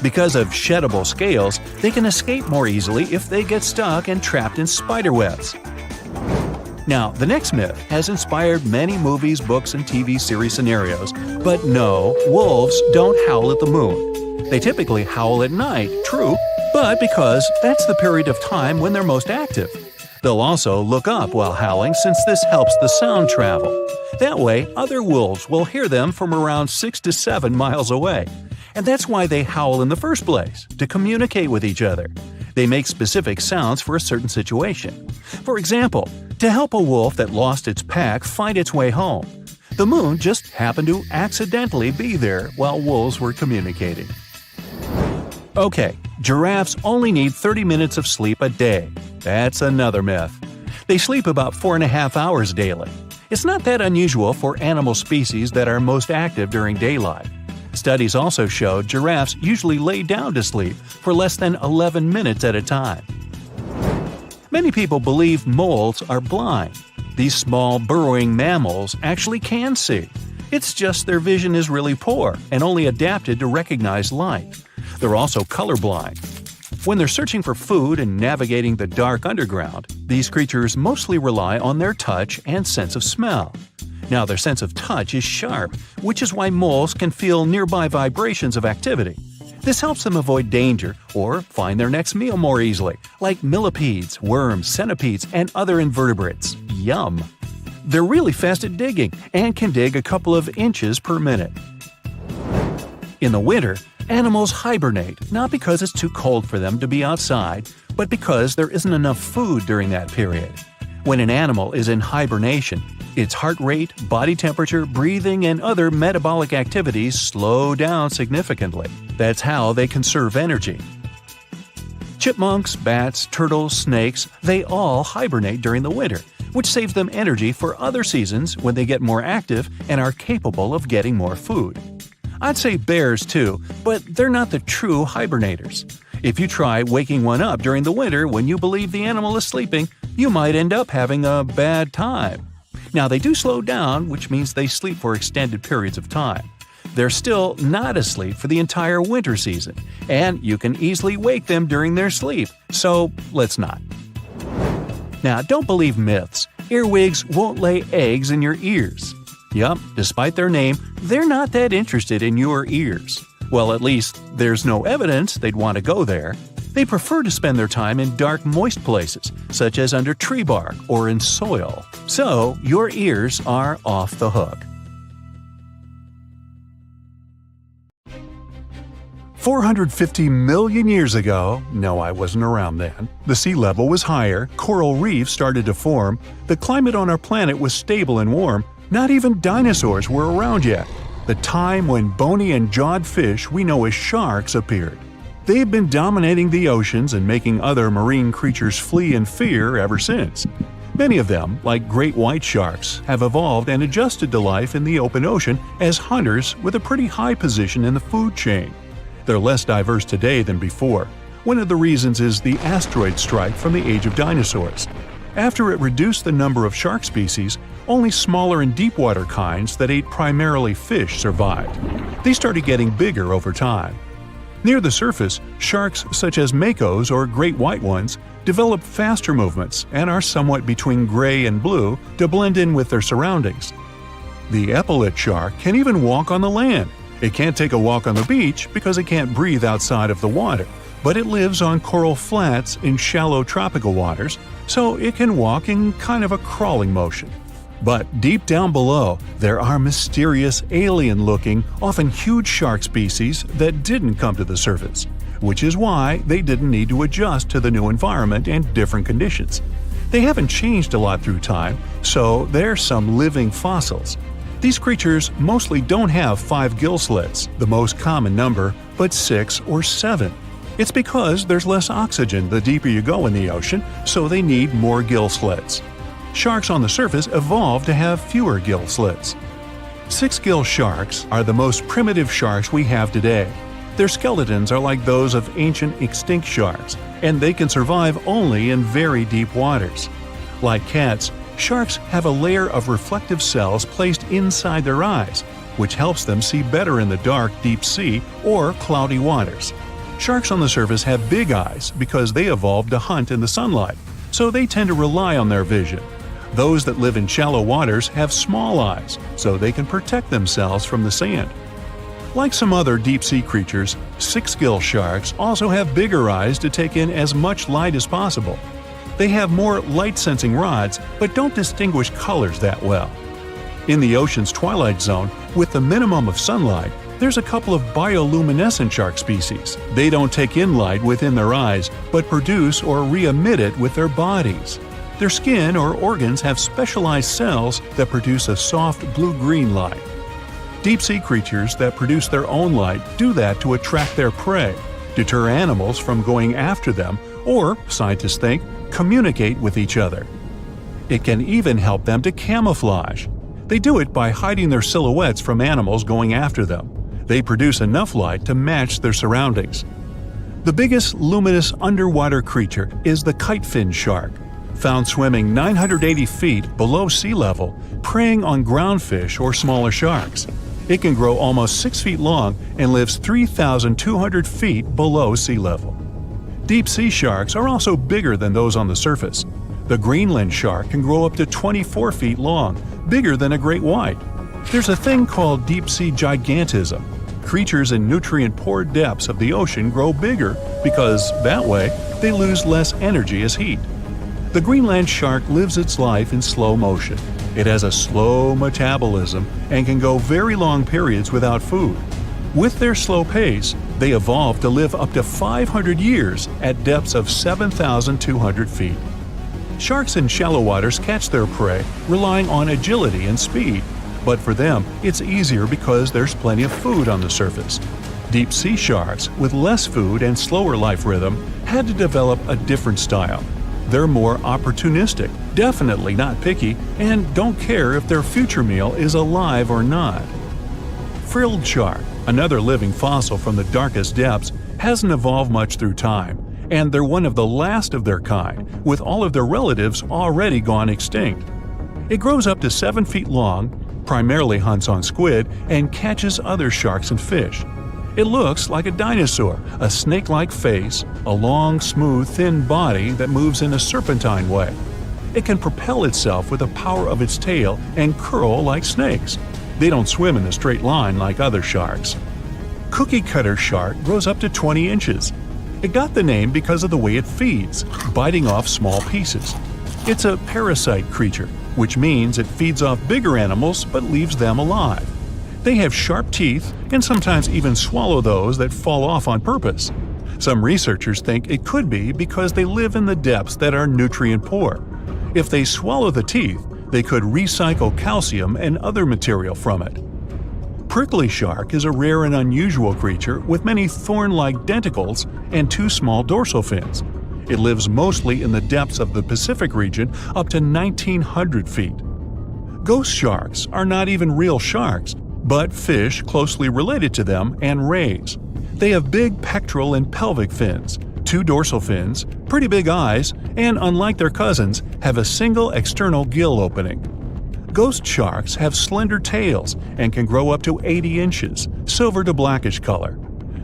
Because of sheddable scales, they can escape more easily if they get stuck and trapped in spider webs. Now, the next myth has inspired many movies, books, and TV series scenarios, but no, wolves don't howl at the moon. They typically howl at night, true, but because that's the period of time when they're most active. They'll also look up while howling since this helps the sound travel. That way, other wolves will hear them from around 6 to 7 miles away. And that's why they howl in the first place, to communicate with each other. They make specific sounds for a certain situation. For example, to help a wolf that lost its pack find its way home. The moon just happened to accidentally be there while wolves were communicating. Okay, giraffes only need 30 minutes of sleep a day. That's another myth. They sleep about 4.5 hours daily. It's not that unusual for animal species that are most active during daylight. Studies also show giraffes usually lay down to sleep for less than 11 minutes at a time. Many people believe moles are blind. These small burrowing mammals actually can see. It's just their vision is really poor and only adapted to recognize light. They're also colorblind. When they're searching for food and navigating the dark underground, these creatures mostly rely on their touch and sense of smell. Now, their sense of touch is sharp, which is why moles can feel nearby vibrations of activity. This helps them avoid danger or find their next meal more easily, like millipedes, worms, centipedes, and other invertebrates. Yum! They're really fast at digging and can dig a couple of inches per minute. In the winter, animals hibernate not because it's too cold for them to be outside, but because there isn't enough food during that period. When an animal is in hibernation, its heart rate, body temperature, breathing, and other metabolic activities slow down significantly. That's how they conserve energy. Chipmunks, bats, turtles, snakes, they all hibernate during the winter, which saves them energy for other seasons when they get more active and are capable of getting more food. I'd say bears too, but they're not the true hibernators. If you try waking one up during the winter when you believe the animal is sleeping, you might end up having a bad time. Now, they do slow down, which means they sleep for extended periods of time. They're still not asleep for the entire winter season, and you can easily wake them during their sleep, so let's not. Now, don't believe myths. Earwigs won't lay eggs in your ears. Yup, despite their name, they're not that interested in your ears. Well, at least there's no evidence they'd want to go there. They prefer to spend their time in dark, moist places, such as under tree bark or in soil. So, your ears are off the hook. 450 million years ago, no, I wasn't around then, the sea level was higher, coral reefs started to form, the climate on our planet was stable and warm, not even dinosaurs were around yet. The time when bony and jawed fish we know as sharks appeared. They've been dominating the oceans and making other marine creatures flee in fear ever since. Many of them, like great white sharks, have evolved and adjusted to life in the open ocean as hunters with a pretty high position in the food chain. They're less diverse today than before. One of the reasons is the asteroid strike from the age of dinosaurs. After it reduced the number of shark species, only smaller and deep-water kinds that ate primarily fish survived. They started getting bigger over time. Near the surface, sharks such as makos or great white ones develop faster movements and are somewhat between gray and blue to blend in with their surroundings. The epaulet shark can even walk on the land. It can't take a walk on the beach because it can't breathe outside of the water, but it lives on coral flats in shallow tropical waters, so it can walk in kind of a crawling motion. But deep down below, there are mysterious, alien-looking, often huge shark species that didn't come to the surface, which is why they didn't need to adjust to the new environment and different conditions. They haven't changed a lot through time, so they're some living fossils. These creatures mostly don't have 5 gill slits, the most common number, but 6 or 7. It's because there's less oxygen the deeper you go in the ocean, so they need more gill slits. Sharks on the surface evolved to have fewer gill slits. 6-gill sharks are the most primitive sharks we have today. Their skeletons are like those of ancient extinct sharks, and they can survive only in very deep waters. Like cats, sharks have a layer of reflective cells placed inside their eyes, which helps them see better in the dark deep sea or cloudy waters. Sharks on the surface have big eyes because they evolved to hunt in the sunlight, so they tend to rely on their vision. Those that live in shallow waters have small eyes, so they can protect themselves from the sand. Like some other deep-sea creatures, 6-gill sharks also have bigger eyes to take in as much light as possible. They have more light-sensing rods, but don't distinguish colors that well. In the ocean's twilight zone, with the minimum of sunlight, there's a couple of bioluminescent shark species. They don't take in light within their eyes, but produce or re-emit it with their bodies. Their skin or organs have specialized cells that produce a soft blue-green light. Deep-sea creatures that produce their own light do that to attract their prey, deter animals from going after them, or, scientists think, communicate with each other. It can even help them to camouflage. They do it by hiding their silhouettes from animals going after them. They produce enough light to match their surroundings. The biggest luminous underwater creature is the kitefin shark, found swimming 980 feet below sea level, preying on groundfish or smaller sharks. It can grow almost 6 feet long and lives 3,200 feet below sea level. Deep-sea sharks are also bigger than those on the surface. The Greenland shark can grow up to 24 feet long, bigger than a great white. There's a thing called deep-sea gigantism. Creatures in nutrient-poor depths of the ocean grow bigger because, that way, they lose less energy as heat. The Greenland shark lives its life in slow motion. It has a slow metabolism and can go very long periods without food. With their slow pace, they evolved to live up to 500 years at depths of 7,200 feet. Sharks in shallow waters catch their prey relying on agility and speed, but for them, it's easier because there's plenty of food on the surface. Deep-sea sharks, with less food and slower life rhythm, had to develop a different style. They're more opportunistic, definitely not picky, and don't care if their future meal is alive or not. Frilled shark, another living fossil from the darkest depths, hasn't evolved much through time, and they're one of the last of their kind, with all of their relatives already gone extinct. It grows up to 7 feet long, primarily hunts on squid, and catches other sharks and fish. It looks like a dinosaur, a snake-like face, a long, smooth, thin body that moves in a serpentine way. It can propel itself with the power of its tail and curl like snakes. They don't swim in a straight line like other sharks. Cookie cutter shark grows up to 20 inches. It got the name because of the way it feeds, biting off small pieces. It's a parasite creature, which means it feeds off bigger animals but leaves them alive. They have sharp teeth and sometimes even swallow those that fall off on purpose. Some researchers think it could be because they live in the depths that are nutrient poor. If they swallow the teeth, they could recycle calcium and other material from it. Prickly shark is a rare and unusual creature with many thorn-like denticles and 2 small dorsal fins. It lives mostly in the depths of the Pacific region up to 1,900 feet. Ghost sharks are not even real sharks, but fish closely related to them and rays. They have big pectoral and pelvic fins, 2 dorsal fins, pretty big eyes, and unlike their cousins, have a single external gill opening. Ghost sharks have slender tails and can grow up to 80 inches, silver to blackish color.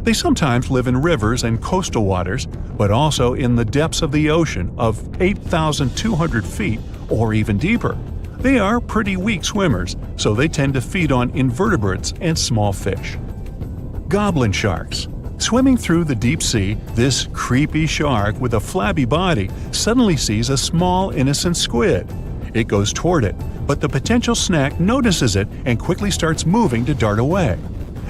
They sometimes live in rivers and coastal waters, but also in the depths of the ocean of 8,200 feet or even deeper. They are pretty weak swimmers, so they tend to feed on invertebrates and small fish. Goblin sharks. Swimming through the deep sea, this creepy shark with a flabby body suddenly sees a small, innocent squid. It goes toward it, but the potential snack notices it and quickly starts moving to dart away.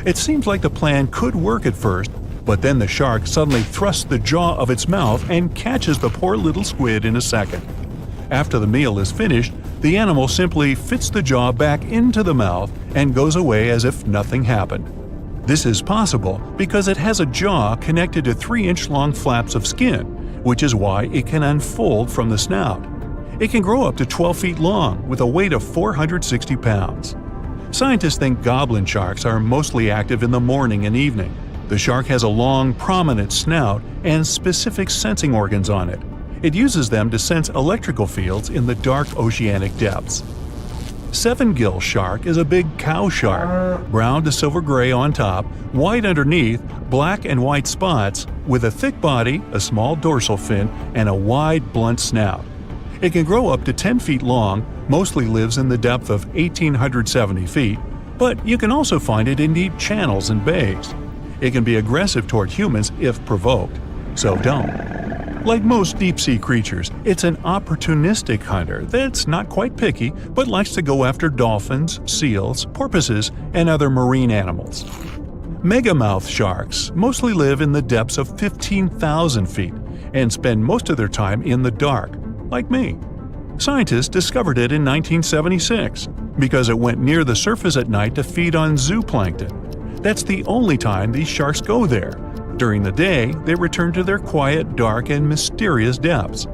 It seems like the plan could work at first, but then the shark suddenly thrusts the jaw of its mouth and catches the poor little squid in a second. After the meal is finished, the animal simply fits the jaw back into the mouth and goes away as if nothing happened. This is possible because it has a jaw connected to 3-inch-long flaps of skin, which is why it can unfold from the snout. It can grow up to 12 feet long with a weight of 460 pounds. Scientists think goblin sharks are mostly active in the morning and evening. The shark has a long, prominent snout and specific sensing organs on it. It uses them to sense electrical fields in the dark oceanic depths. Seven-gill shark is a big cow shark, brown to silver-gray on top, white underneath, black and white spots, with a thick body, a small dorsal fin, and a wide, blunt snout. It can grow up to 10 feet long, mostly lives in the depth of 1,870 feet, but you can also find it in deep channels and bays. It can be aggressive toward humans if provoked, so don't. Like most deep-sea creatures, it's an opportunistic hunter that's not quite picky but likes to go after dolphins, seals, porpoises, and other marine animals. Megamouth sharks mostly live in the depths of 15,000 feet and spend most of their time in the dark, like me. Scientists discovered it in 1976 because it went near the surface at night to feed on zooplankton. That's the only time these sharks go there. During the day, they return to their quiet, dark, and mysterious depths.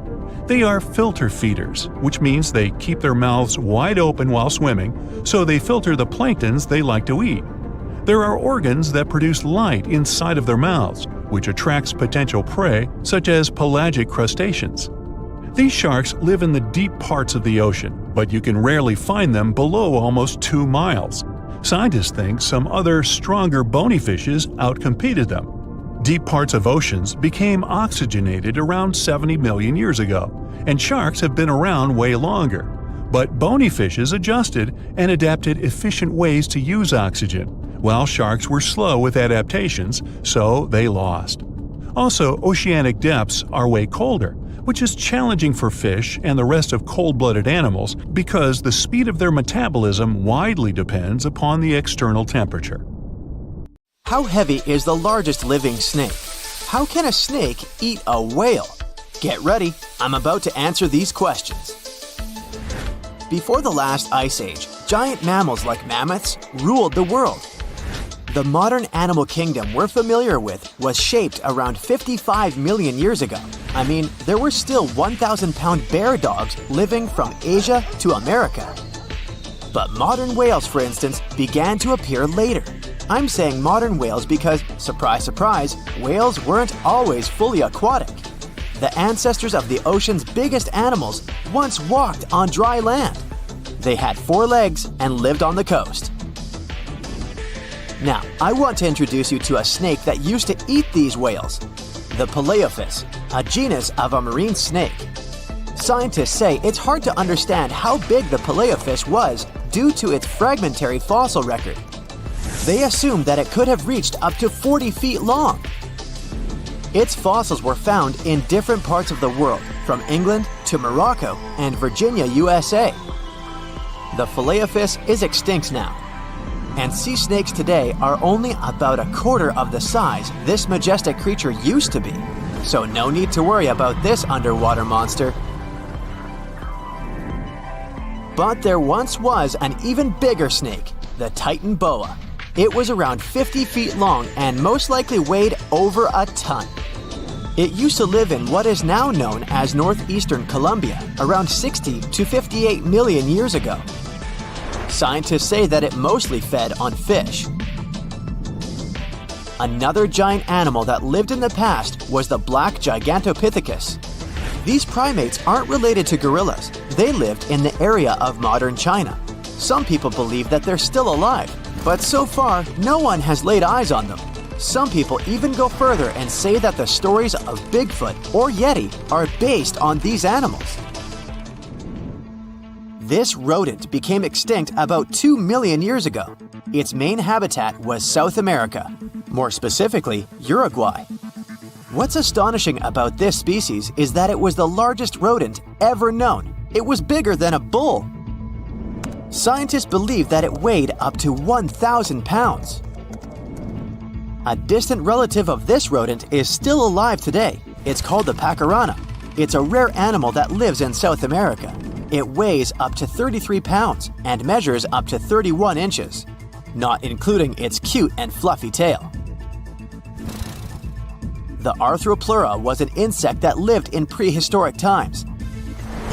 They are filter feeders, which means they keep their mouths wide open while swimming, so they filter the planktons they like to eat. There are organs that produce light inside of their mouths, which attracts potential prey, such as pelagic crustaceans. These sharks live in the deep parts of the ocean, but you can rarely find them below almost 2 miles. Scientists think some other, stronger bony fishes outcompeted them. Deep parts of oceans became oxygenated around 70 million years ago, and sharks have been around way longer. But bony fishes adjusted and adapted efficient ways to use oxygen, while sharks were slow with adaptations, so they lost. Also, oceanic depths are way colder, which is challenging for fish and the rest of cold-blooded animals because the speed of their metabolism widely depends upon the external temperature. How heavy is the largest living snake? How can a snake eat a whale? Get ready, I'm about to answer these questions. Before the last ice age, giant mammals like mammoths ruled the world. The modern animal kingdom we're familiar with was shaped around 55 million years ago. I mean, there were still 1,000-pound bear dogs living from Asia to America. But modern whales, for instance, began to appear later. I'm saying modern whales because, surprise, surprise, whales weren't always fully aquatic. The ancestors of the ocean's biggest animals once walked on dry land. They had 4 legs and lived on the coast. Now, I want to introduce you to a snake that used to eat these whales, the Paleophis, a genus of a marine snake. Scientists say it's hard to understand how big the Paleophis was due to its fragmentary fossil record. They assumed that it could have reached up to 40 feet long. Its fossils were found in different parts of the world, from England to Morocco and Virginia, USA. The Paleophis is extinct now, and sea snakes today are only about 1/4 of the size this majestic creature used to be, so no need to worry about this underwater monster. But there once was an even bigger snake, the Titan boa. It was around 50 feet long and most likely weighed over a ton. It used to live in what is now known as northeastern Colombia around 60 to 58 million years ago. Scientists say that it mostly fed on fish. Another giant animal that lived in the past was the black Gigantopithecus. These primates aren't related to gorillas. They lived in the area of modern China. Some people believe that they're still alive, but so far, no one has laid eyes on them. Some people even go further and say that the stories of Bigfoot or Yeti are based on these animals. This rodent became extinct about 2 million years ago. Its main habitat was South America, more specifically, Uruguay. What's astonishing about this species is that it was the largest rodent ever known. It was bigger than a bull. Scientists believe that it weighed up to 1,000 pounds. A distant relative of this rodent is still alive today. It's called the pacarana. It's a rare animal that lives in South America. It weighs up to 33 pounds and measures up to 31 inches, not including its cute and fluffy tail. The Arthropleura was an insect that lived in prehistoric times.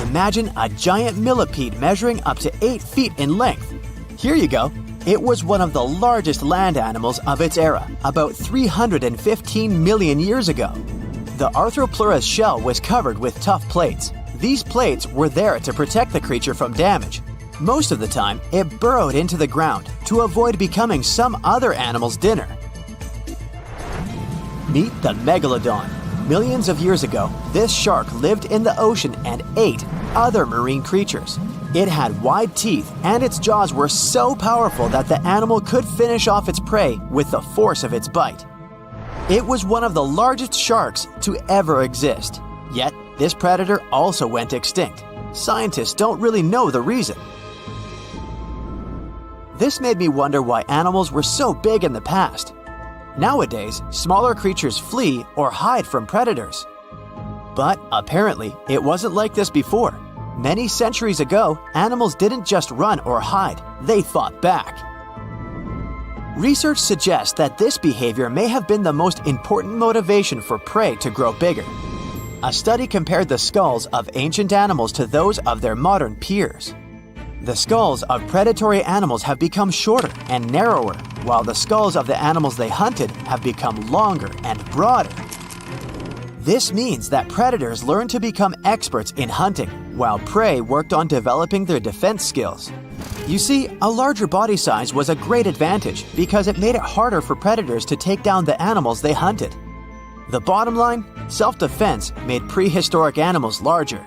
Imagine a giant millipede measuring up to 8 feet in length. Here you go. It was one of the largest land animals of its era, about 315 million years ago. The Arthropleura's shell was covered with tough plates. These plates were there to protect the creature from damage. Most of the time, it burrowed into the ground to avoid becoming some other animal's dinner. Meet the Megalodon. Millions of years ago, this shark lived in the ocean and ate other marine creatures. It had wide teeth, and its jaws were so powerful that the animal could finish off its prey with the force of its bite. It was one of the largest sharks to ever exist. Yet, this predator also went extinct. Scientists don't really know the reason. This made me wonder why animals were so big in the past. Nowadays, smaller creatures flee or hide from predators. But apparently, it wasn't like this before. Many centuries ago, animals didn't just run or hide, they fought back. Research suggests that this behavior may have been the most important motivation for prey to grow bigger. A study compared the skulls of ancient animals to those of their modern peers. The skulls of predatory animals have become shorter and narrower, while the skulls of the animals they hunted have become longer and broader. This means that predators learned to become experts in hunting, while prey worked on developing their defense skills. You see, a larger body size was a great advantage because it made it harder for predators to take down the animals they hunted. The bottom line, self-defense made prehistoric animals larger.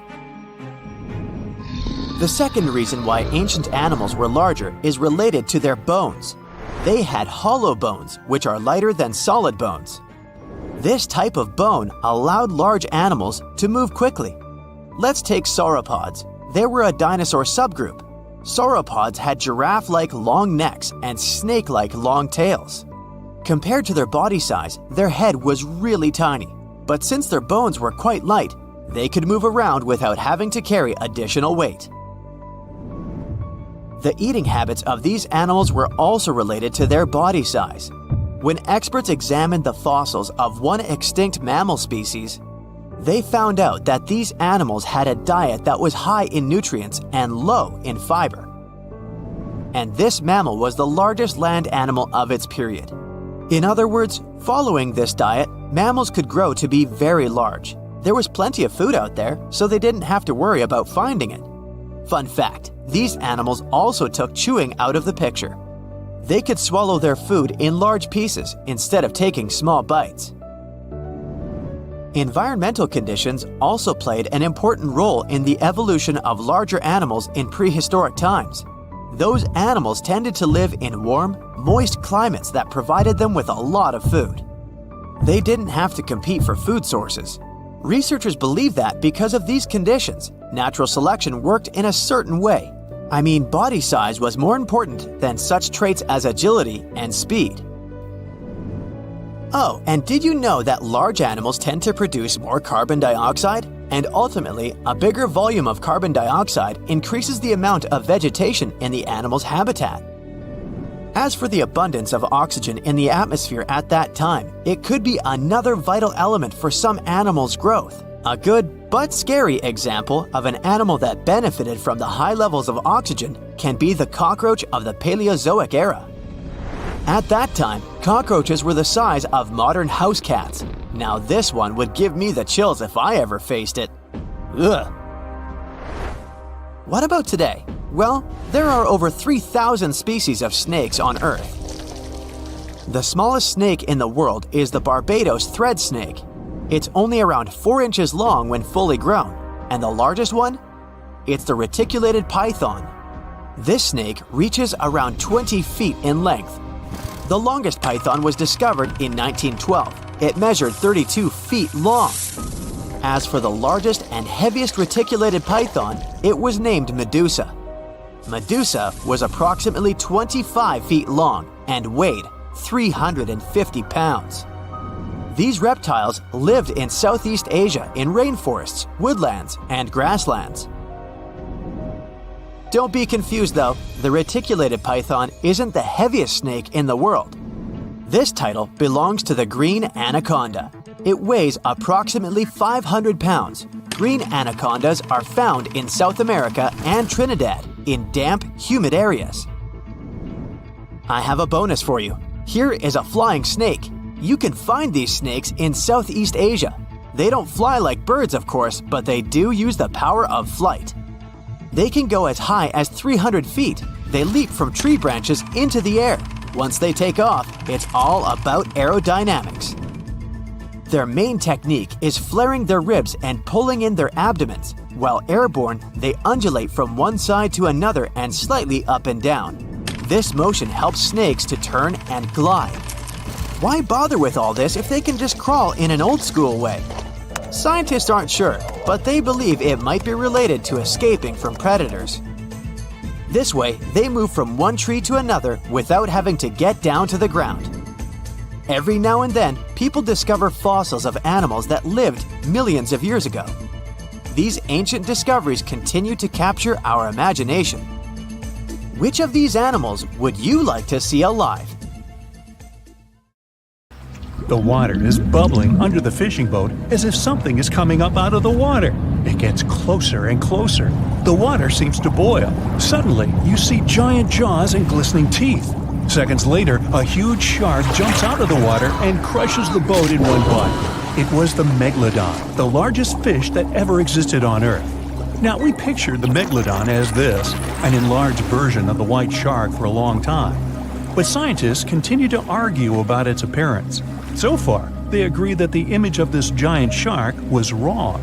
The second reason why ancient animals were larger is related to their bones. They had hollow bones, which are lighter than solid bones. This type of bone allowed large animals to move quickly. Let's take sauropods. They were a dinosaur subgroup. Sauropods had giraffe-like long necks and snake-like long tails. Compared to their body size, their head was really tiny. But since their bones were quite light, they could move around without having to carry additional weight. The eating habits of these animals were also related to their body size. When experts examined the fossils of one extinct mammal species, they found out that these animals had a diet that was high in nutrients and low in fiber. And this mammal was the largest land animal of its period. In other words, following this diet, mammals could grow to be very large. There was plenty of food out there, so they didn't have to worry about finding it. Fun fact, these animals also took chewing out of the picture. They could swallow their food in large pieces instead of taking small bites. Environmental conditions also played an important role in the evolution of larger animals in prehistoric times. Those animals tended to live in warm, moist climates that provided them with a lot of food. They didn't have to compete for food sources. Researchers believe that because of these conditions, natural selection worked in a certain way. I mean, body size was more important than such traits as agility and speed. Oh, and did you know that large animals tend to produce more carbon dioxide? And ultimately, a bigger volume of carbon dioxide increases the amount of vegetation in the animal's habitat. As for the abundance of oxygen in the atmosphere at that time, it could be another vital element for some animals' growth. A good but scary example of an animal that benefited from the high levels of oxygen can be the cockroach of the Paleozoic era. At that time, cockroaches were the size of modern house cats. Now this one would give me the chills if I ever faced it. Ugh. What about today? Well, there are over 3,000 species of snakes on Earth. The smallest snake in the world is the Barbados thread snake. It's only around 4 inches long when fully grown, and the largest one? It's the reticulated python. This snake reaches around 20 feet in length. The longest python was discovered in 1912. It measured 32 feet long. As for the largest and heaviest reticulated python, it was named Medusa. Medusa was approximately 25 feet long and weighed 350 pounds. These reptiles lived in Southeast Asia in rainforests, woodlands, and grasslands. Don't be confused though, the reticulated python isn't the heaviest snake in the world. This title belongs to the green anaconda. It weighs approximately 500 pounds. Green anacondas are found in South America and Trinidad in damp, humid areas. I have a bonus for you. Here is a flying snake. You can find these snakes in Southeast Asia. They don't fly like birds, of course, but they do use the power of flight. They can go as high as 300 feet. They leap from tree branches into the air. Once they take off, it's all about aerodynamics. Their main technique is flaring their ribs and pulling in their abdomens. While airborne, they undulate from one side to another and slightly up and down. This motion helps snakes to turn and glide. Why bother with all this if they can just crawl in an old-school way? Scientists aren't sure, but they believe it might be related to escaping from predators. This way, they move from one tree to another without having to get down to the ground. Every now and then, people discover fossils of animals that lived millions of years ago. These ancient discoveries continue to capture our imagination. Which of these animals would you like to see alive? The water is bubbling under the fishing boat as if something is coming up out of the water. It gets closer and closer. The water seems to boil. Suddenly, you see giant jaws and glistening teeth. Seconds later, a huge shark jumps out of the water and crushes the boat in one bite. It was the Megalodon, the largest fish that ever existed on Earth. Now, we pictured the Megalodon as this, an enlarged version of the white shark for a long time. But scientists continue to argue about its appearance. So far, they agree that the image of this giant shark was wrong.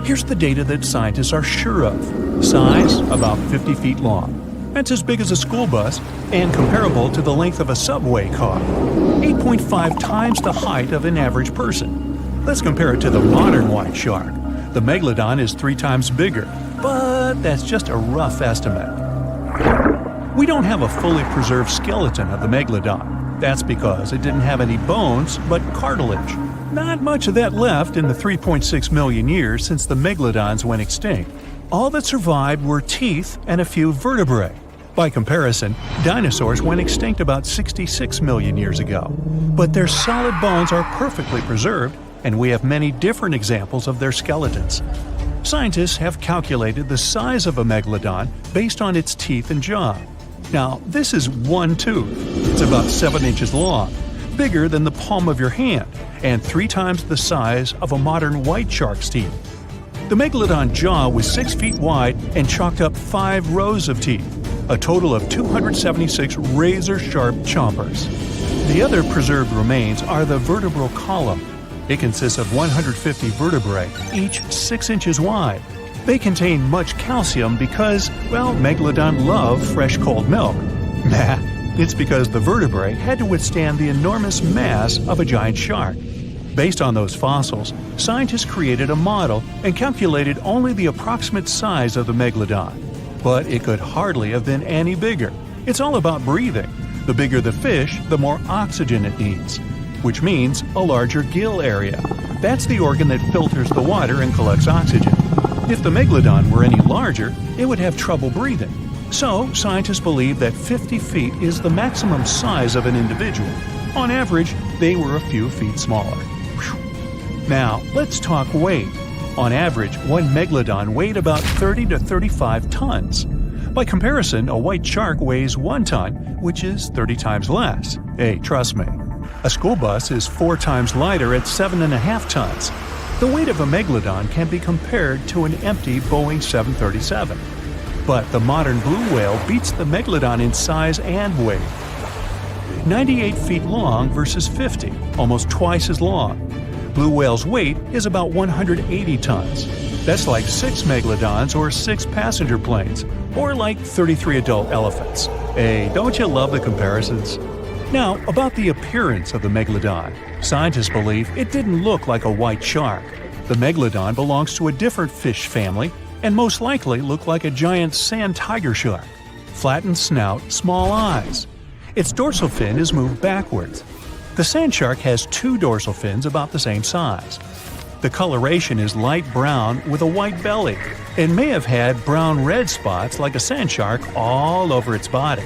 Here's the data that scientists are sure of. Size, about 50 feet long. That's as big as a school bus and comparable to the length of a subway car. 8.5 times the height of an average person. Let's compare it to the modern white shark. The Megalodon is 3 times bigger, but that's just a rough estimate. We don't have a fully preserved skeleton of the Megalodon. That's because it didn't have any bones, but cartilage. Not much of that left in the 3.6 million years since the Megalodons went extinct. All that survived were teeth and a few vertebrae. By comparison, dinosaurs went extinct about 66 million years ago. But their solid bones are perfectly preserved, and we have many different examples of their skeletons. Scientists have calculated the size of a Megalodon based on its teeth and jaw. Now, this is one tooth. It's about 7 inches long, bigger than the palm of your hand, and 3 times the size of a modern white shark's teeth. The Megalodon jaw was 6 feet wide and chalked up 5 rows of teeth, a total of 276 razor-sharp chompers. The other preserved remains are the vertebral column. It consists of 150 vertebrae, each 6 inches wide. They contain much calcium because, well, Megalodon love fresh cold milk. Nah, it's because the vertebrae had to withstand the enormous mass of a giant shark. Based on those fossils, scientists created a model and calculated only the approximate size of the Megalodon. But it could hardly have been any bigger. It's all about breathing. The bigger the fish, the more oxygen it needs, which means a larger gill area. That's the organ that filters the water and collects oxygen. If the Megalodon were any larger, it would have trouble breathing. So, scientists believe that 50 feet is the maximum size of an individual. On average, they were a few feet smaller. Whew. Now, let's talk weight. On average, one megalodon weighed about 30 to 35 tons. By comparison, a white shark weighs 1 ton, which is 30 times less. Hey, trust me. A school bus is 4 times lighter at 7.5 tons. The weight of a megalodon can be compared to an empty Boeing 737. But the modern blue whale beats the megalodon in size and weight. 98 feet long versus 50, almost twice as long. Blue whale's weight is about 180 tons. That's like 6 megalodons or 6 passenger planes, or like 33 adult elephants. Hey, don't you love the comparisons? Now, about the appearance of the megalodon. Scientists believe it didn't look like a white shark. The megalodon belongs to a different fish family and most likely looked like a giant sand tiger shark. Flattened snout, small eyes. Its dorsal fin is moved backwards. The sand shark has 2 dorsal fins about the same size. The coloration is light brown with a white belly. It may have had brown-red spots like a sand shark all over its body.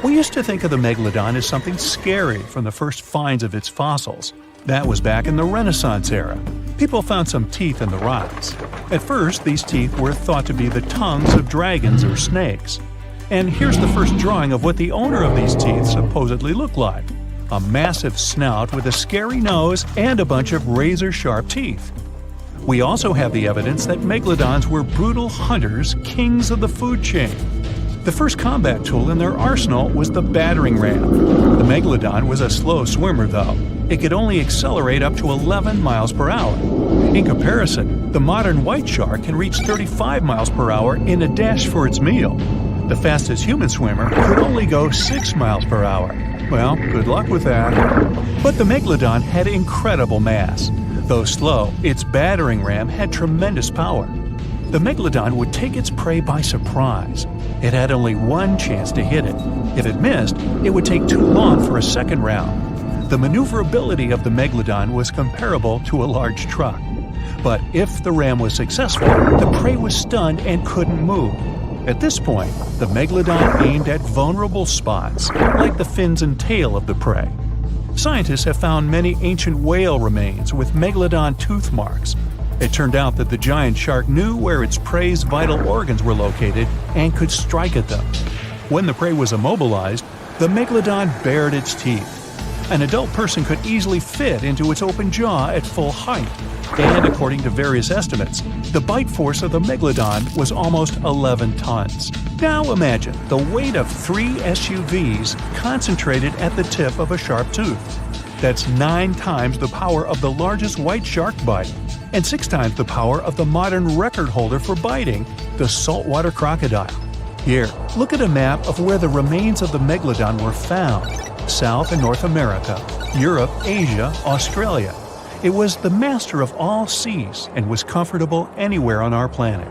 We used to think of the megalodon as something scary from the first finds of its fossils. That was back in the Renaissance era. People found some teeth in the rocks. At first, these teeth were thought to be the tongues of dragons or snakes. And here's the first drawing of what the owner of these teeth supposedly looked like. A massive snout with a scary nose and a bunch of razor-sharp teeth. We also have the evidence that megalodons were brutal hunters, kings of the food chain. The first combat tool in their arsenal was the battering ram. The megalodon was a slow swimmer, though. It could only accelerate up to 11 miles per hour. In comparison, the modern white shark can reach 35 miles per hour in a dash for its meal. The fastest human swimmer could only go 6 miles per hour. Well, good luck with that. But the megalodon had incredible mass. Though slow, its battering ram had tremendous power. The megalodon would take its prey by surprise. It had only one chance to hit it. If it missed, it would take too long for a second round. The maneuverability of the megalodon was comparable to a large truck. But if the ram was successful, the prey was stunned and couldn't move. At this point, the megalodon aimed at vulnerable spots, like the fins and tail of the prey. Scientists have found many ancient whale remains with megalodon tooth marks. It turned out that the giant shark knew where its prey's vital organs were located and could strike at them. When the prey was immobilized, the megalodon bared its teeth. An adult person could easily fit into its open jaw at full height. And according to various estimates, the bite force of the megalodon was almost 11 tons. Now imagine the weight of 3 SUVs concentrated at the tip of a sharp tooth. That's 9 times the power of the largest white shark bite, and 6 times the power of the modern record holder for biting, the saltwater crocodile. Here, look at a map of where the remains of the megalodon were found. South and North America, Europe, Asia, Australia. It was the master of all seas and was comfortable anywhere on our planet.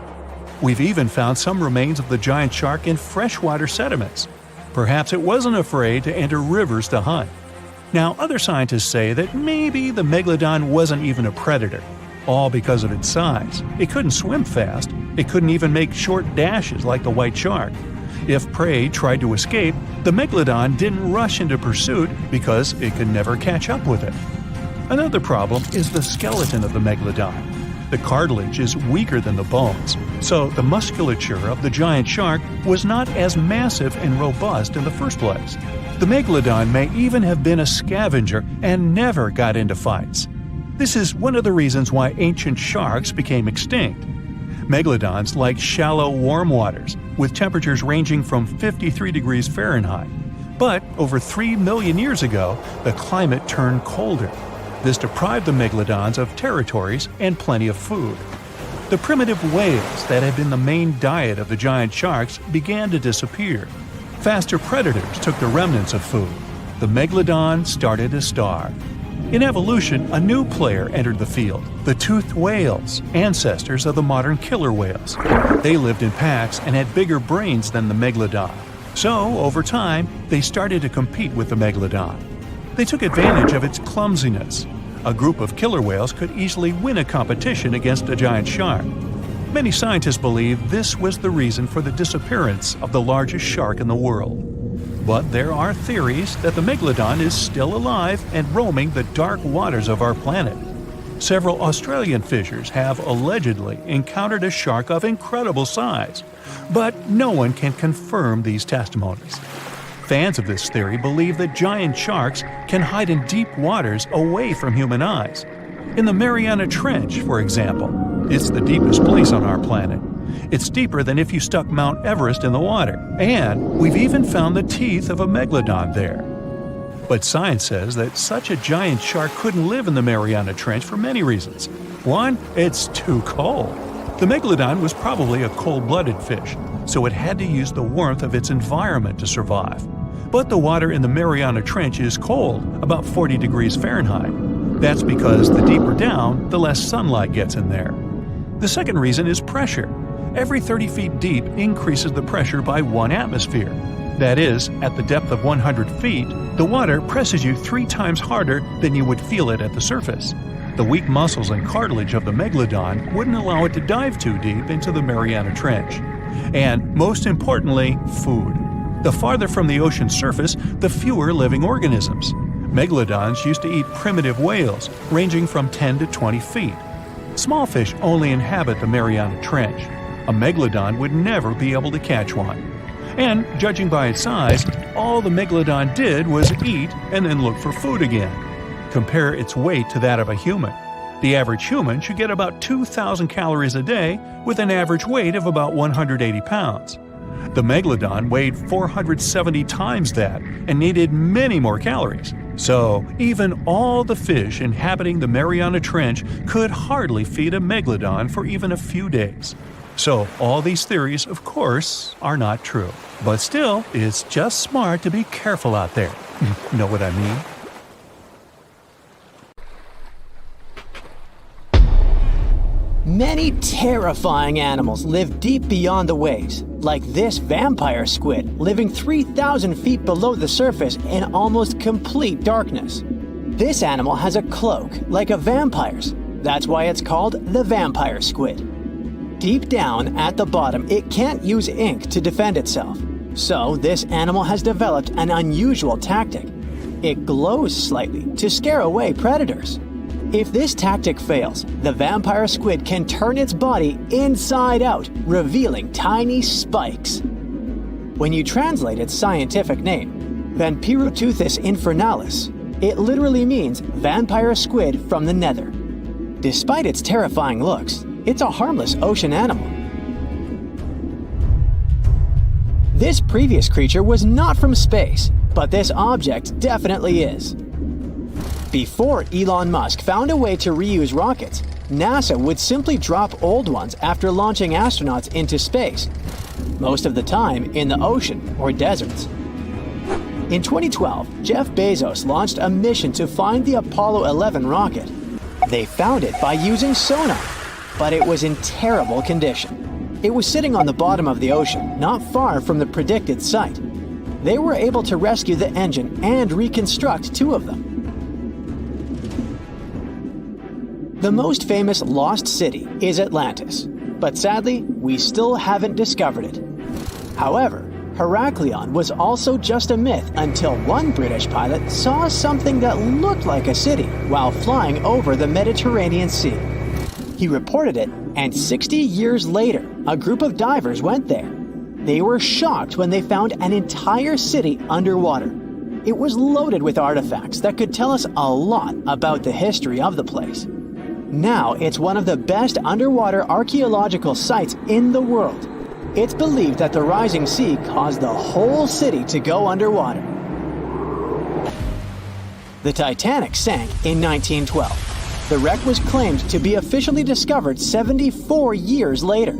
We've even found some remains of the giant shark in freshwater sediments. Perhaps it wasn't afraid to enter rivers to hunt. Now, other scientists say that maybe the megalodon wasn't even a predator, all because of its size. It couldn't swim fast. It couldn't even make short dashes like the white shark. If prey tried to escape, the megalodon didn't rush into pursuit because it could never catch up with it. Another problem is the skeleton of the megalodon. The cartilage is weaker than the bones, so the musculature of the giant shark was not as massive and robust in the first place. The megalodon may even have been a scavenger and never got into fights. This is one of the reasons why ancient sharks became extinct. Megalodons like shallow, warm waters, with temperatures ranging from 53 degrees Fahrenheit. But over 3 million years ago, the climate turned colder. This deprived the megalodons of territories and plenty of food. The primitive whales that had been the main diet of the giant sharks began to disappear. Faster predators took the remnants of food. The megalodon started to starve. In evolution, a new player entered the field, the toothed whales, ancestors of the modern killer whales. They lived in packs and had bigger brains than the megalodon. So, over time, they started to compete with the megalodon. They took advantage of its clumsiness. A group of killer whales could easily win a competition against a giant shark. Many scientists believe this was the reason for the disappearance of the largest shark in the world. But there are theories that the Megalodon is still alive and roaming the dark waters of our planet. Several Australian fishers have allegedly encountered a shark of incredible size, but no one can confirm these testimonies. Fans of this theory believe that giant sharks can hide in deep waters away from human eyes. In the Mariana Trench, for example, it's the deepest place on our planet. It's deeper than if you stuck Mount Everest in the water, and we've even found the teeth of a megalodon there. But science says that such a giant shark couldn't live in the Mariana Trench for many reasons. One, it's too cold. The megalodon was probably a cold-blooded fish, so it had to use the warmth of its environment to survive. But the water in the Mariana Trench is cold, about 40 degrees Fahrenheit. That's because the deeper down, the less sunlight gets in there. The second reason is pressure. Every 30 feet deep increases the pressure by 1 atmosphere. That is, at the depth of 100 feet, the water presses you 3 times harder than you would feel it at the surface. The weak muscles and cartilage of the megalodon wouldn't allow it to dive too deep into the Mariana Trench. And most importantly, food. The farther from the ocean's surface, the fewer living organisms. Megalodons used to eat primitive whales, ranging from 10 to 20 feet. Small fish only inhabit the Mariana Trench. A megalodon would never be able to catch one. And, judging by its size, all the megalodon did was eat and then look for food again. Compare its weight to that of a human. The average human should get about 2,000 calories a day with an average weight of about 180 pounds. The megalodon weighed 470 times that and needed many more calories. So, even all the fish inhabiting the Mariana Trench could hardly feed a megalodon for even a few days. So, all these theories, of course, are not true. But still, it's just smart to be careful out there. Know what I mean? Many terrifying animals live deep beyond the waves, like this vampire squid living 3,000 feet below the surface in almost complete darkness. This animal has a cloak, like a vampire's. That's why it's called the vampire squid. Deep down at the bottom, it can't use ink to defend itself. So this animal has developed an unusual tactic. It glows slightly to scare away predators. If this tactic fails, the vampire squid can turn its body inside out, revealing tiny spikes. When you translate its scientific name, Vampiroteuthis infernalis, it literally means vampire squid from the nether. Despite its terrifying looks, it's a harmless ocean animal. This previous creature was not from space, but this object definitely is. Before Elon Musk found a way to reuse rockets, NASA would simply drop old ones after launching astronauts into space, most of the time in the ocean or deserts. In 2012, Jeff Bezos launched a mission to find the Apollo 11 rocket. They found it by using sonar, but it was in terrible condition. It was sitting on the bottom of the ocean, not far from the predicted site. They were able to rescue the engine and reconstruct 2 of them. The most famous lost city is Atlantis, but sadly, we still haven't discovered it. However, Heraklion was also just a myth until one British pilot saw something that looked like a city while flying over the Mediterranean Sea. He reported it, and 60 years later, a group of divers went there. They were shocked when they found an entire city underwater. It was loaded with artifacts that could tell us a lot about the history of the place. Now it's one of the best underwater archaeological sites in the world. It's believed that the rising sea caused the whole city to go underwater. The Titanic sank in 1912. The wreck was claimed to be officially discovered 74 years later.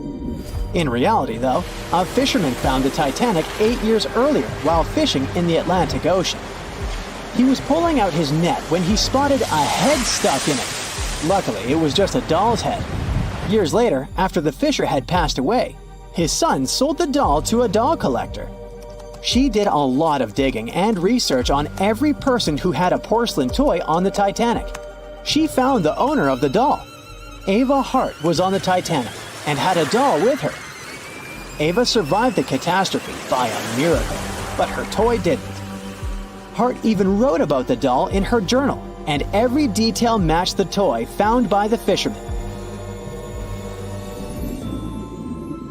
In reality, though, a fisherman found the Titanic 8 years earlier while fishing in the Atlantic Ocean. He was pulling out his net when he spotted a head stuck in it. Luckily, it was just a doll's head. Years later, after the fisher had passed away, his son sold the doll to a doll collector. She did a lot of digging and research on every person who had a porcelain toy on the Titanic. She found the owner of the doll. Ava Hart was on the Titanic, and had a doll with her. Ava survived the catastrophe by a miracle, but her toy didn't. Hart even wrote about the doll in her journal, and every detail matched the toy found by the fisherman.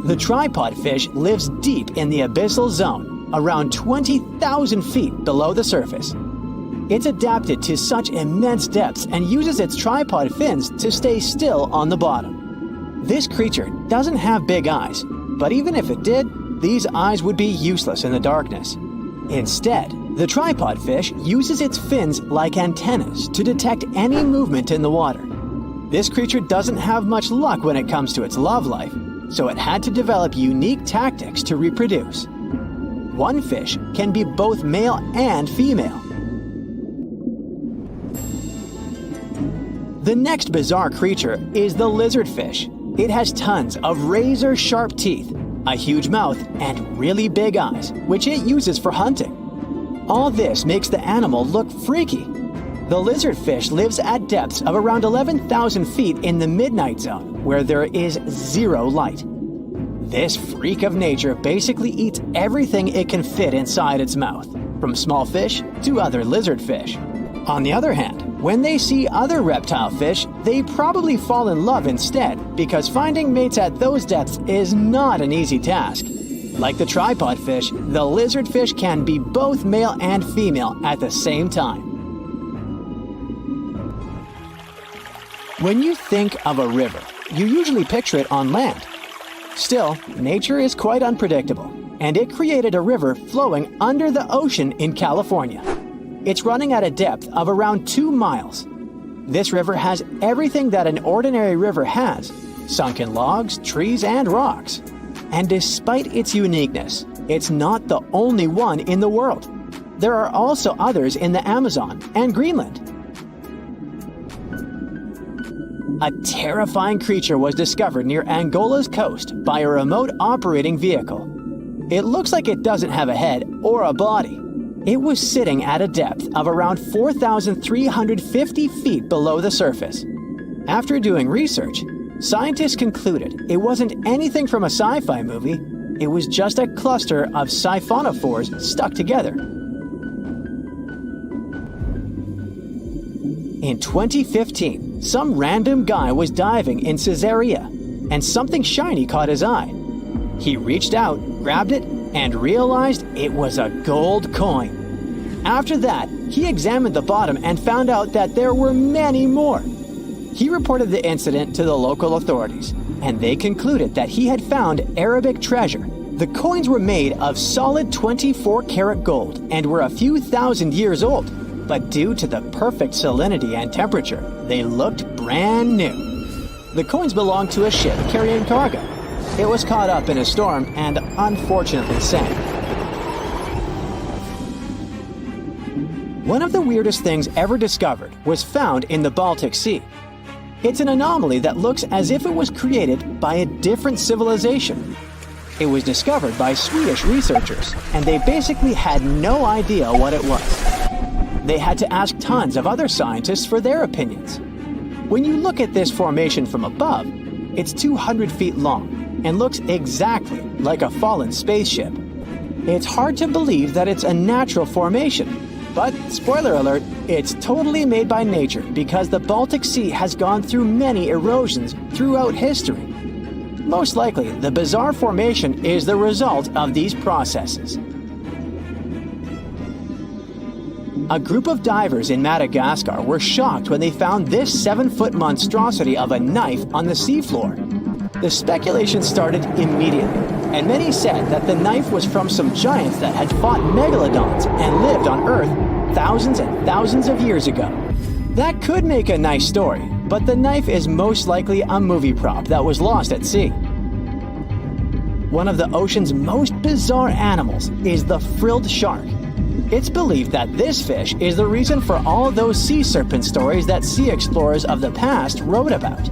The tripod fish lives deep in the abyssal zone, around 20,000 feet below the surface. It's adapted to such immense depths and uses its tripod fins to stay still on the bottom. This creature doesn't have big eyes, but even if it did, these eyes would be useless in the darkness. Instead, the tripod fish uses its fins like antennas to detect any movement in the water. This creature doesn't have much luck when it comes to its love life, so it had to develop unique tactics to reproduce. One fish can be both male and female. The next bizarre creature is the lizardfish. It has tons of razor-sharp teeth, a huge mouth, and really big eyes, which it uses for hunting. All this makes the animal look freaky. The lizardfish lives at depths of around 11,000 feet in the midnight zone, where there is zero light. This freak of nature basically eats everything it can fit inside its mouth, from small fish to other lizardfish. On the other hand, when they see other reptile fish, they probably fall in love instead, because finding mates at those depths is not an easy task. Like the tripod fish, the lizardfish can be both male and female at the same time. When you think of a river, you usually picture it on land. Still, nature is quite unpredictable, and it created a river flowing under the ocean in California. It's running at a depth of around 2 miles. This river has everything that an ordinary river has: sunken logs, trees, and rocks. And despite its uniqueness, it's not the only one in the world. There are also others in the Amazon and Greenland. A terrifying creature was discovered near Angola's coast by a remote operating vehicle. It looks like it doesn't have a head or a body. It was sitting at a depth of around 4,350 feet below the surface. After doing research, scientists concluded it wasn't anything from a sci-fi movie. It was just a cluster of siphonophores stuck together. In 2015, some random guy was diving in Caesarea, and something shiny caught his eye. He reached out, grabbed it, and realized it was a gold coin. After that, he examined the bottom and found out that there were many more. He reported the incident to the local authorities, and they concluded that he had found Arabic treasure. The coins were made of solid 24-karat gold and were a few thousand years old, but due to the perfect salinity and temperature, they looked brand new. The coins belonged to a ship carrying cargo. It was caught up in a storm and unfortunately sank. One of the weirdest things ever discovered was found in the Baltic Sea. It's an anomaly that looks as if it was created by a different civilization. It was discovered by Swedish researchers, and they basically had no idea what it was. They had to ask tons of other scientists for their opinions. When you look at this formation from above, it's 200 feet long and looks exactly like a fallen spaceship. It's hard to believe that it's a natural formation. But, spoiler alert, it's totally made by nature because the Baltic Sea has gone through many erosions throughout history. Most likely, the bizarre formation is the result of these processes. A group of divers in Madagascar were shocked when they found this 7-foot monstrosity of a knife on the seafloor. The speculation started immediately, and many said that the knife was from some giants that had fought megalodons and lived on Earth thousands and thousands of years ago. That could make a nice story, but the knife is most likely a movie prop that was lost at sea. One of the ocean's most bizarre animals is the frilled shark. It's believed that this fish is the reason for all those sea serpent stories that sea explorers of the past wrote about.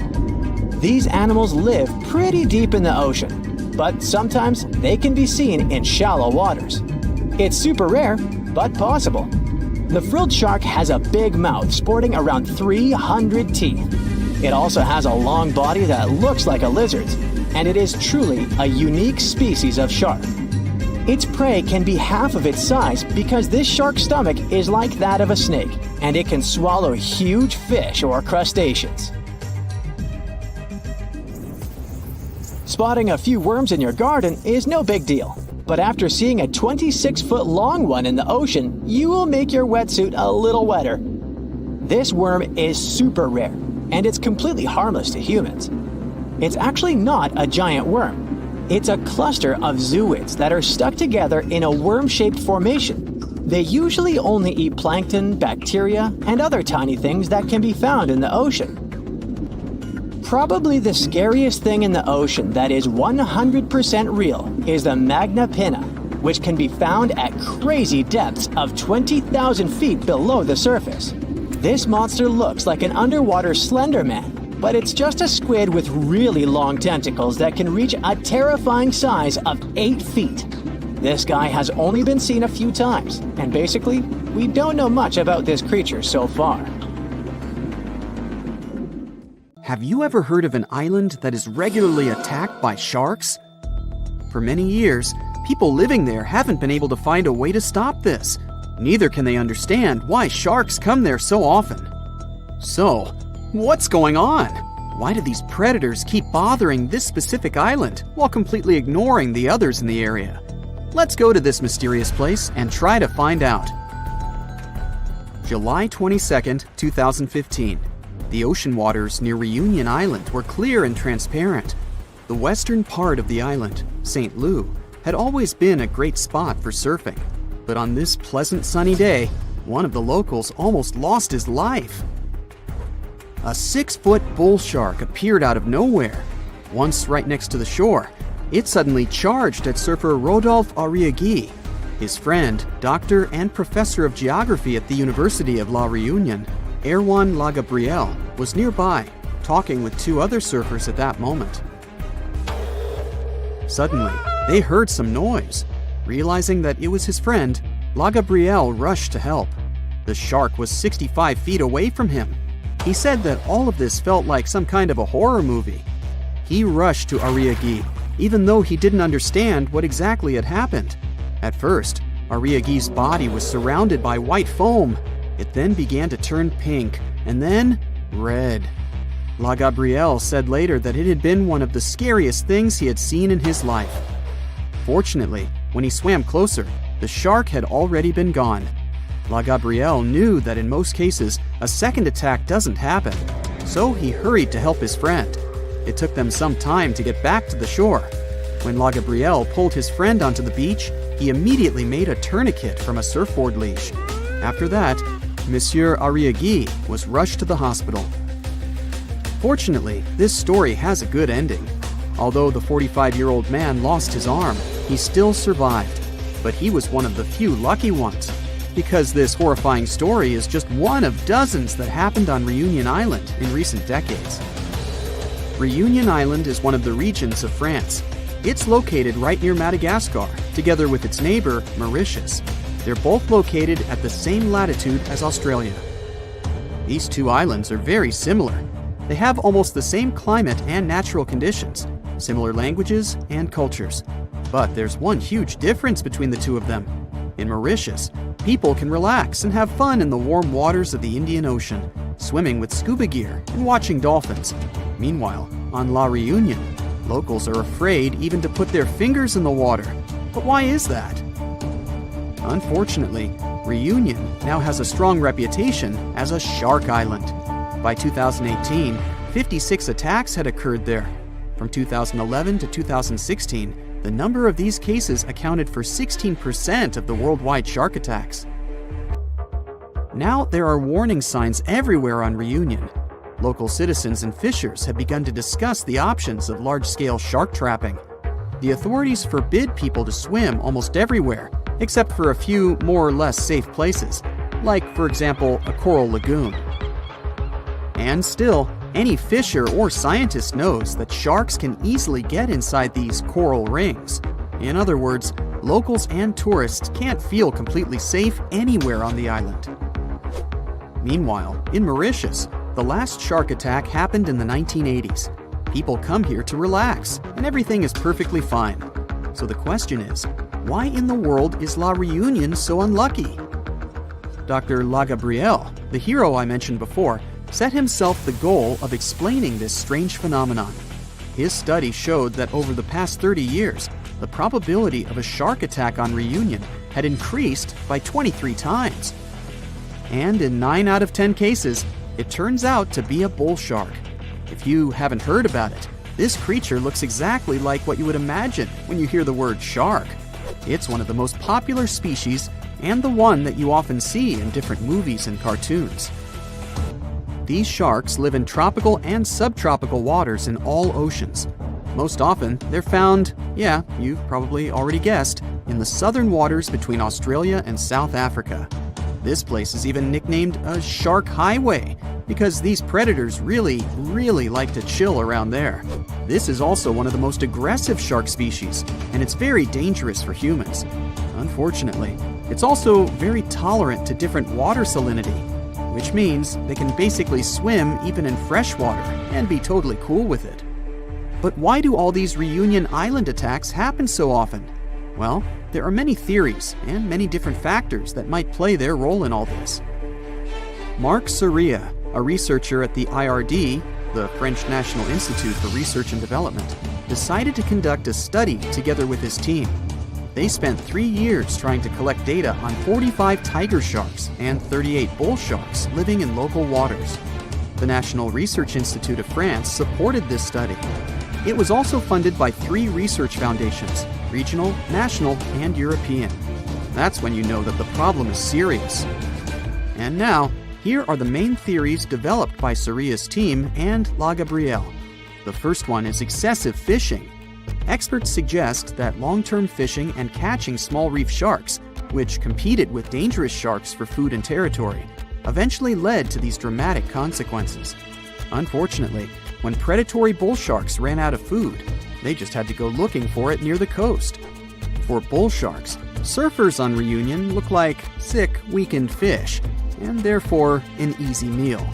These animals live pretty deep in the ocean, but sometimes they can be seen in shallow waters. It's super rare, but possible. The frilled shark has a big mouth sporting around 300 teeth. It also has a long body that looks like a lizard's, and it is truly a unique species of shark. Its prey can be half of its size because this shark's stomach is like that of a snake, and it can swallow huge fish or crustaceans. Spotting a few worms in your garden is no big deal, but after seeing a 26-foot long one in the ocean, you will make your wetsuit a little wetter. This worm is super rare, and it's completely harmless to humans. It's actually not a giant worm. It's a cluster of zooids that are stuck together in a worm-shaped formation. They usually only eat plankton, bacteria, and other tiny things that can be found in the ocean. Probably the scariest thing in the ocean that is 100% real is the magna pinna, which can be found at crazy depths of 20,000 feet below the surface. This monster looks like an underwater Slender Man, but it's just a squid with really long tentacles that can reach a terrifying size of 8 feet. This guy has only been seen a few times, and basically, we don't know much about this creature so far. Have you ever heard of an island that is regularly attacked by sharks? For many years, people living there haven't been able to find a way to stop this. Neither can they understand why sharks come there so often. So, what's going on? Why do these predators keep bothering this specific island while completely ignoring the others in the area? Let's go to this mysterious place and try to find out. July 22nd, 2015. The ocean waters near Reunion Island were clear and transparent. The western part of the island, St. Lou, had always been a great spot for surfing. But on this pleasant sunny day, one of the locals almost lost his life. A 6-foot bull shark appeared out of nowhere. Once right next to the shore, it suddenly charged at surfer Rodolphe Arriaghi. His friend, doctor and professor of geography at the University of La Réunion, Erwan Lagabriel, was nearby, talking with 2 other surfers at that moment. Suddenly, they heard some noise. Realizing that it was his friend, Lagabriel rushed to help. The shark was 65 feet away from him. He said that all of this felt like some kind of a horror movie. He rushed to Arriaghi, even though he didn't understand what exactly had happened. At first, Arriaghi's body was surrounded by white foam. It then began to turn pink, and then red. Lagabriel said later that it had been one of the scariest things he had seen in his life. Fortunately, when he swam closer, the shark had already been gone. Lagabriel knew that in most cases, a second attack doesn't happen, so he hurried to help his friend. It took them some time to get back to the shore. When Lagabriel pulled his friend onto the beach, he immediately made a tourniquet from a surfboard leash. After that, Monsieur Arriaghi was rushed to the hospital. Fortunately, this story has a good ending. Although the 45-year-old man lost his arm, he still survived. But he was one of the few lucky ones, because this horrifying story is just one of dozens that happened on Reunion Island in recent decades. Reunion Island is one of the regions of France. It's located right near Madagascar, together with its neighbor, Mauritius. They're both located at the same latitude as Australia. These 2 islands are very similar. They have almost the same climate and natural conditions, similar languages and cultures. But there's one huge difference between the 2 of them. In Mauritius, people can relax and have fun in the warm waters of the Indian Ocean, swimming with scuba gear and watching dolphins. Meanwhile, on La Réunion, locals are afraid even to put their fingers in the water. But why is that? Unfortunately, Reunion now has a strong reputation as a shark island. By 2018, 56 attacks had occurred there. From 2011 to 2016, the number of these cases accounted for 16% of the worldwide shark attacks. Now there are warning signs everywhere on Reunion. Local citizens and fishers have begun to discuss the options of large-scale shark trapping. The authorities forbid people to swim almost everywhere, except for a few more or less safe places, like, for example, a coral lagoon. And still, any fisher or scientist knows that sharks can easily get inside these coral rings. In other words, locals and tourists can't feel completely safe anywhere on the island. Meanwhile, in Mauritius, the last shark attack happened in the 1980s. People come here to relax, and everything is perfectly fine. So the question is, why in the world is La Réunion so unlucky? Dr. Lagabriel, the hero I mentioned before, set himself the goal of explaining this strange phenomenon. His study showed that over the past 30 years, the probability of a shark attack on Réunion had increased by 23 times. And in 9 out of 10 cases, it turns out to be a bull shark. If you haven't heard about it, this creature looks exactly like what you would imagine when you hear the word shark. It's one of the most popular species and the one that you often see in different movies and cartoons. These sharks live in tropical and subtropical waters in all oceans. Most often, they're found, yeah, you've probably already guessed, in the southern waters between Australia and South Africa. This place is even nicknamed a shark highway because these predators really like to chill around there. This is also one of the most aggressive shark species, and it's very dangerous for humans. Unfortunately, it's also very tolerant to different water salinity, which means they can basically swim even in fresh water and be totally cool with it. But why do all these Réunion Island attacks happen so often? Well, there are many theories and many different factors that might play their role in all this. Marc Soria, a researcher at the IRD, the French National Institute for Research and Development, decided to conduct a study together with his team. They spent 3 years trying to collect data on 45 tiger sharks and 38 bull sharks living in local waters. The National Research Institute of France supported this study. It was also funded by 3 research foundations, regional, national, and European. That's when you know that the problem is serious. And now, here are the main theories developed by Soria's team and Lagabriel. The first one is excessive fishing. Experts suggest that long-term fishing and catching small reef sharks, which competed with dangerous sharks for food and territory, eventually led to these dramatic consequences. Unfortunately, when predatory bull sharks ran out of food, they just had to go looking for it near the coast. For bull sharks, surfers on Réunion look like sick, weakened fish, and therefore an easy meal.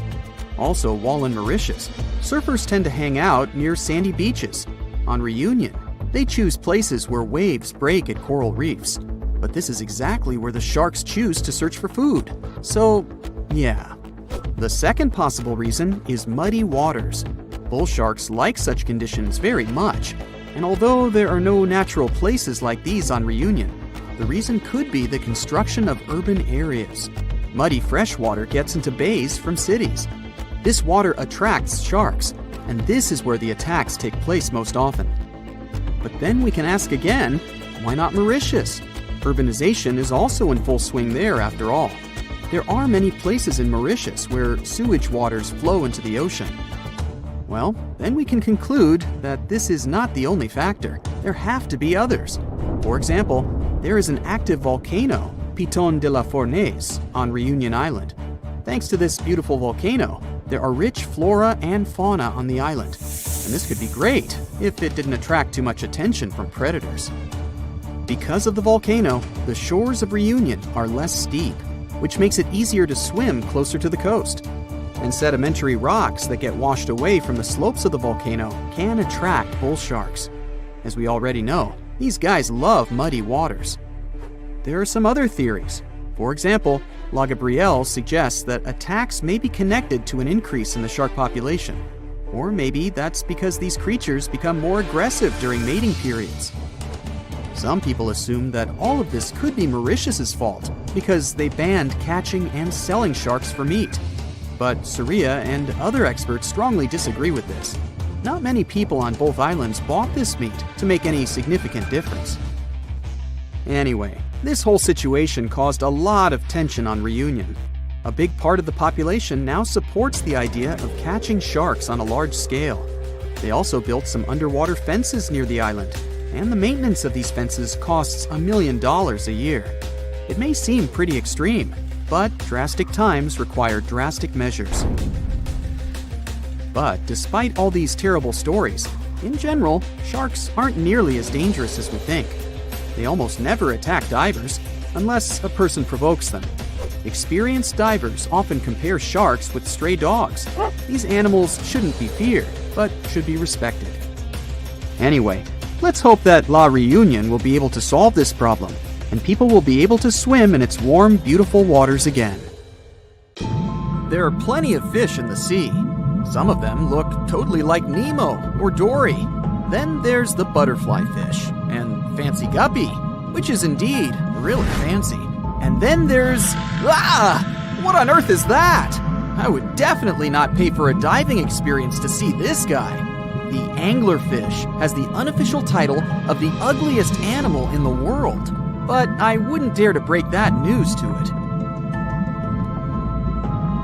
Also, while in Mauritius, surfers tend to hang out near sandy beaches. On Réunion, they choose places where waves break at coral reefs. But this is exactly where the sharks choose to search for food. So, yeah. The second possible reason is muddy waters. Bull sharks like such conditions very much, and although there are no natural places like these on Réunion, the reason could be the construction of urban areas. Muddy freshwater gets into bays from cities. This water attracts sharks, and this is where the attacks take place most often. But then we can ask again, why not Mauritius? Urbanization is also in full swing there after all. There are many places in Mauritius where sewage waters flow into the ocean. Well, then we can conclude that this is not the only factor. There have to be others. For example, there is an active volcano, Piton de la Fournaise, on Réunion Island. Thanks to this beautiful volcano, there are rich flora and fauna on the island. And this could be great if it didn't attract too much attention from predators. Because of the volcano, the shores of Réunion are less steep, which makes it easier to swim closer to the coast. And sedimentary rocks that get washed away from the slopes of the volcano can attract bull sharks. As we already know, these guys love muddy waters. There are some other theories. For example, Lagabriel suggests that attacks may be connected to an increase in the shark population. Or maybe that's because these creatures become more aggressive during mating periods. Some people assume that all of this could be Mauritius's fault because they banned catching and selling sharks for meat. But Soria and other experts strongly disagree with this. Not many people on both islands bought this meat to make any significant difference. Anyway, this whole situation caused a lot of tension on Réunion. A big part of the population now supports the idea of catching sharks on a large scale. They also built some underwater fences near the island, and the maintenance of these fences costs $1 million a year. It may seem pretty extreme, but drastic times require drastic measures. But despite all these terrible stories, in general, sharks aren't nearly as dangerous as we think. They almost never attack divers, unless a person provokes them. Experienced divers often compare sharks with stray dogs. These animals shouldn't be feared, but should be respected. Anyway, let's hope that La Reunion will be able to solve this problem, and people will be able to swim in its warm, beautiful waters again. There are plenty of fish in the sea. Some of them look totally like Nemo or Dory. Then there's the butterfly fish and fancy guppy, which is indeed really fancy. And then there's... what on earth is that? I would definitely not pay for a diving experience to see this guy. The anglerfish has the unofficial title of the ugliest animal in the world, but I wouldn't dare to break that news to it.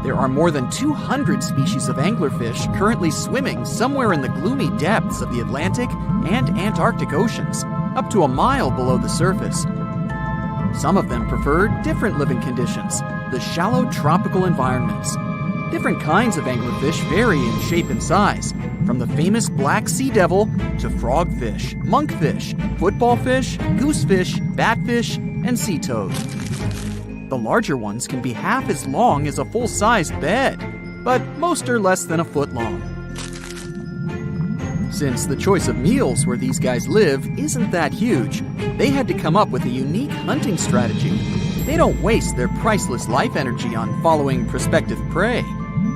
There are more than 200 species of anglerfish currently swimming somewhere in the gloomy depths of the Atlantic and Antarctic Oceans, up to a mile below the surface. Some of them prefer different living conditions, the shallow tropical environments. Different kinds of anglerfish vary in shape and size, from the famous black sea devil to frogfish, monkfish, football fish, goosefish, batfish, and sea toad. The larger ones can be half as long as a full-sized bed, but most are less than a foot long. Since the choice of meals where these guys live isn't that huge, they had to come up with a unique hunting strategy. They don't waste their priceless life energy on following prospective prey.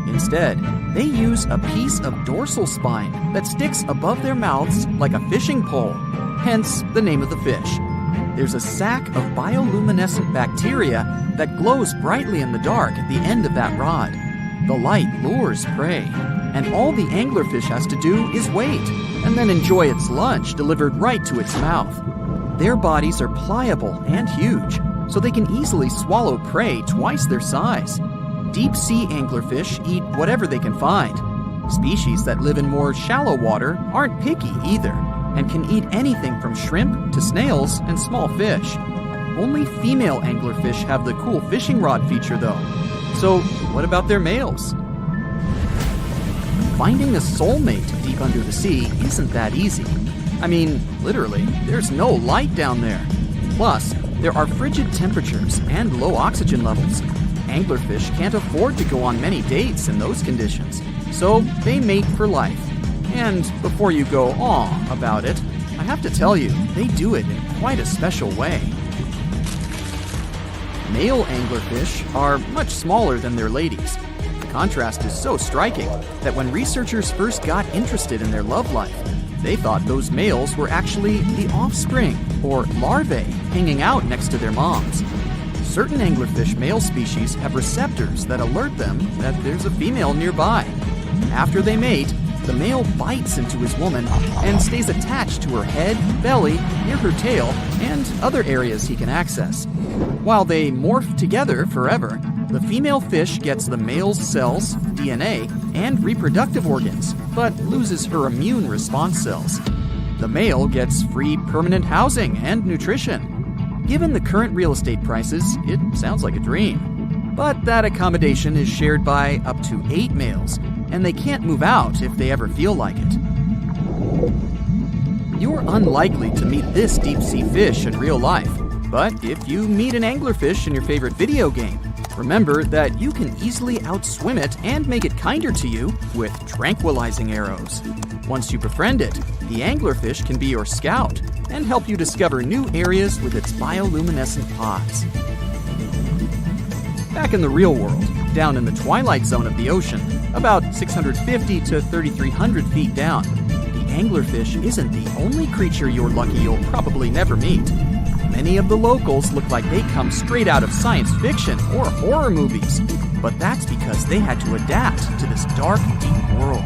Instead, they use a piece of dorsal spine that sticks above their mouths like a fishing pole, hence the name of the fish. There's a sac of bioluminescent bacteria that glows brightly in the dark at the end of that rod. The light lures prey, and all the anglerfish has to do is wait, and then enjoy its lunch delivered right to its mouth. Their bodies are pliable and huge, so they can easily swallow prey twice their size. Deep-sea anglerfish eat whatever they can find. Species that live in more shallow water aren't picky either, and can eat anything from shrimp to snails and small fish. Only female anglerfish have the cool fishing rod feature though. So what about their males? Finding a soulmate deep under the sea isn't that easy. I mean, literally, there's no light down there. Plus, there are frigid temperatures and low oxygen levels. Anglerfish can't afford to go on many dates in those conditions, so they mate for life. And before you go aw about it, I have to tell you, they do it in quite a special way. Male anglerfish are much smaller than their ladies. The contrast is so striking that when researchers first got interested in their love life, they thought those males were actually the offspring, or larvae, hanging out next to their moms. Certain anglerfish male species have receptors that alert them that there's a female nearby. After they mate, the male bites into his woman and stays attached to her head, belly, near her tail, and other areas he can access. While they morph together forever, the female fish gets the male's cells, DNA, and reproductive organs, but loses her immune response cells. The male gets free permanent housing and nutrition. Given the current real estate prices, it sounds like a dream. But that accommodation is shared by up to 8 males, and they can't move out if they ever feel like it. You're unlikely to meet this deep-sea fish in real life, but if you meet an anglerfish in your favorite video game, remember that you can easily outswim it and make it kinder to you with tranquilizing arrows. Once you befriend it, the anglerfish can be your scout and help you discover new areas with its bioluminescent pods. Back in the real world, down in the twilight zone of the ocean, about 650 to 3,300 feet down, the anglerfish isn't the only creature you're lucky you'll probably never meet. Many of the locals look like they come straight out of science fiction or horror movies, but that's because they had to adapt to this dark, deep world.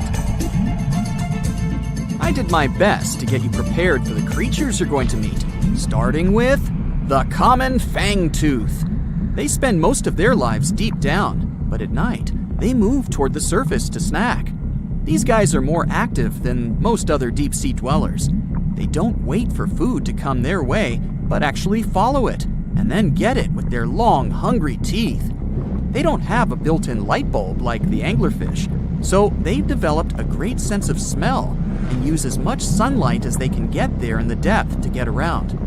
I did my best to get you prepared for the creatures you're going to meet, starting with the common fangtooth. They spend most of their lives deep down, but at night, they move toward the surface to snack. These guys are more active than most other deep-sea dwellers. They don't wait for food to come their way, but actually follow it, and then get it with their long, hungry teeth. They don't have a built-in light bulb like the anglerfish, so they've developed a great sense of smell and use as much sunlight as they can get there in the depth to get around.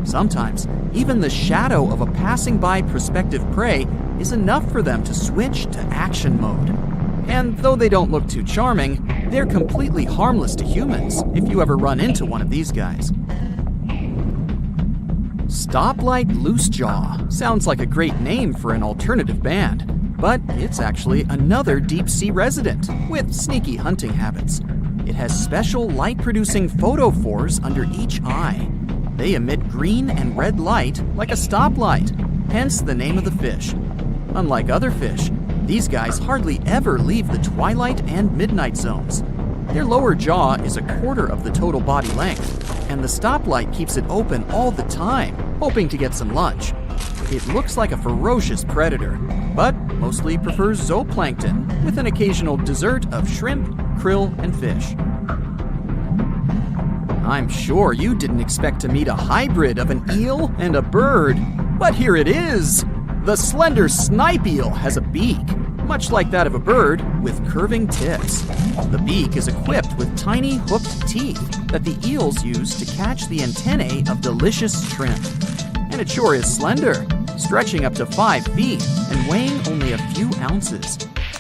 Sometimes, even the shadow of a passing by prospective prey is enough for them to switch to action mode. And though they don't look too charming, They're completely harmless to humans if you ever run into one of these guys. Stoplight Loosejaw sounds like a great name for an alternative band, but it's actually another deep-sea resident with sneaky hunting habits. It has special light-producing photophores under each eye. They emit green and red light like a stoplight, hence the name of the fish. Unlike other fish, these guys hardly ever leave the twilight and midnight zones. Their lower jaw is a quarter of the total body length, and the stoplight keeps it open all the time, hoping to get some lunch. It looks like a ferocious predator, but mostly prefers zooplankton, with an occasional dessert of shrimp, krill, and fish. I'm sure you didn't expect to meet a hybrid of an eel and a bird, but here it is! The slender snipe eel has a beak, much like that of a bird, with curving tips. The beak is equipped with tiny hooked teeth that the eels use to catch the antennae of delicious shrimp. And it sure is slender, stretching up to 5 feet and weighing only a few ounces.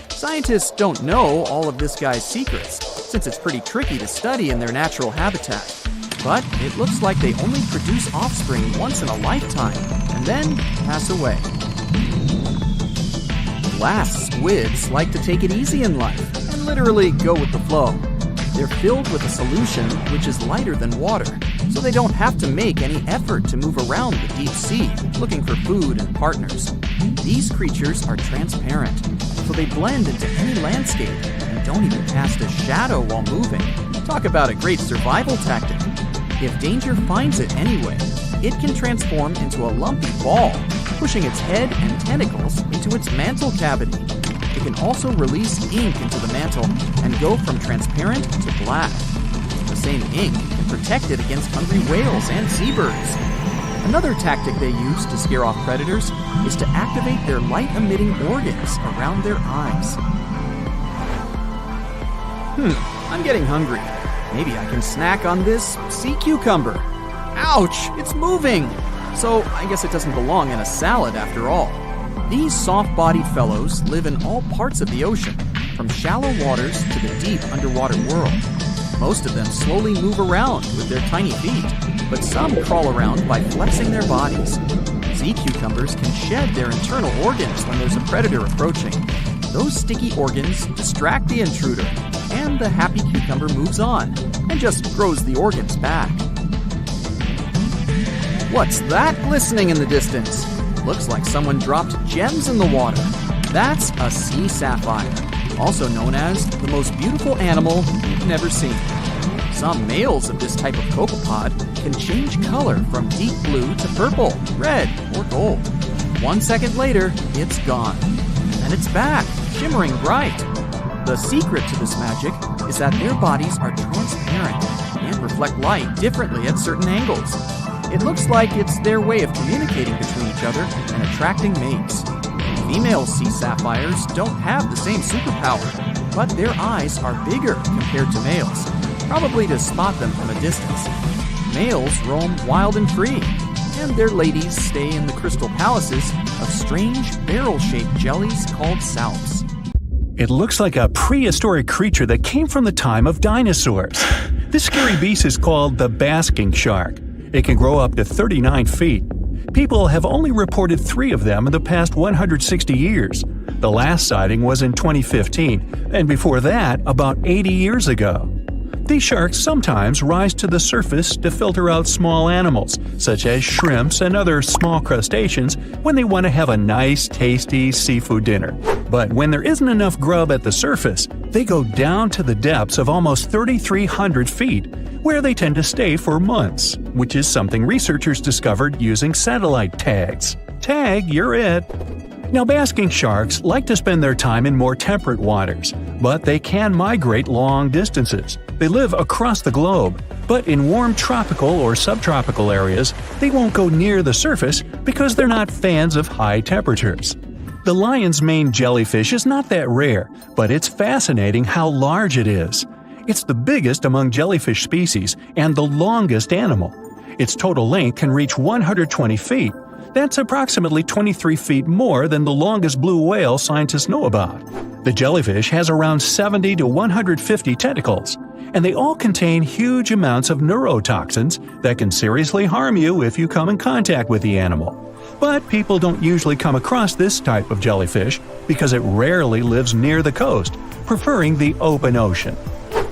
Scientists don't know all of this guy's secrets, since it's pretty tricky to study in their natural habitat. But it looks like they only produce offspring once in a lifetime, and then pass away. Glass squids like to take it easy in life and literally go with the flow. They're filled with a solution which is lighter than water, so they don't have to make any effort to move around the deep sea looking for food and partners. These creatures are transparent, so they blend into any landscape and don't even cast a shadow while moving. Talk about a great survival tactic. If danger finds it anyway, it can transform into a lumpy ball, pushing its head and tentacles into its mantle cavity. It can also release ink into the mantle and go from transparent to black. The same ink can protect it against hungry whales and seabirds. Another tactic they use to scare off predators is to activate their light-emitting organs around their eyes. I'm getting hungry. Maybe I can snack on this sea cucumber. Ouch, it's moving! So I guess it doesn't belong in a salad after all. These soft-bodied fellows live in all parts of the ocean, from shallow waters to the deep underwater world. Most of them slowly move around with their tiny feet, but some crawl around by flexing their bodies. Sea cucumbers can shed their internal organs when there's a predator approaching. Those sticky organs distract the intruder, and the happy cucumber moves on and just grows the organs back. What's that glistening in the distance? Looks like someone dropped gems in the water. That's a sea sapphire, also known as the most beautiful animal you've never seen. Some males of this type of copepod can change color from deep blue to purple, red, or gold. 1 second later, it's gone. And it's back, shimmering bright. The secret to this magic is that their bodies are transparent and reflect light differently at certain angles. It looks like it's their way of communicating between each other and attracting mates. Female sea sapphires don't have the same superpower, but their eyes are bigger compared to males, probably to spot them from a distance. Males roam wild and free, and their ladies stay in the crystal palaces of strange barrel-shaped jellies called salps. It looks like a prehistoric creature that came from the time of dinosaurs. This scary beast is called the basking shark. It can grow up to 39 feet. People have only reported 3 of them in the past 160 years. The last sighting was in 2015, and before that, about 80 years ago. These sharks sometimes rise to the surface to filter out small animals, such as shrimps and other small crustaceans, when they want to have a nice, tasty seafood dinner. But when there isn't enough grub at the surface, they go down to the depths of almost 3,300 feet, where they tend to stay for months, which is something researchers discovered using satellite tags. Tag, you're it! Now, basking sharks like to spend their time in more temperate waters, but they can migrate long distances. They live across the globe, but in warm tropical or subtropical areas, they won't go near the surface because they're not fans of high temperatures. The lion's mane jellyfish is not that rare, but it's fascinating how large it is. It's the biggest among jellyfish species and the longest animal. Its total length can reach 120 feet. That's approximately 23 feet more than the longest blue whale scientists know about. The jellyfish has around 70 to 150 tentacles, and they all contain huge amounts of neurotoxins that can seriously harm you if you come in contact with the animal. But people don't usually come across this type of jellyfish because it rarely lives near the coast, preferring the open ocean.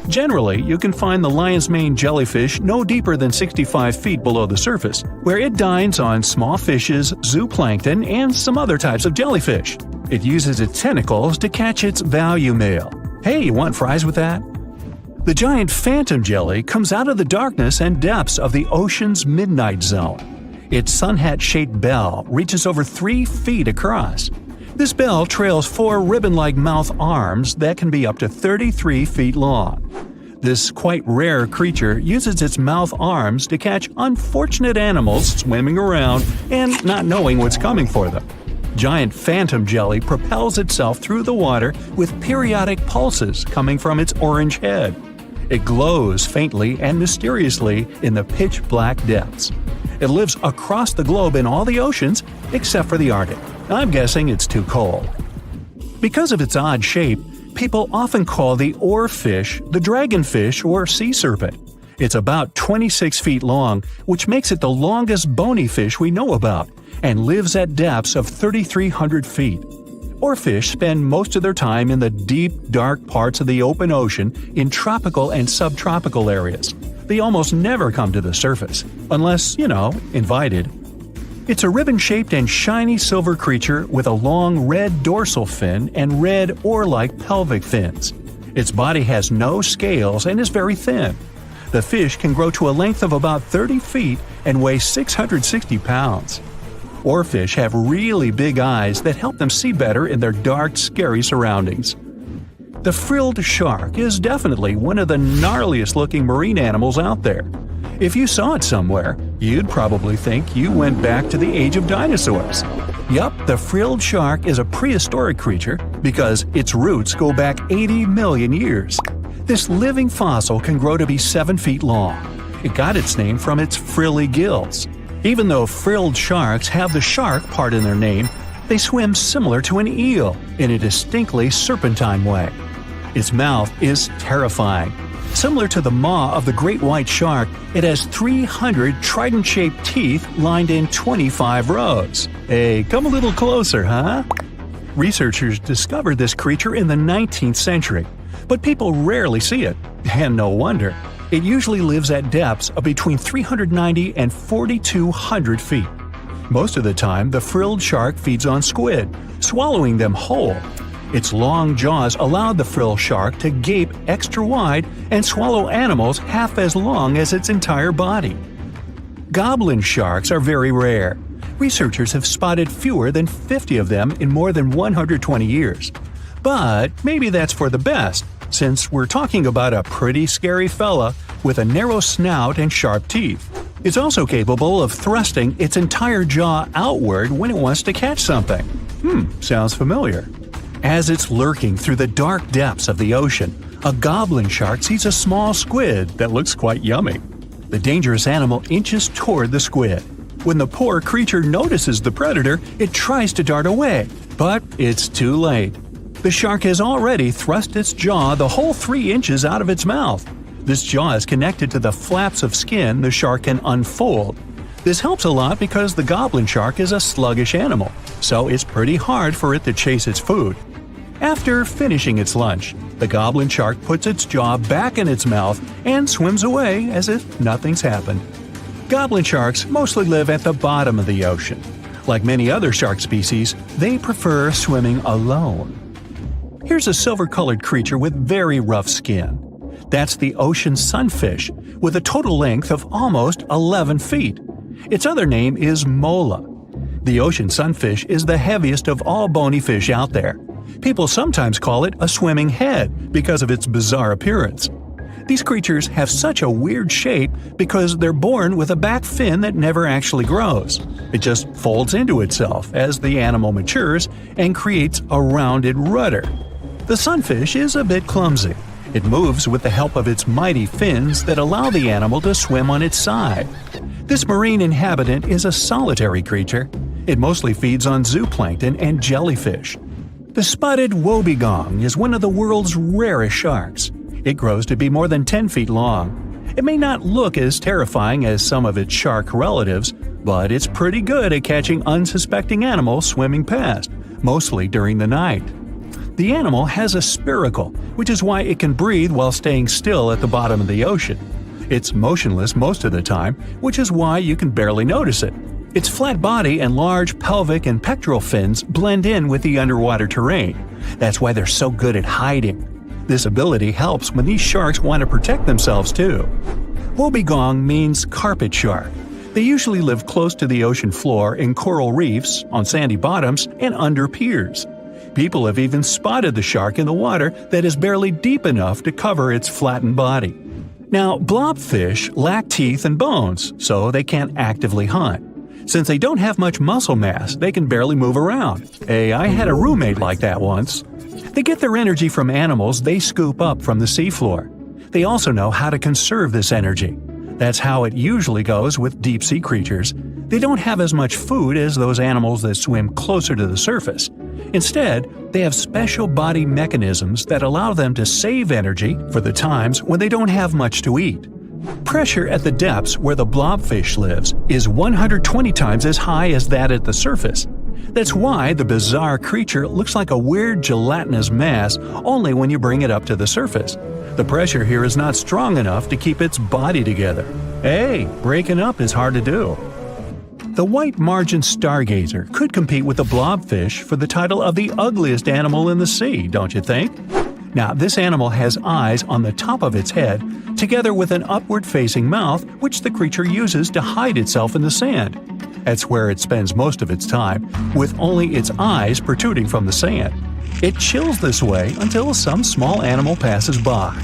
Generally, you can find the lion's mane jellyfish no deeper than 65 feet below the surface, where it dines on small fishes, zooplankton, and some other types of jellyfish. It uses its tentacles to catch its value meal. Hey, you want fries with that? The giant phantom jelly comes out of the darkness and depths of the ocean's midnight zone. Its sun hat-shaped bell reaches over 3 feet across. This bell trails 4 ribbon-like mouth arms that can be up to 33 feet long. This quite rare creature uses its mouth arms to catch unfortunate animals swimming around and not knowing what's coming for them. Giant phantom jelly propels itself through the water with periodic pulses coming from its orange head. It glows faintly and mysteriously in the pitch-black depths. It lives across the globe in all the oceans except for the Arctic. I'm guessing it's too cold. Because of its odd shape, people often call the oarfish the dragonfish or sea serpent. It's about 26 feet long, which makes it the longest bony fish we know about, and lives at depths of 3,300 feet. Oarfish spend most of their time in the deep, dark parts of the open ocean in tropical and subtropical areas. They almost never come to the surface, unless, invited. It's a ribbon-shaped and shiny silver creature with a long red dorsal fin and red oar-like pelvic fins. Its body has no scales and is very thin. The fish can grow to a length of about 30 feet and weigh 660 pounds. Oarfish have really big eyes that help them see better in their dark, scary surroundings. The frilled shark is definitely one of the gnarliest-looking marine animals out there. If you saw it somewhere, you'd probably think you went back to the age of dinosaurs. Yup, the frilled shark is a prehistoric creature because its roots go back 80 million years. This living fossil can grow to be 7 feet long. It got its name from its frilly gills. Even though frilled sharks have the shark part in their name, they swim similar to an eel in a distinctly serpentine way. Its mouth is terrifying. Similar to the maw of the great white shark, it has 300 trident-shaped teeth lined in 25 rows. Hey, come a little closer, huh? Researchers discovered this creature in the 19th century, but people rarely see it, and no wonder. It usually lives at depths of between 390 and 4,200 feet. Most of the time, the frilled shark feeds on squid, swallowing them whole. Its long jaws allowed the frilled shark to gape extra wide and swallow animals half as long as its entire body. Goblin sharks are very rare. Researchers have spotted fewer than 50 of them in more than 120 years. But maybe that's for the best, since we're talking about a pretty scary fella with a narrow snout and sharp teeth. It's also capable of thrusting its entire jaw outward when it wants to catch something. Sounds familiar. As it's lurking through the dark depths of the ocean, a goblin shark sees a small squid that looks quite yummy. The dangerous animal inches toward the squid. When the poor creature notices the predator, it tries to dart away, but it's too late. The shark has already thrust its jaw the whole 3 inches out of its mouth. This jaw is connected to the flaps of skin the shark can unfold. This helps a lot because the goblin shark is a sluggish animal, so it's pretty hard for it to chase its food. After finishing its lunch, the goblin shark puts its jaw back in its mouth and swims away as if nothing's happened. Goblin sharks mostly live at the bottom of the ocean. Like many other shark species, they prefer swimming alone. Here's a silver-colored creature with very rough skin. That's the ocean sunfish, with a total length of almost 11 feet. Its other name is mola. The ocean sunfish is the heaviest of all bony fish out there. People sometimes call it a swimming head because of its bizarre appearance. These creatures have such a weird shape because they're born with a back fin that never actually grows. It just folds into itself as the animal matures and creates a rounded rudder. The sunfish is a bit clumsy. It moves with the help of its mighty fins that allow the animal to swim on its side. This marine inhabitant is a solitary creature. It mostly feeds on zooplankton and jellyfish. The spotted wobbegong is one of the world's rarest sharks. It grows to be more than 10 feet long. It may not look as terrifying as some of its shark relatives, but it's pretty good at catching unsuspecting animals swimming past, mostly during the night. The animal has a spiracle, which is why it can breathe while staying still at the bottom of the ocean. It's motionless most of the time, which is why you can barely notice it. Its flat body and large pelvic and pectoral fins blend in with the underwater terrain. That's why they're so good at hiding. This ability helps when these sharks want to protect themselves too. Wobbegong means carpet shark. They usually live close to the ocean floor in coral reefs, on sandy bottoms, and under piers. People have even spotted the shark in the water that is barely deep enough to cover its flattened body. Now, blobfish lack teeth and bones, so they can't actively hunt. Since they don't have much muscle mass, they can barely move around. Hey, I had a roommate like that once. They get their energy from animals they scoop up from the seafloor. They also know how to conserve this energy. That's how it usually goes with deep-sea creatures. They don't have as much food as those animals that swim closer to the surface. Instead, they have special body mechanisms that allow them to save energy for the times when they don't have much to eat. Pressure at the depths where the blobfish lives is 120 times as high as that at the surface. That's why the bizarre creature looks like a weird gelatinous mass only when you bring it up to the surface. The pressure here is not strong enough to keep its body together. Hey, breaking up is hard to do. The white margin stargazer could compete with the blobfish for the title of the ugliest animal in the sea, don't you think? Now, this animal has eyes on the top of its head, together with an upward-facing mouth which the creature uses to hide itself in the sand. That's where it spends most of its time, with only its eyes protruding from the sand. It chills this way until some small animal passes by.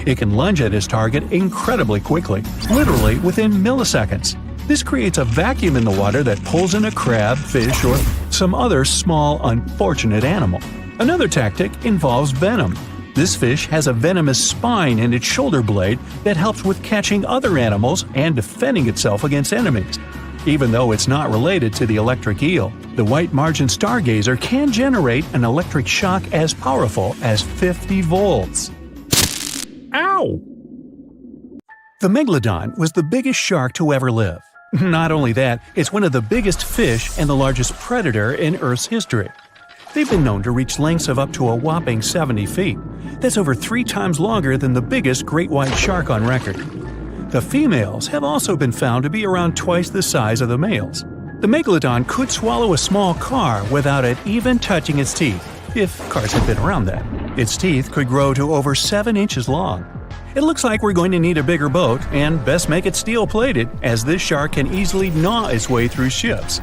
It can lunge at its target incredibly quickly, literally within milliseconds. This creates a vacuum in the water that pulls in a crab, fish, or some other small, unfortunate animal. Another tactic involves venom. This fish has a venomous spine in its shoulder blade that helps with catching other animals and defending itself against enemies. Even though it's not related to the electric eel, the white margin stargazer can generate an electric shock as powerful as 50 volts. Ow! The Megalodon was the biggest shark to ever live. Not only that, it's one of the biggest fish and the largest predator in Earth's history. They've been known to reach lengths of up to a whopping 70 feet. That's over 3 times longer than the biggest great white shark on record. The females have also been found to be around twice the size of the males. The Megalodon could swallow a small car without it even touching its teeth, if cars had been around then. Its teeth could grow to over 7 inches long. It looks like we're going to need a bigger boat, and best make it steel-plated, as this shark can easily gnaw its way through ships.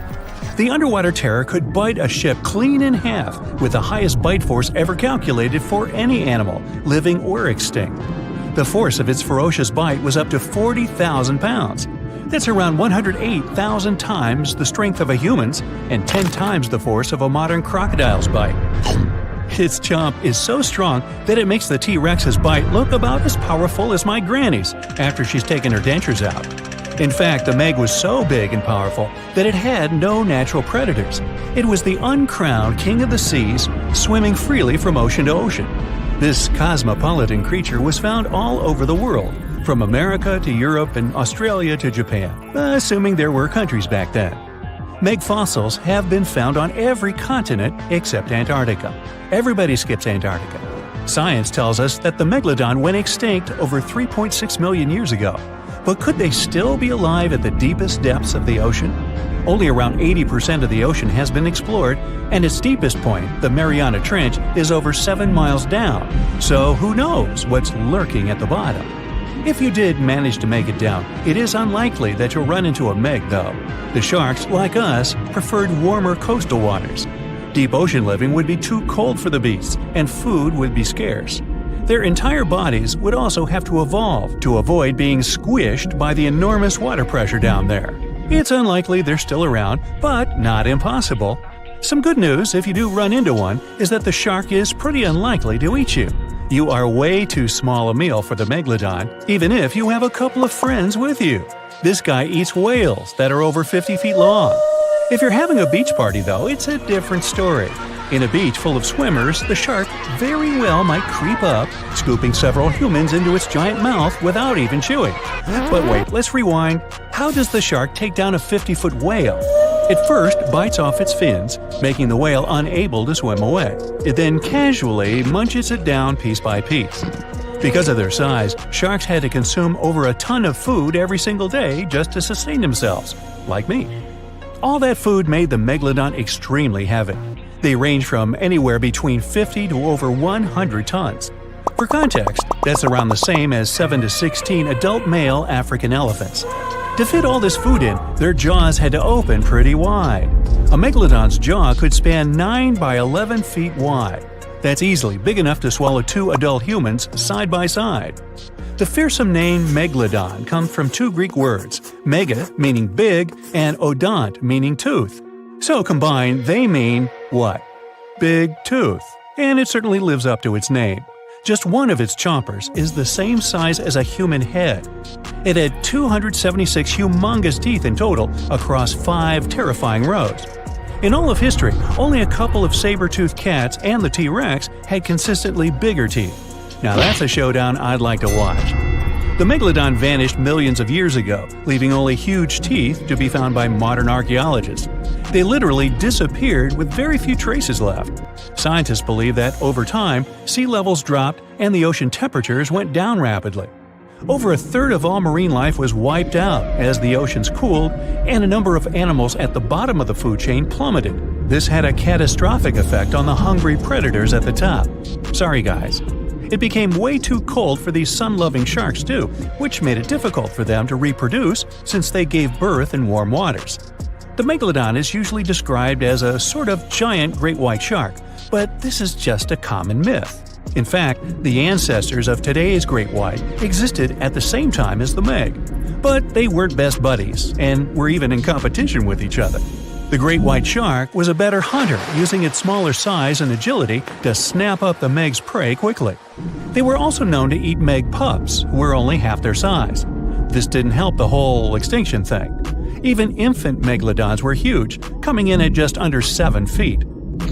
The underwater terror could bite a ship clean in half, with the highest bite force ever calculated for any animal, living or extinct. The force of its ferocious bite was up to 40,000 pounds. That's around 108,000 times the strength of a human's and 10 times the force of a modern crocodile's bite. Its chomp is so strong that it makes the T-Rex's bite look about as powerful as my granny's after she's taken her dentures out. In fact, the Meg was so big and powerful that it had no natural predators. It was the uncrowned king of the seas, swimming freely from ocean to ocean. This cosmopolitan creature was found all over the world, from America to Europe and Australia to Japan, assuming there were countries back then. Meg fossils have been found on every continent except Antarctica. Everybody skips Antarctica. Science tells us that the Megalodon went extinct over 3.6 million years ago. But could they still be alive at the deepest depths of the ocean? Only around 80% of the ocean has been explored, and its deepest point, the Mariana Trench, is over 7 miles down. So who knows what's lurking at the bottom? If you did manage to make it down, it is unlikely that you'll run into a Meg, though. The sharks, like us, preferred warmer coastal waters. Deep ocean living would be too cold for the beasts, and food would be scarce. Their entire bodies would also have to evolve to avoid being squished by the enormous water pressure down there. It's unlikely they're still around, but not impossible. Some good news, if you do run into one, is that the shark is pretty unlikely to eat you. You are way too small a meal for the Megalodon, even if you have a couple of friends with you. This guy eats whales that are over 50 feet long. If you're having a beach party, though, it's a different story. In a beach full of swimmers, the shark very well might creep up, scooping several humans into its giant mouth without even chewing. But wait, let's rewind. How does the shark take down a 50-foot whale? It first bites off its fins, making the whale unable to swim away. It then casually munches it down piece by piece. Because of their size, sharks had to consume over a ton of food every single day just to sustain themselves, like me. All that food made the Megalodon extremely heavy. They range from anywhere between 50 to over 100 tons. For context, that's around the same as 7 to 16 adult male African elephants. To fit all this food in, their jaws had to open pretty wide. A Megalodon's jaw could span 9 by 11 feet wide. That's easily big enough to swallow 2 adult humans side by side. The fearsome name Megalodon comes from 2 Greek words, mega meaning big and odont meaning tooth. So combined, they mean what? Big tooth. And it certainly lives up to its name. Just one of its chompers is the same size as a human head. It had 276 humongous teeth in total across 5 terrifying rows. In all of history, only a couple of saber-toothed cats and the T-Rex had consistently bigger teeth. Now that's a showdown I'd like to watch. The Megalodon vanished millions of years ago, leaving only huge teeth to be found by modern archaeologists. They literally disappeared with very few traces left. Scientists believe that over time, sea levels dropped and the ocean temperatures went down rapidly. Over a third of all marine life was wiped out as the oceans cooled, and a number of animals at the bottom of the food chain plummeted. This had a catastrophic effect on the hungry predators at the top. Sorry guys. It became way too cold for these sun-loving sharks too, which made it difficult for them to reproduce since they gave birth in warm waters. The Megalodon is usually described as a sort of giant great white shark, but this is just a common myth. In fact, the ancestors of today's great white existed at the same time as the Meg. But they weren't best buddies, and were even in competition with each other. The great white shark was a better hunter, using its smaller size and agility to snap up the Meg's prey quickly. They were also known to eat Meg pups, who were only half their size. This didn't help the whole extinction thing. Even infant Megalodons were huge, coming in at just under 7 feet.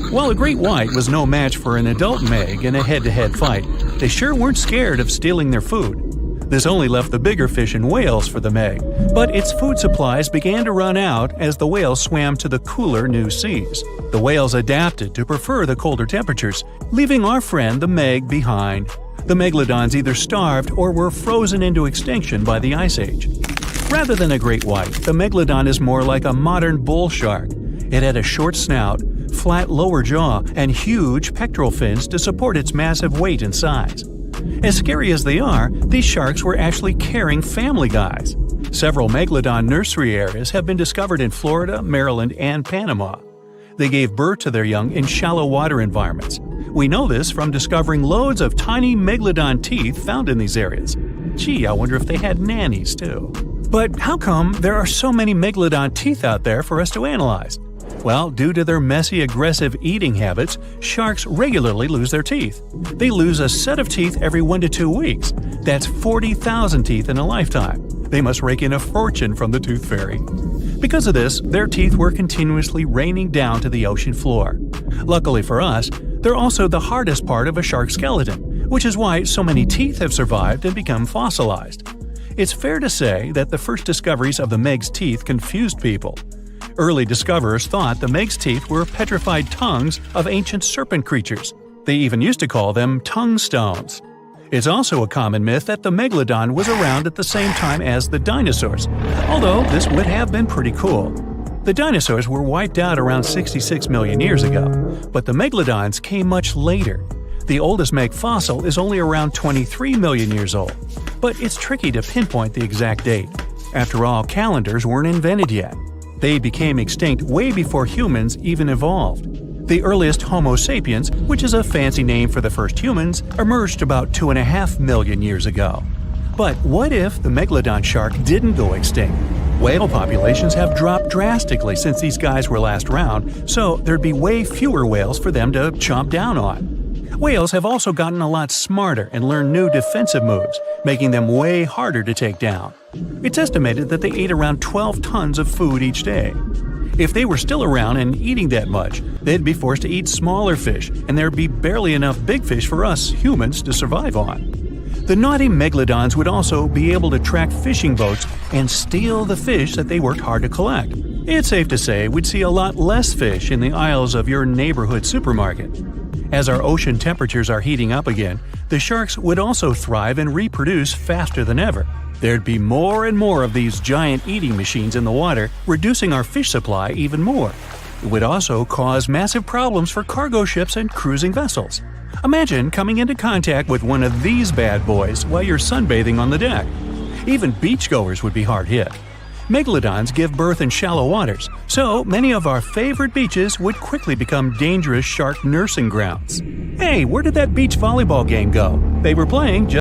While a great white was no match for an adult Meg in a head-to-head fight, they sure weren't scared of stealing their food. This only left the bigger fish and whales for the Meg, but its food supplies began to run out as the whales swam to the cooler new seas. The whales adapted to prefer the colder temperatures, leaving our friend the Meg behind. The Megalodons either starved or were frozen into extinction by the Ice Age. Rather than a great white, the Megalodon is more like a modern bull shark. It had a short snout, flat lower jaw, and huge pectoral fins to support its massive weight and size. As scary as they are, these sharks were actually caring family guys. Several Megalodon nursery areas have been discovered in Florida, Maryland, and Panama. They gave birth to their young in shallow water environments. We know this from discovering loads of tiny Megalodon teeth found in these areas. Gee, I wonder if they had nannies too. But how come there are so many Megalodon teeth out there for us to analyze? Well, due to their messy, aggressive eating habits, sharks regularly lose their teeth. They lose a set of teeth every 1 to 2 weeks. That's 40,000 teeth in a lifetime. They must rake in a fortune from the tooth fairy. Because of this, their teeth were continuously raining down to the ocean floor. Luckily for us, they're also the hardest part of a shark skeleton, which is why so many teeth have survived and become fossilized. It's fair to say that the first discoveries of the Meg's teeth confused people. Early discoverers thought the Meg's teeth were petrified tongues of ancient serpent creatures. They even used to call them tongue stones. It's also a common myth that the Megalodon was around at the same time as the dinosaurs, although this would have been pretty cool. The dinosaurs were wiped out around 66 million years ago, but the Megalodons came much later. The oldest Meg fossil is only around 23 million years old, but it's tricky to pinpoint the exact date. After all, calendars weren't invented yet. They became extinct way before humans even evolved. The earliest Homo sapiens, which is a fancy name for the first humans, emerged about 2.5 million years ago. But what if the Megalodon shark didn't go extinct? Whale populations have dropped drastically since these guys were last around, so there'd be way fewer whales for them to chomp down on. Whales have also gotten a lot smarter and learned new defensive moves, making them way harder to take down. It's estimated that they ate around 12 tons of food each day. If they were still around and eating that much, they'd be forced to eat smaller fish, and there'd be barely enough big fish for us humans to survive on. The naughty megalodons would also be able to track fishing boats and steal the fish that they worked hard to collect. It's safe to say we'd see a lot less fish in the aisles of your neighborhood supermarket. As our ocean temperatures are heating up again, the sharks would also thrive and reproduce faster than ever. There'd be more and more of these giant eating machines in the water, reducing our fish supply even more. It would also cause massive problems for cargo ships and cruising vessels. Imagine coming into contact with one of these bad boys while you're sunbathing on the deck. Even beachgoers would be hard hit. Megalodons give birth in shallow waters, so many of our favorite beaches would quickly become dangerous shark nursing grounds. Hey, where did that beach volleyball game go? They were playing just